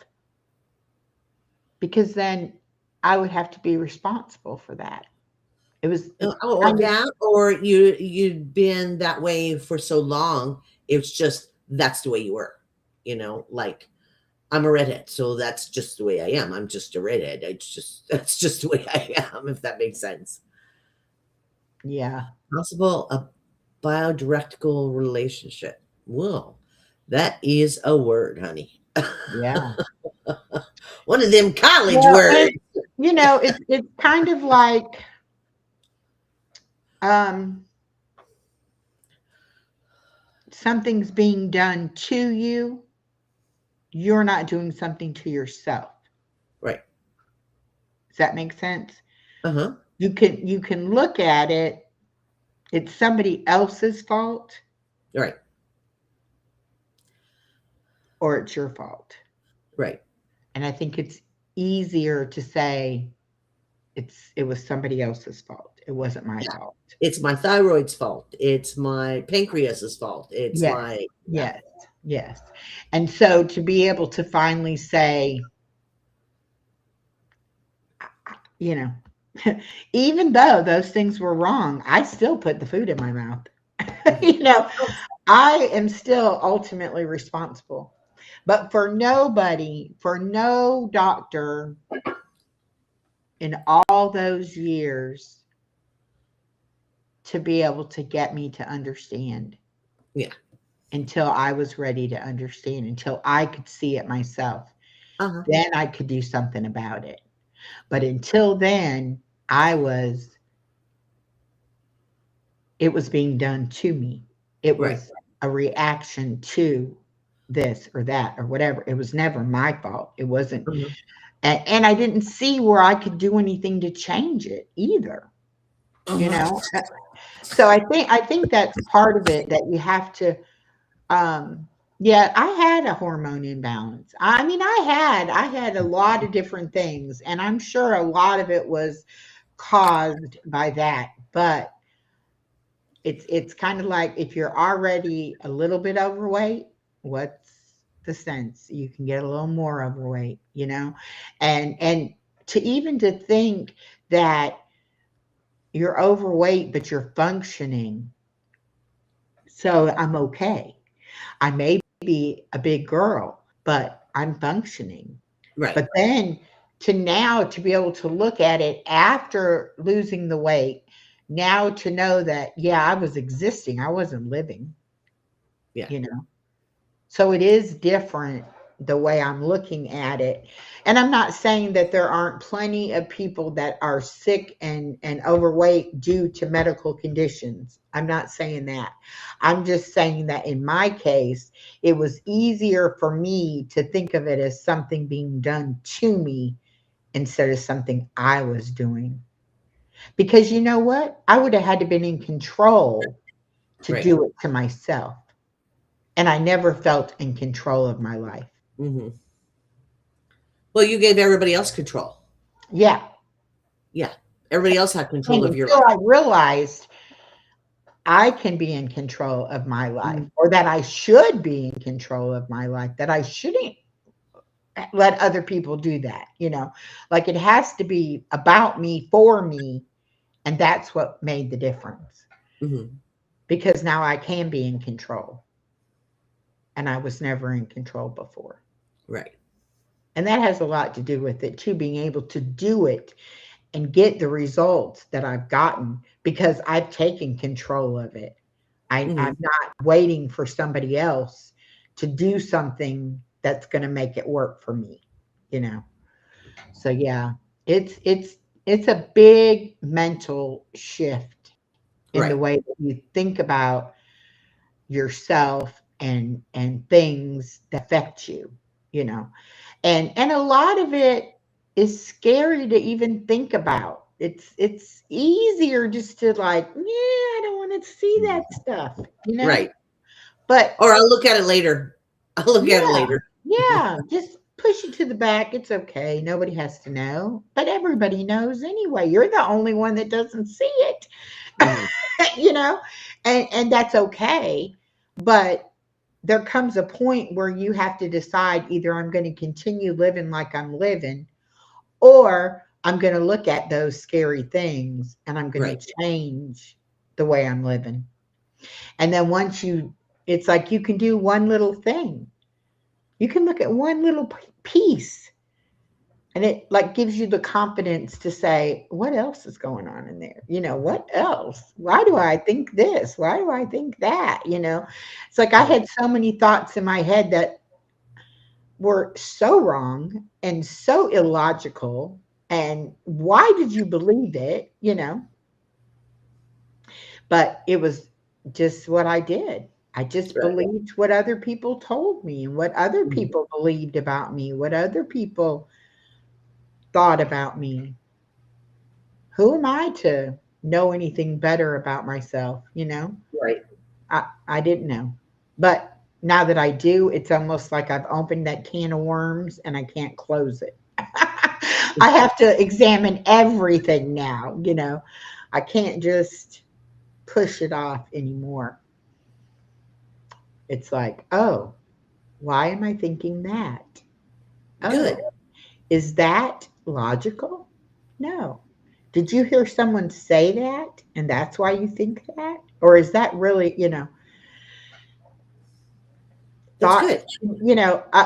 because then I would have to be responsible for that. It was Or kind of, that, or you'd been that way for so long. It's just that's the way you were. Like I'm a redhead, so that's just the way I am. I'm just a redhead. It's just that's just the way I am. If that makes sense. yeah. Possible a biodirectical relationship. Well, that is a word, honey. Yeah. One of them college Well, and words. you know, it's kind of like um something's being done to you, you're not doing something to yourself. Right. Does that make sense? Uh-huh. You can look at it, it's somebody else's fault Right. or it's your fault. Right. And I think it's easier to say it was somebody else's fault. It wasn't my Yeah. fault. It's my thyroid's fault. It's my pancreas's fault. It's Yes. my yeah. Yes. Yes. And so to be able to finally say, you know, even though those things were wrong, I still put the food in my mouth. Mhm. You know, I am still ultimately responsible. But for nobody, for no doctor in all those years to be able to get me to understand Yeah. until I was ready to understand, until I could see it myself, Uh-huh. then I could do something about it. But until then, it was being done to me. It Right. was a reaction to this or that or whatever. It was never my fault. It wasn't, Mhm. and I didn't see where I could do anything to change it either, you Mhm. know? So I think that's part of it, that you have to, um yeah, I had a hormone imbalance. I mean, I had a lot of different things, and I'm sure a lot of it was caused by that. But it's kind of like, if you're already a little bit overweight, what's the sense? You can get a little more overweight, and to think that you're overweight but you're functioning, so I'm okay. I may be a big girl, but I'm functioning. Right. But then, to be able to look at it after losing the weight, now to know that, yeah, I was existing, I wasn't living, Yeah. you know. So it is different the way I'm looking at it. And I'm not saying that there aren't plenty of people that are sick and overweight due to medical conditions. I'm not saying that. I'm just saying that in my case, it was easier for me to think of it as something being done to me instead of something I was doing. Because you know what? I would have had to been in control to Right. do it to myself. And I never felt in control of my life. Hmm. Well, you gave everybody else control. Yeah. Yeah. Everybody else had control And of your until life. I realized I can be in control of my life, Mhm. or that I should be in control of my life, that I shouldn't let other people do that, like it has to be about me, for me. And that's what made the difference, Mhm. because now I can be in control, and I was never in control before. Right. And that has a lot to do with it too, being able to do it and get the results that I've gotten, because I've taken control of it. I'm Hmm. not waiting for somebody else to do something that's going to make it work for me, you know. So yeah, it's a big mental shift in the Right. way that you think about yourself and things that affect you, you know. And a lot of it is scary to even think about. It's easier just to, like, yeah, I don't want to see that stuff. Right. But Or I'll look at it later. I'll look at it yeah, later. yeah, just push it to the back. It's okay. Nobody has to know, but everybody knows anyway. You're the only one that doesn't see it, Mhm. you know, and that's okay. But there comes a point where you have to decide, either I'm going to continue living like I'm living, or I'm going to look at those scary things and I'm going to Right. change the way I'm living. And then it's like you can do one little thing. You can look at one little piece, and it, like, gives you the confidence to say, what else is going on in there? What else? Why do I think this? Why do I think that? It's like I Mhm. had so many thoughts in my head that were so wrong and so illogical. And why did you believe it? But it was just what I did. I just Right. believed what other people told me, and what other Mhm. people believed about me, what other people thought about me. Who am I to know anything better about myself? Right. I didn't know. But now that I do, it's almost like I've opened that can of worms and I can't close it. I have to examine everything now. I can't just push it off anymore. It's like, oh, why am I thinking that? Good. Oh, is that logical? No. Did you hear someone say that and that's why you think that? Or is that really, That's thoughts? good.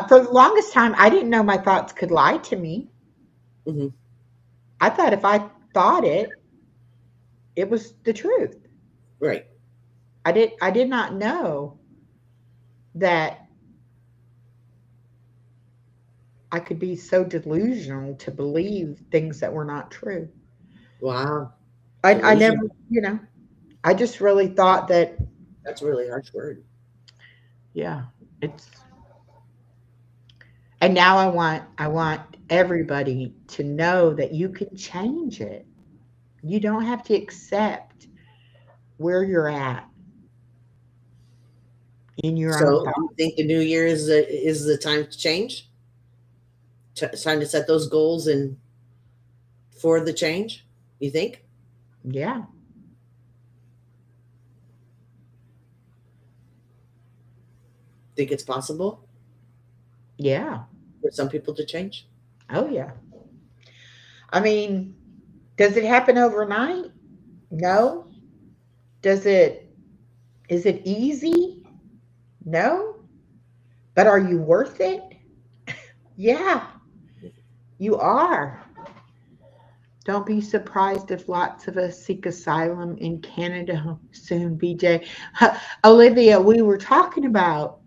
For the longest time, I didn't know my thoughts could lie to me. Hmm. I thought if I thought it, it was the truth. Right. I did not know that I could be so delusional to believe things that were not true. Wow. I never, Delusion. I just really thought that That's a really harsh word. Yeah. It's and now I want everybody to know that you can change it. You don't have to accept where you're at in your own So thought. you think the new year is the time to change? It's time to set those goals and for the change. You think? Yeah. Think it's possible Yeah. for some people to change? Oh yeah. I mean, does it happen overnight? No. Does it is it easy? No. But are you worth it? Yeah, you are. Don't be surprised if lots of us seek asylum in Canada soon, BJ. Olivia, we were talking about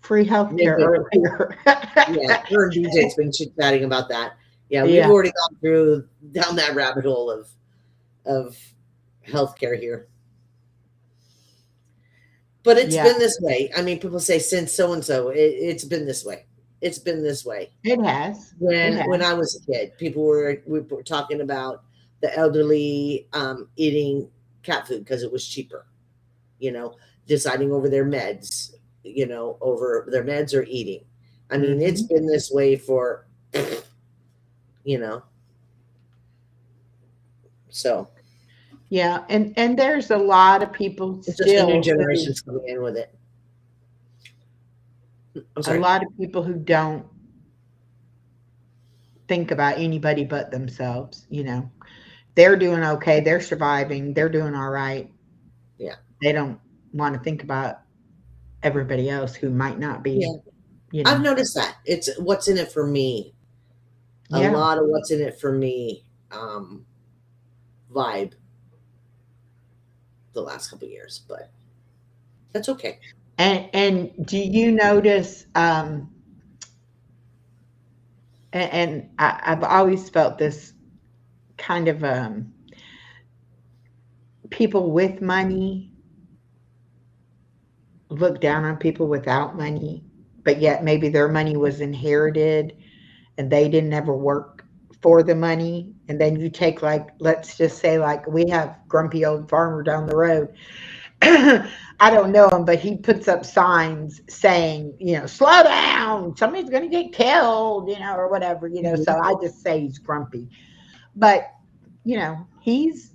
free Maybe. healthcare earlier. Yeah, her and BJ's been chit chatting about that. Yeah, we've Yeah, already gone through down that rabbit hole of healthcare here. But it's yeah, been this way. I mean, people say since so and so, it's been this way. It's been this way. it has. It When has. I was a kid, we were talking about the elderly eating cat food because it was cheaper. You know, deciding over their meds. You know, over their meds or eating. I mean, it's Hmm. been this way for you know. So Yeah, and there's a lot of people it's just the new still who generations coming in with it. I'm a sorry. lot of people who don't think about anybody but themselves, you know. They're doing okay, they're surviving, they're doing all right. Yeah. They don't want to think about everybody else who might not be, Yeah. you I've know. noticed that. It's what's in it for me. A Yeah. lot of what's in it for me vibe the last couple of years, but that's okay. And do you notice and I've always felt this kind of people with money look down on people without money, but yet maybe their money was inherited and they didn't ever work for the money. And then you take, like, let's just say, like, we have grumpy old farmer down the road. I don't know him, but he puts up signs saying, slow down, somebody's going to get killed, or whatever, Mhm. so I just say he's grumpy. But he's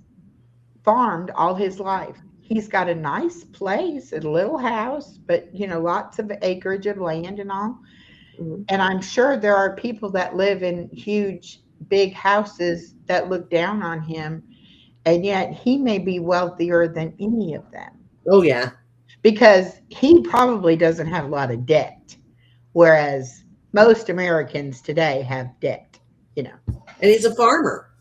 farmed all his life. He's got a nice place, a little house, but lots of acreage of land and all. Mhm. And I'm sure there are people that live in huge, big houses that look down on him, and yet he may be wealthier than any of them Oh yeah, because he probably doesn't have a lot of debt, whereas most Americans today have debt. You know, and he's a farmer.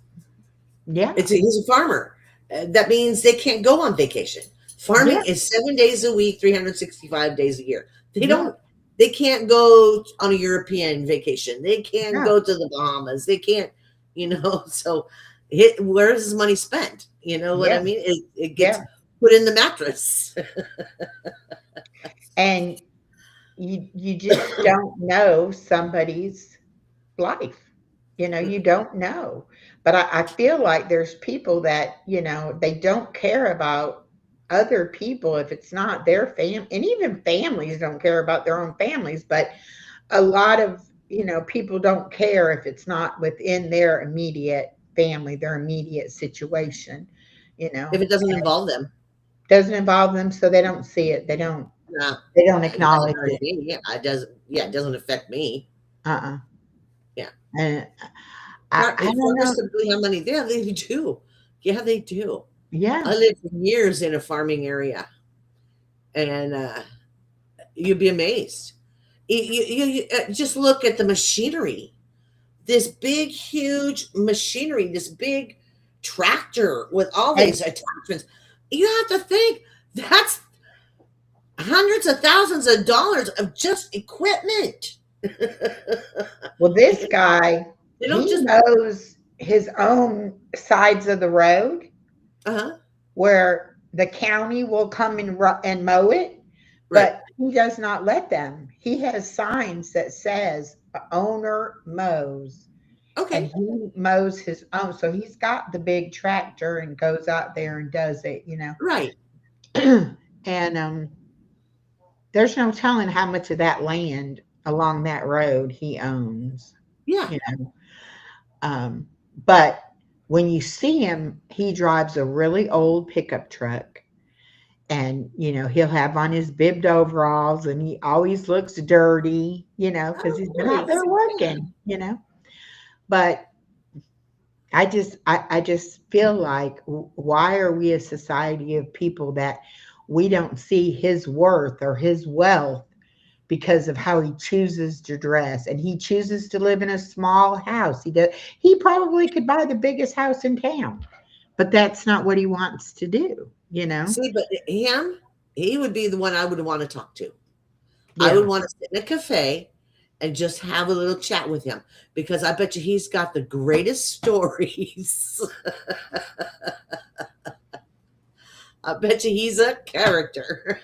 yeah, He's a farmer. That means they can't go on vacation. yeah, Farming is 7 days a week, 365 days a year. They yeah, don't. They can't go on a European vacation. They can't yeah, go to the Bahamas. They can't. So where is his money spent? You know what I yeah, mean? It gets yeah. put in the mattress. And you just don't know somebody's life. You don't know. But I feel like there's people that, they don't care about other people if it's not their and even families don't care about their own families, but a lot of, people don't care if it's not within their immediate family, their immediate situation, you know. If it doesn't involve them, Doesn't involve them, so they don't see it. nah, They don't it doesn't acknowledge hurt it. me. Yeah, it doesn't. Yeah, it doesn't affect me. Uh-uh. Yeah. And I don't Farmers know. typically have money. Yeah, they do. Yeah, they do. Yeah. I lived for years in a farming area, and you'd be amazed. Just look at the machinery. This big, huge machinery, this big tractor with all And these attachments. You have to think that's hundreds of thousands of dollars of just equipment. well, this guy, They don't he just. knows his own sides of the road Uh huh. where the county will come and mow it, Right. but He does not let them. He has signs that says owner mows, and Okay. he mows his own. So he's got the big tractor and goes out there and does it, Right. and there's no telling how much of that land along that road he owns, Yeah. you know. Um, but when you see him, he drives a really old pickup truck, and he'll have on his bibbed overalls, and he always looks dirty, because Oh, he's been out really? there Yeah. working. But I just feel like, why are we a society of people that we don't see his worth or his wealth because of how he chooses to dress, and he chooses to live in a small house. He probably could buy the biggest house in town, but that's not what he wants to do. See, but him, he would be the one I would want to talk to. I would Yeah. want to sit in a cafe and just have a little chat with him because I bet you he's got the greatest stories. I bet you he's a character.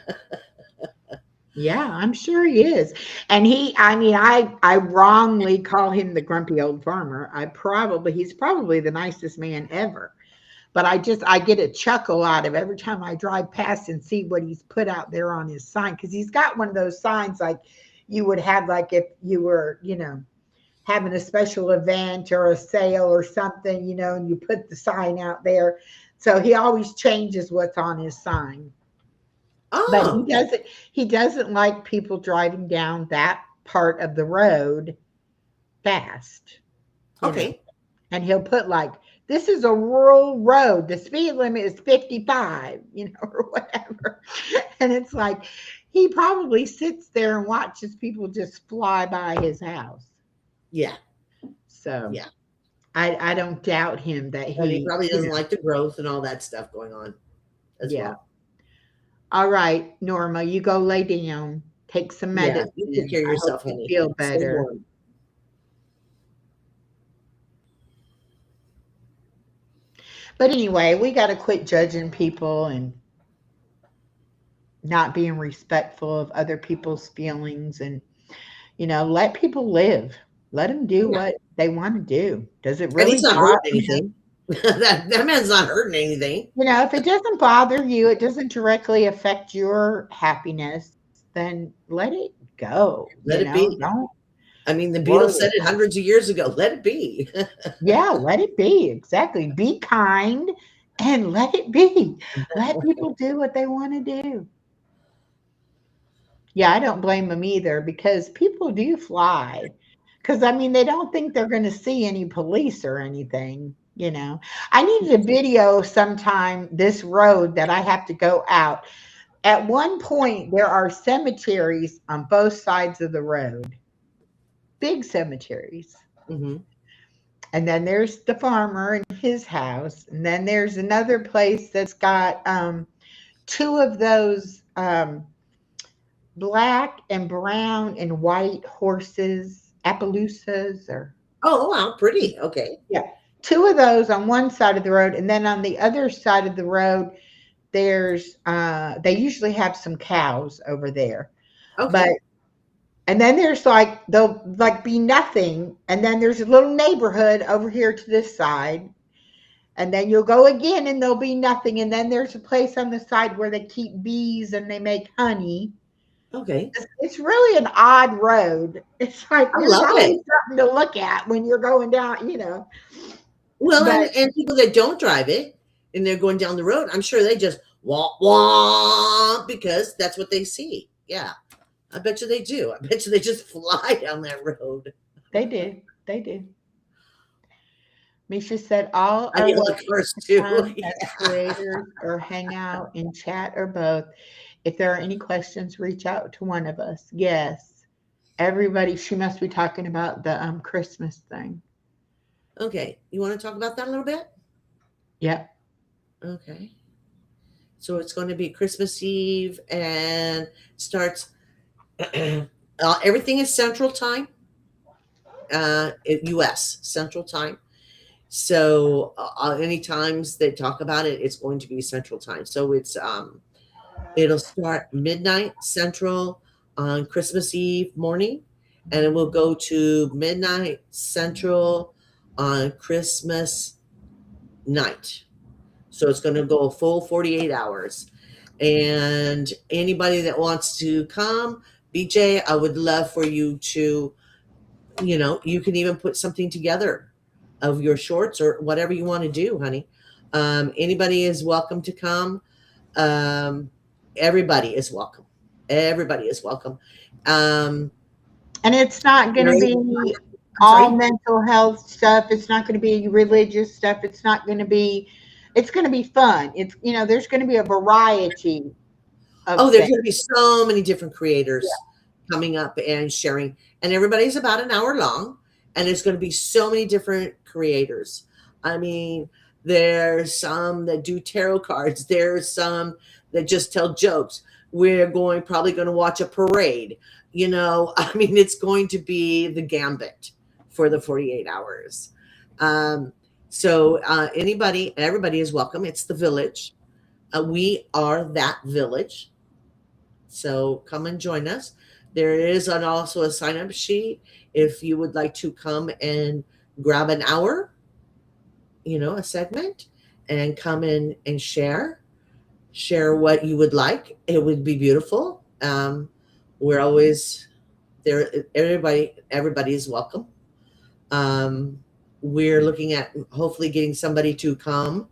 Yeah, I'm sure he is. And I mean, I wrongly call him the grumpy old farmer. He's probably the nicest man ever. But I get a chuckle out of every time I drive past and see what he's put out there on his sign, because he's got one of those signs like you would have, like if you were, having a special event or a sale or something, and you put the sign out there. So he always changes what's on his sign. But he Oh, doesn't he doesn't like people driving down that part of the road fast, you know. okay. And he'll put like, this is a rural road. The speed limit is 55, or whatever. And it's like he probably sits there and watches people just fly by his house. Yeah. So Yeah. I don't doubt him that And he he, probably doesn't like the growth and all that stuff going on as yeah. well. All right, Norma, you go lay down. Take some Yeah. You take medicine. care of I hope yourself, you honey. feel Stay better. warm. But anyway, we got to quit judging people and not being respectful of other people's feelings, and let people live. Let them do Yeah. what they want to do. Does it And really he's not bother hurting anything. That man's not hurting anything. if it doesn't bother you, it doesn't directly affect your happiness, then let it go. Let it be. Don't I mean, the Beatles worry. said it hundreds of years ago. Let it be. Yeah, let it be. Exactly. Be kind and let it be. Let people do what they want to do. Yeah, I don't blame them either, because people do fly. Because, I mean, they don't think they're going to see any police or anything. I need a video sometime this road that I have to go out. At one point, there are cemeteries on both sides of the road, big cemeteries. Hmm. And then there's the farmer and his house. And then there's another place that's got two of those black and brown and white horses, Appaloosas, or Oh, wow. Pretty. Okay. yeah, two of those on one side of the road. And then on the other side of the road, there's they usually have some cows over there. But Okay. and then there's like, there'll like be nothing. And then there's a little neighborhood over here to this side. And then you'll go again and there'll be nothing. And then there's a place on the side where they keep bees and they make honey. Okay. It's really an odd road. It's like I there's love always it. something to look at when you're going down. Well, But and people that don't drive it and they're going down the road, I'm sure they just wah wah because that's what they see. Yeah. I bet you they do. I bet you they just fly down that road. they do. They do. Misha said all I are need to look welcome first to too. come as creators or hang out and chat or both. If there are any questions, reach out to one of us. Yes. Everybody, she must be talking about the Christmas thing. Okay. You want to talk about that a little bit? Yep. Okay. So it's going to be Christmas Eve and starts. Everything is Central Time, U.S. Central Time. So any times they talk about it, it's going to be Central Time. So it's It'll start midnight Central on Christmas Eve morning, and it will go to midnight Central on Christmas night. So it's going to go a full 48 hours. And anybody that wants to come, BJ, I would love for you to, you can even put something together of your shorts or whatever you want to do, honey. Anybody is welcome to come. Um, everybody is welcome. Everybody is welcome. Um, And it's not going there to is, be I'm all sorry. mental health stuff. It's not going to be religious stuff. It's not going to be, it's going to be fun. It's, there's going to be a variety of Oh, there's things. going to be so many different creators coming up and sharing, and everybody's about an hour long, and there's going to be so many different creators. I mean, there's some that do tarot cards. There's some that just tell jokes. We're probably going to watch a parade. I mean, it's going to be the gambit for the 48 hours. So everybody is welcome. It's the village. We are that village. So come and join us. There is also a sign up sheet if you would like to come and grab an hour, a segment, and come in and share what you would like. It would be beautiful. We're always there. Everybody is welcome. We're looking at hopefully getting somebody to come.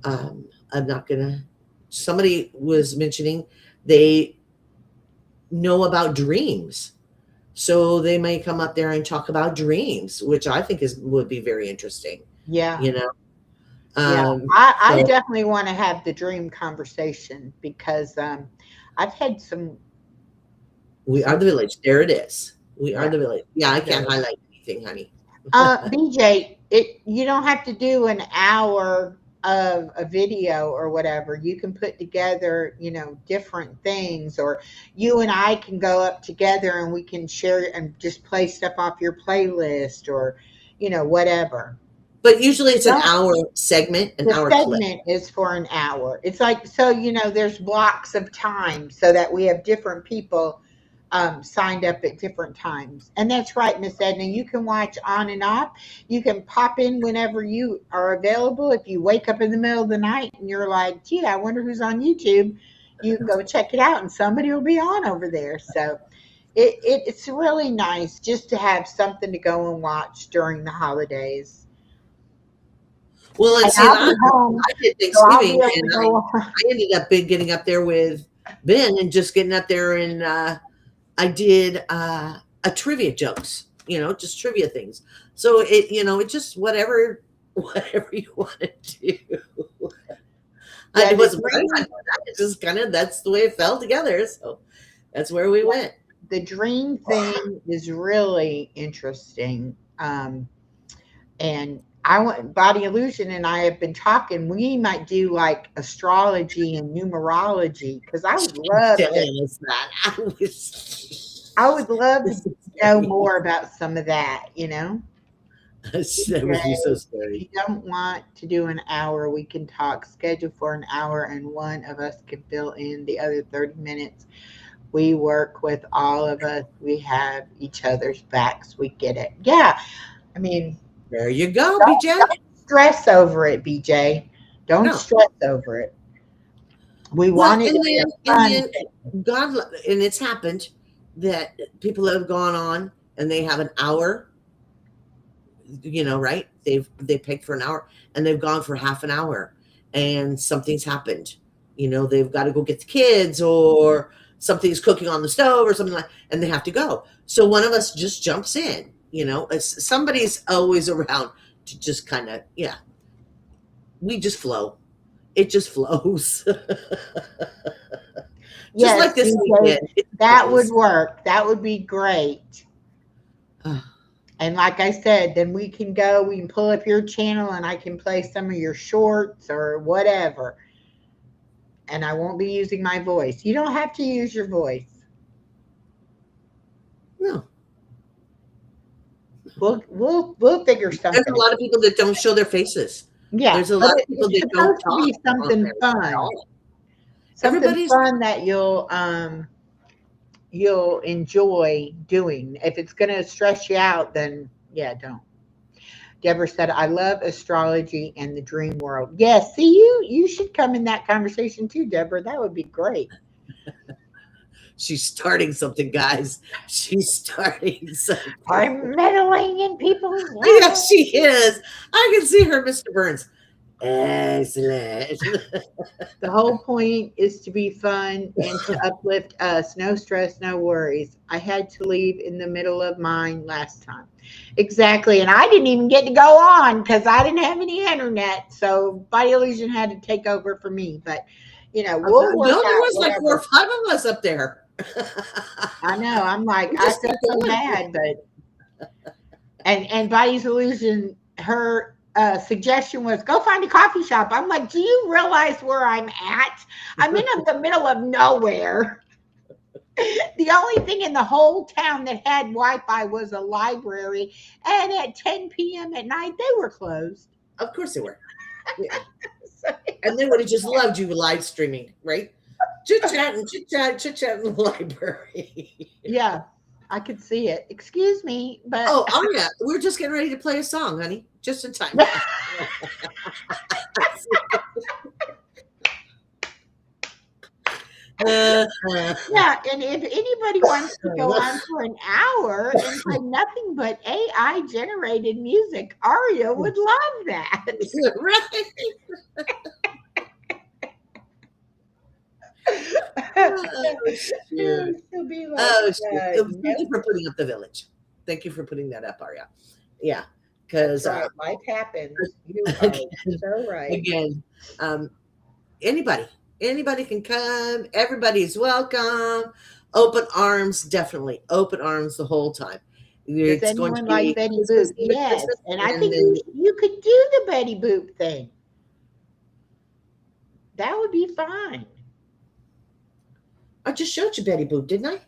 I'm not gonna. Somebody was mentioning they know about dreams, so they may come up there and talk about dreams, which I think would be very interesting. Yeah. Yeah. I So definitely want to have the dream conversation because I've had we are the village. There it is. We are yeah. the village. Yeah, I can't highlight anything, honey. BJ, you don't have to do an hour of a video or whatever. You can put together, different things, or you and I can go up together and we can share and just play stuff off your playlist or, whatever. But usually it's an Don't hour segment, an The hour clip. segment is for an hour. It's like, so, there's blocks of time so that we have different people signed up at different times. And that's right, Miss Edna. You can watch on and off. You can pop in whenever you are available. If you wake up in the middle of the night and you're like, gee, I wonder who's on YouTube, you can go check it out and somebody will be on over there. So it's really nice just to have something to go and watch during the holidays. Well, and And see, I'll be home, I did so I'll be Thanksgiving, able to and go. I ended up getting up there with Ben and just getting up there, and I did a trivia jokes, just trivia things. So it just whatever you want to do. Yeah, I the wasn't planning on dream, doing that. It's just that's the way it fell together. So that's where we went. the dream thing is really interesting. And I want Body Illusion and I have been talking. We might do like astrology and numerology because I would love to. Telling us that. I would love to This is know scary. more about some of that. That would be so If scary. you don't want to do an hour, we can talk. Schedule for an hour, and one of us can fill in the other 30 minutes. We work with all of us. We have each other's backs. We get it. Yeah. I mean, There you go, BJ. don't stress over it, BJ. Don't No. stress over it. We Well, want it to and be then a and fun then thing. God, and it's happened that people have gone on and they have an hour, right? They picked for an hour and they've gone for half an hour, and something's happened. They've got to go get the kids, or something's cooking on the stove or something and they have to go. So one of us just jumps in. Somebody's always around to just kind of, we just flow. It just flows. Just like Yes, this BJ, weekend. It that would flows. work. That would be great. And like I said, then we can pull up your channel and I can play some of your shorts or whatever. And I won't be using my voice. You don't have to use your voice. No. We'll figure There's something a lot out. of people that don't show their faces. Yeah, There's a but lot of people it's that don't supposed to talk be on something there at fun. all. Something Everybody's fun that you'll enjoy doing. If it's going to stress you out, then yeah, don't. Deborah said, "I love astrology and the dream world." Yes, see, you should come in that conversation too, Deborah. That would be great. she's starting something, guys. She's starting something. I'm meddling in people's Yes, lives. she is. I can see her, Mr. Burns. Excellent. The whole point is to be fun and to uplift us. No stress, no worries. I had to leave in the middle of mine last time. Exactly. And I didn't even get to go on because I didn't have any internet. So Body Illusion had to take over for me. But, we'll No, work there out was like 4 or whatever. 5 of us up there. I know. I'm like, We I just feel kept so going. bad. But, and Body's Illusion, her suggestion was go find a coffee shop. I'm like, do you realize where I'm at? I'm in the middle of nowhere. The only thing in the whole town that had Wi-Fi was a library, and at 10 p.m. at night they were closed. Of course they were. Yeah. So, And they would have just loved you live streaming, right? Chit chat and chit chat in the library. yeah, I could see it. Excuse me, but Oh, yeah. We're just getting ready to play a song, honey. Just in time. yeah, and if anybody wants to go on for an hour and play nothing but AI generated music, Aria would love that. Right. Oh, shoot. She'll be like, Oh, shoot. Thank nope. you for putting up the village. Thank you for putting that up, Aria. Yeah. Because That's right. Life happens. You are so right. again, anybody can come. Everybody's welcome. Open arms, definitely. Open arms the whole time. Does It's going to anyone be like Betty Christmas Boop? Eve and Yes, Christmas, and I and think then you could do the Betty Boop thing. That would be fine. I just showed you Betty Boop, didn't I?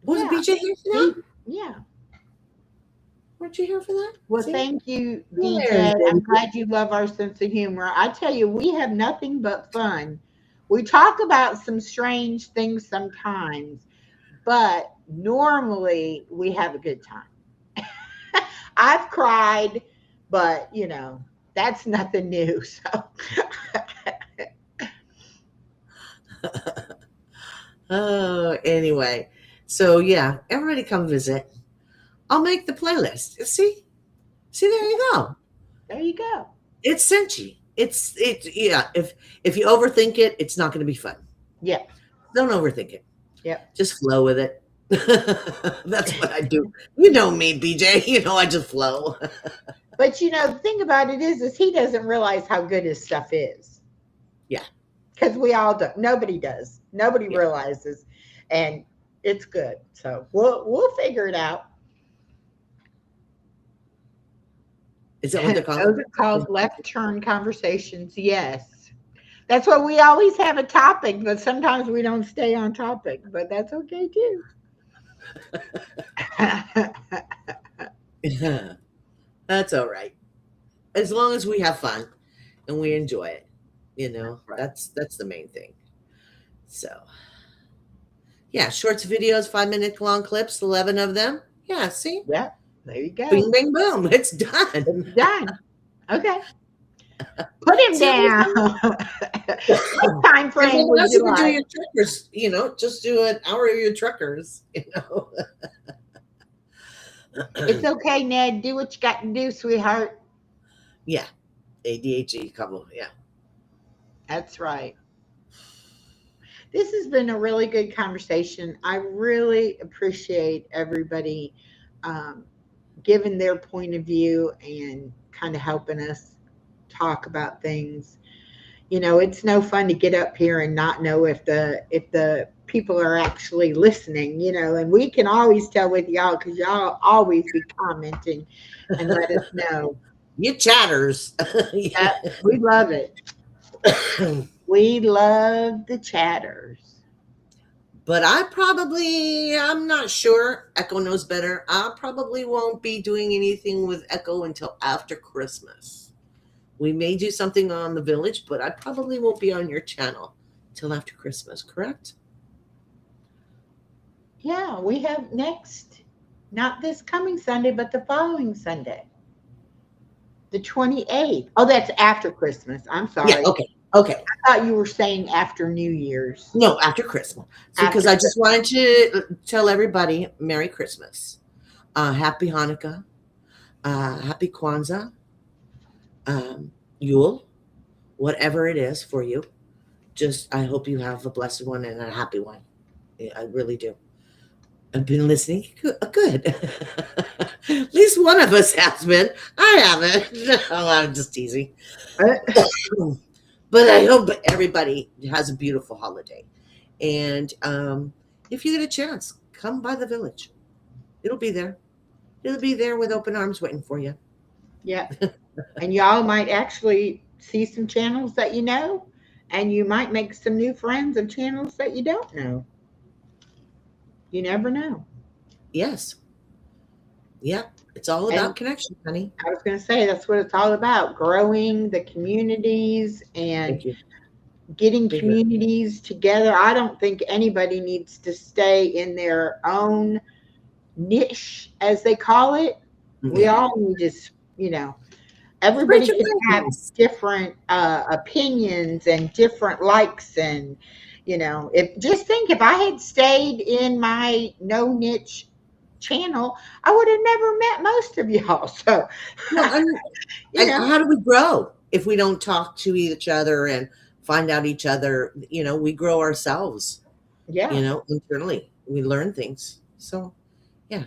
Wasn't Yeah. BJ here for that? Yeah. Weren't you here for that? Well, See? thank you, There's DJ. Betty I'm Boop. glad you love our sense of humor. I tell you, we have nothing but fun. We talk about some strange things sometimes, but normally we have a good time. I've cried, but that's nothing new. So Oh, anyway. So yeah, everybody come visit. I'll make the playlist. See, there you go. there you go. It's Senchi. Yeah. If you overthink it, it's not going to be fun. Yeah. Don't overthink it. Yep. Just flow with it. That's what I do. You know me, BJ. You know I just flow. But the thing about it is he doesn't realize how good his stuff is. Yeah. Because we all do. Nobody does. Nobody Yeah. realizes, and it's good. So we'll figure it out. Is that what they're called? Those are called left turn conversations. Yes. That's why we always have a topic, but sometimes we don't stay on topic, but that's okay too. That's all right. As long as we have fun and we enjoy it, Right. that's the main thing. So, yeah, shorts, videos, 5-minute long clips, 11 of them. Yeah, see? Yeah, there you go. Bing, bang, boom. It's done. It's done. Okay. Put him down. What time frame would Unless you you can do like? your truckers, just do an hour of your truckers, It's okay, Ned. Do what you got to do, sweetheart. Yeah. ADHD couple. Yeah. That's right. This has been a really good conversation. I really appreciate everybody giving their point of view and kind of helping us talk about things. It's no fun to get up here and not know if the people are actually listening, and we can always tell with y'all because y'all always be commenting and let us know. You chatters. Yeah, we love it. We love the chatters. But I'm not sure. Echo knows better. I probably won't be doing anything with Echo until after Christmas. We may do something on the village, but I probably won't be on your channel till after Christmas, correct? Yeah, we have next, not this coming Sunday, but the following Sunday, the 28th. Oh, that's after Christmas. I'm Yeah, sorry. okay. Okay. I thought you were saying after New Year's. No, after Christmas. So, because After I Christmas. just wanted to tell everybody Merry Christmas, Happy Hanukkah, Happy Kwanzaa, Yule, whatever it is for you. Just, I hope you have a blessed one and a happy one. Yeah, I really do. I've been listening. Good. At least one of us has been. I haven't. Oh, I'm just teasing. But I hope everybody has a beautiful holiday. And if you get a chance, come by the village. It'll be there. It'll be there with open arms waiting for you. Yeah. And y'all might actually see some channels that you know, and you might make some new friends of channels that you don't know. You never know. Yes. Yeah. It's all And about connection, honey. I was going to say that's what it's all about, growing the communities and Thank you. getting Bigger. communities together. I don't think anybody needs to stay in their own niche, as they call it. We Yeah. all need to, you know, Spread everybody your can have wings. different opinions and different likes. And, if just think if I had stayed in my no niche channel, I would have never met most of y'all. So, Well, you and know, how do we grow if we don't talk to each other and find out each other? We grow ourselves, yeah. internally. We learn things. So, yeah.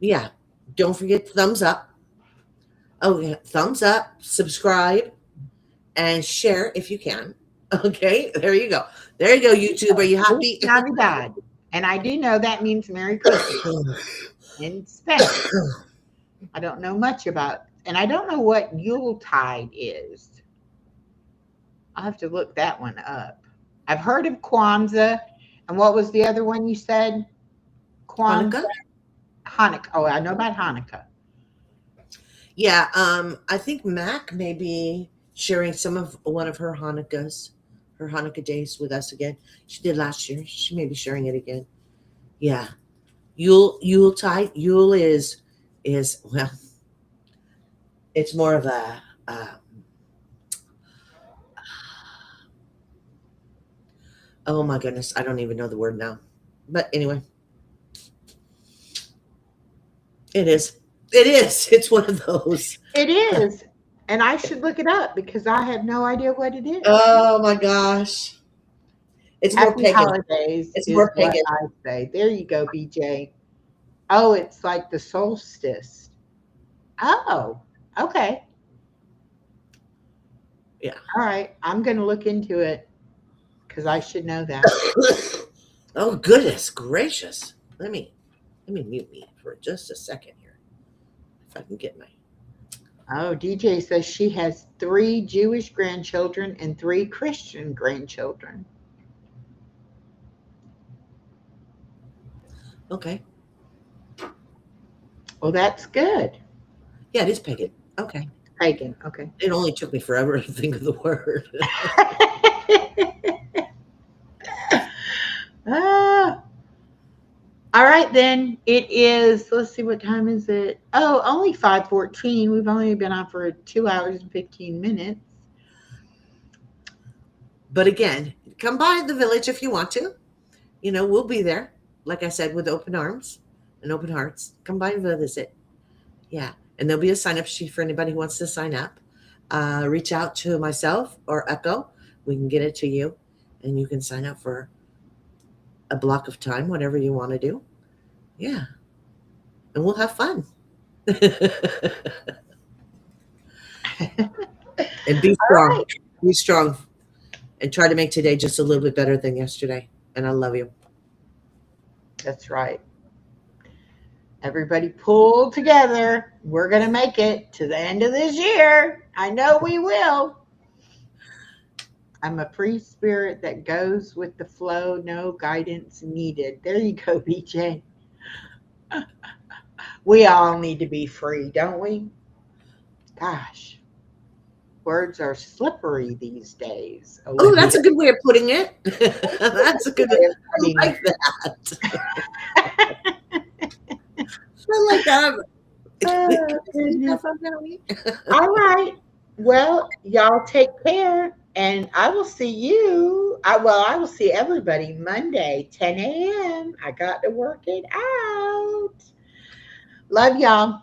Yeah. Don't forget thumbs up. Oh, yeah. Thumbs up, subscribe, and share if you can. Okay. There you go. There you go, YouTube. Are you Feliz happy? Navidad. And I do know that means Merry Christmas in Spanish. I don't know much about, and I don't know what Yuletide is. I'll have to look that one up. I've heard of Kwanzaa, and what was the other one you said? Kwanzaa, Hanukkah? Hanukkah. Oh, I know about Hanukkah. Yeah. I think Mac may be sharing some of one of her Hanukkah days with us again. She did last year. She may be sharing it again. Yeah. Yuletide. Yule is well, it's more of a oh my goodness, I don't even know the word now. But anyway, it is. It is. It's one of those. It is, and I should look it up because I have no idea what it is. Oh my gosh. It's more Happy pagan. holidays It's is more what pagan. I say. There you go, BJ. Oh, it's like the solstice. Oh, okay. Yeah. All right. I'm going to look into it because I should know that. Oh goodness gracious. Let me mute me for just a second here. If I can get my Oh, DJ says she has 3 Jewish grandchildren and 3 Christian grandchildren. okay. Well, that's good. Yeah, it is pagan. Okay. Pagan. Okay. It only took me forever to think of the word. Ah, all right, then. It is, let's see, what time is it? Oh, only 5:14. We've only been on for 2 hours and 15 minutes. But again, come by the village if you want to. We'll be there. Like I said, with open arms and open hearts. Come by and visit. Yeah. And there'll be a sign up sheet for anybody who wants to sign up. Reach out to myself or Echo. We can get it to you and you can sign up for a block of time, whatever you want to do. Yeah. And we'll have fun. And be strong. Right. Be strong. And try to make today just a little bit better than yesterday. And I love you. That's right. Everybody pull together. We're going to make it to the end of this year. I know we will. I'm a free spirit that goes with the flow, no guidance needed. There you go, BJ. We all need to be free, don't we? Gosh. Words are slippery these days, Oh, that's Olivia. a good way of putting it. That's a good. Way of I putting like that. I like that. Can Oh, I say goodness. that from now on? All right. Well, y'all take care, and I will see you. I will see everybody Monday, 10 a.m. I got to work it out. Love y'all.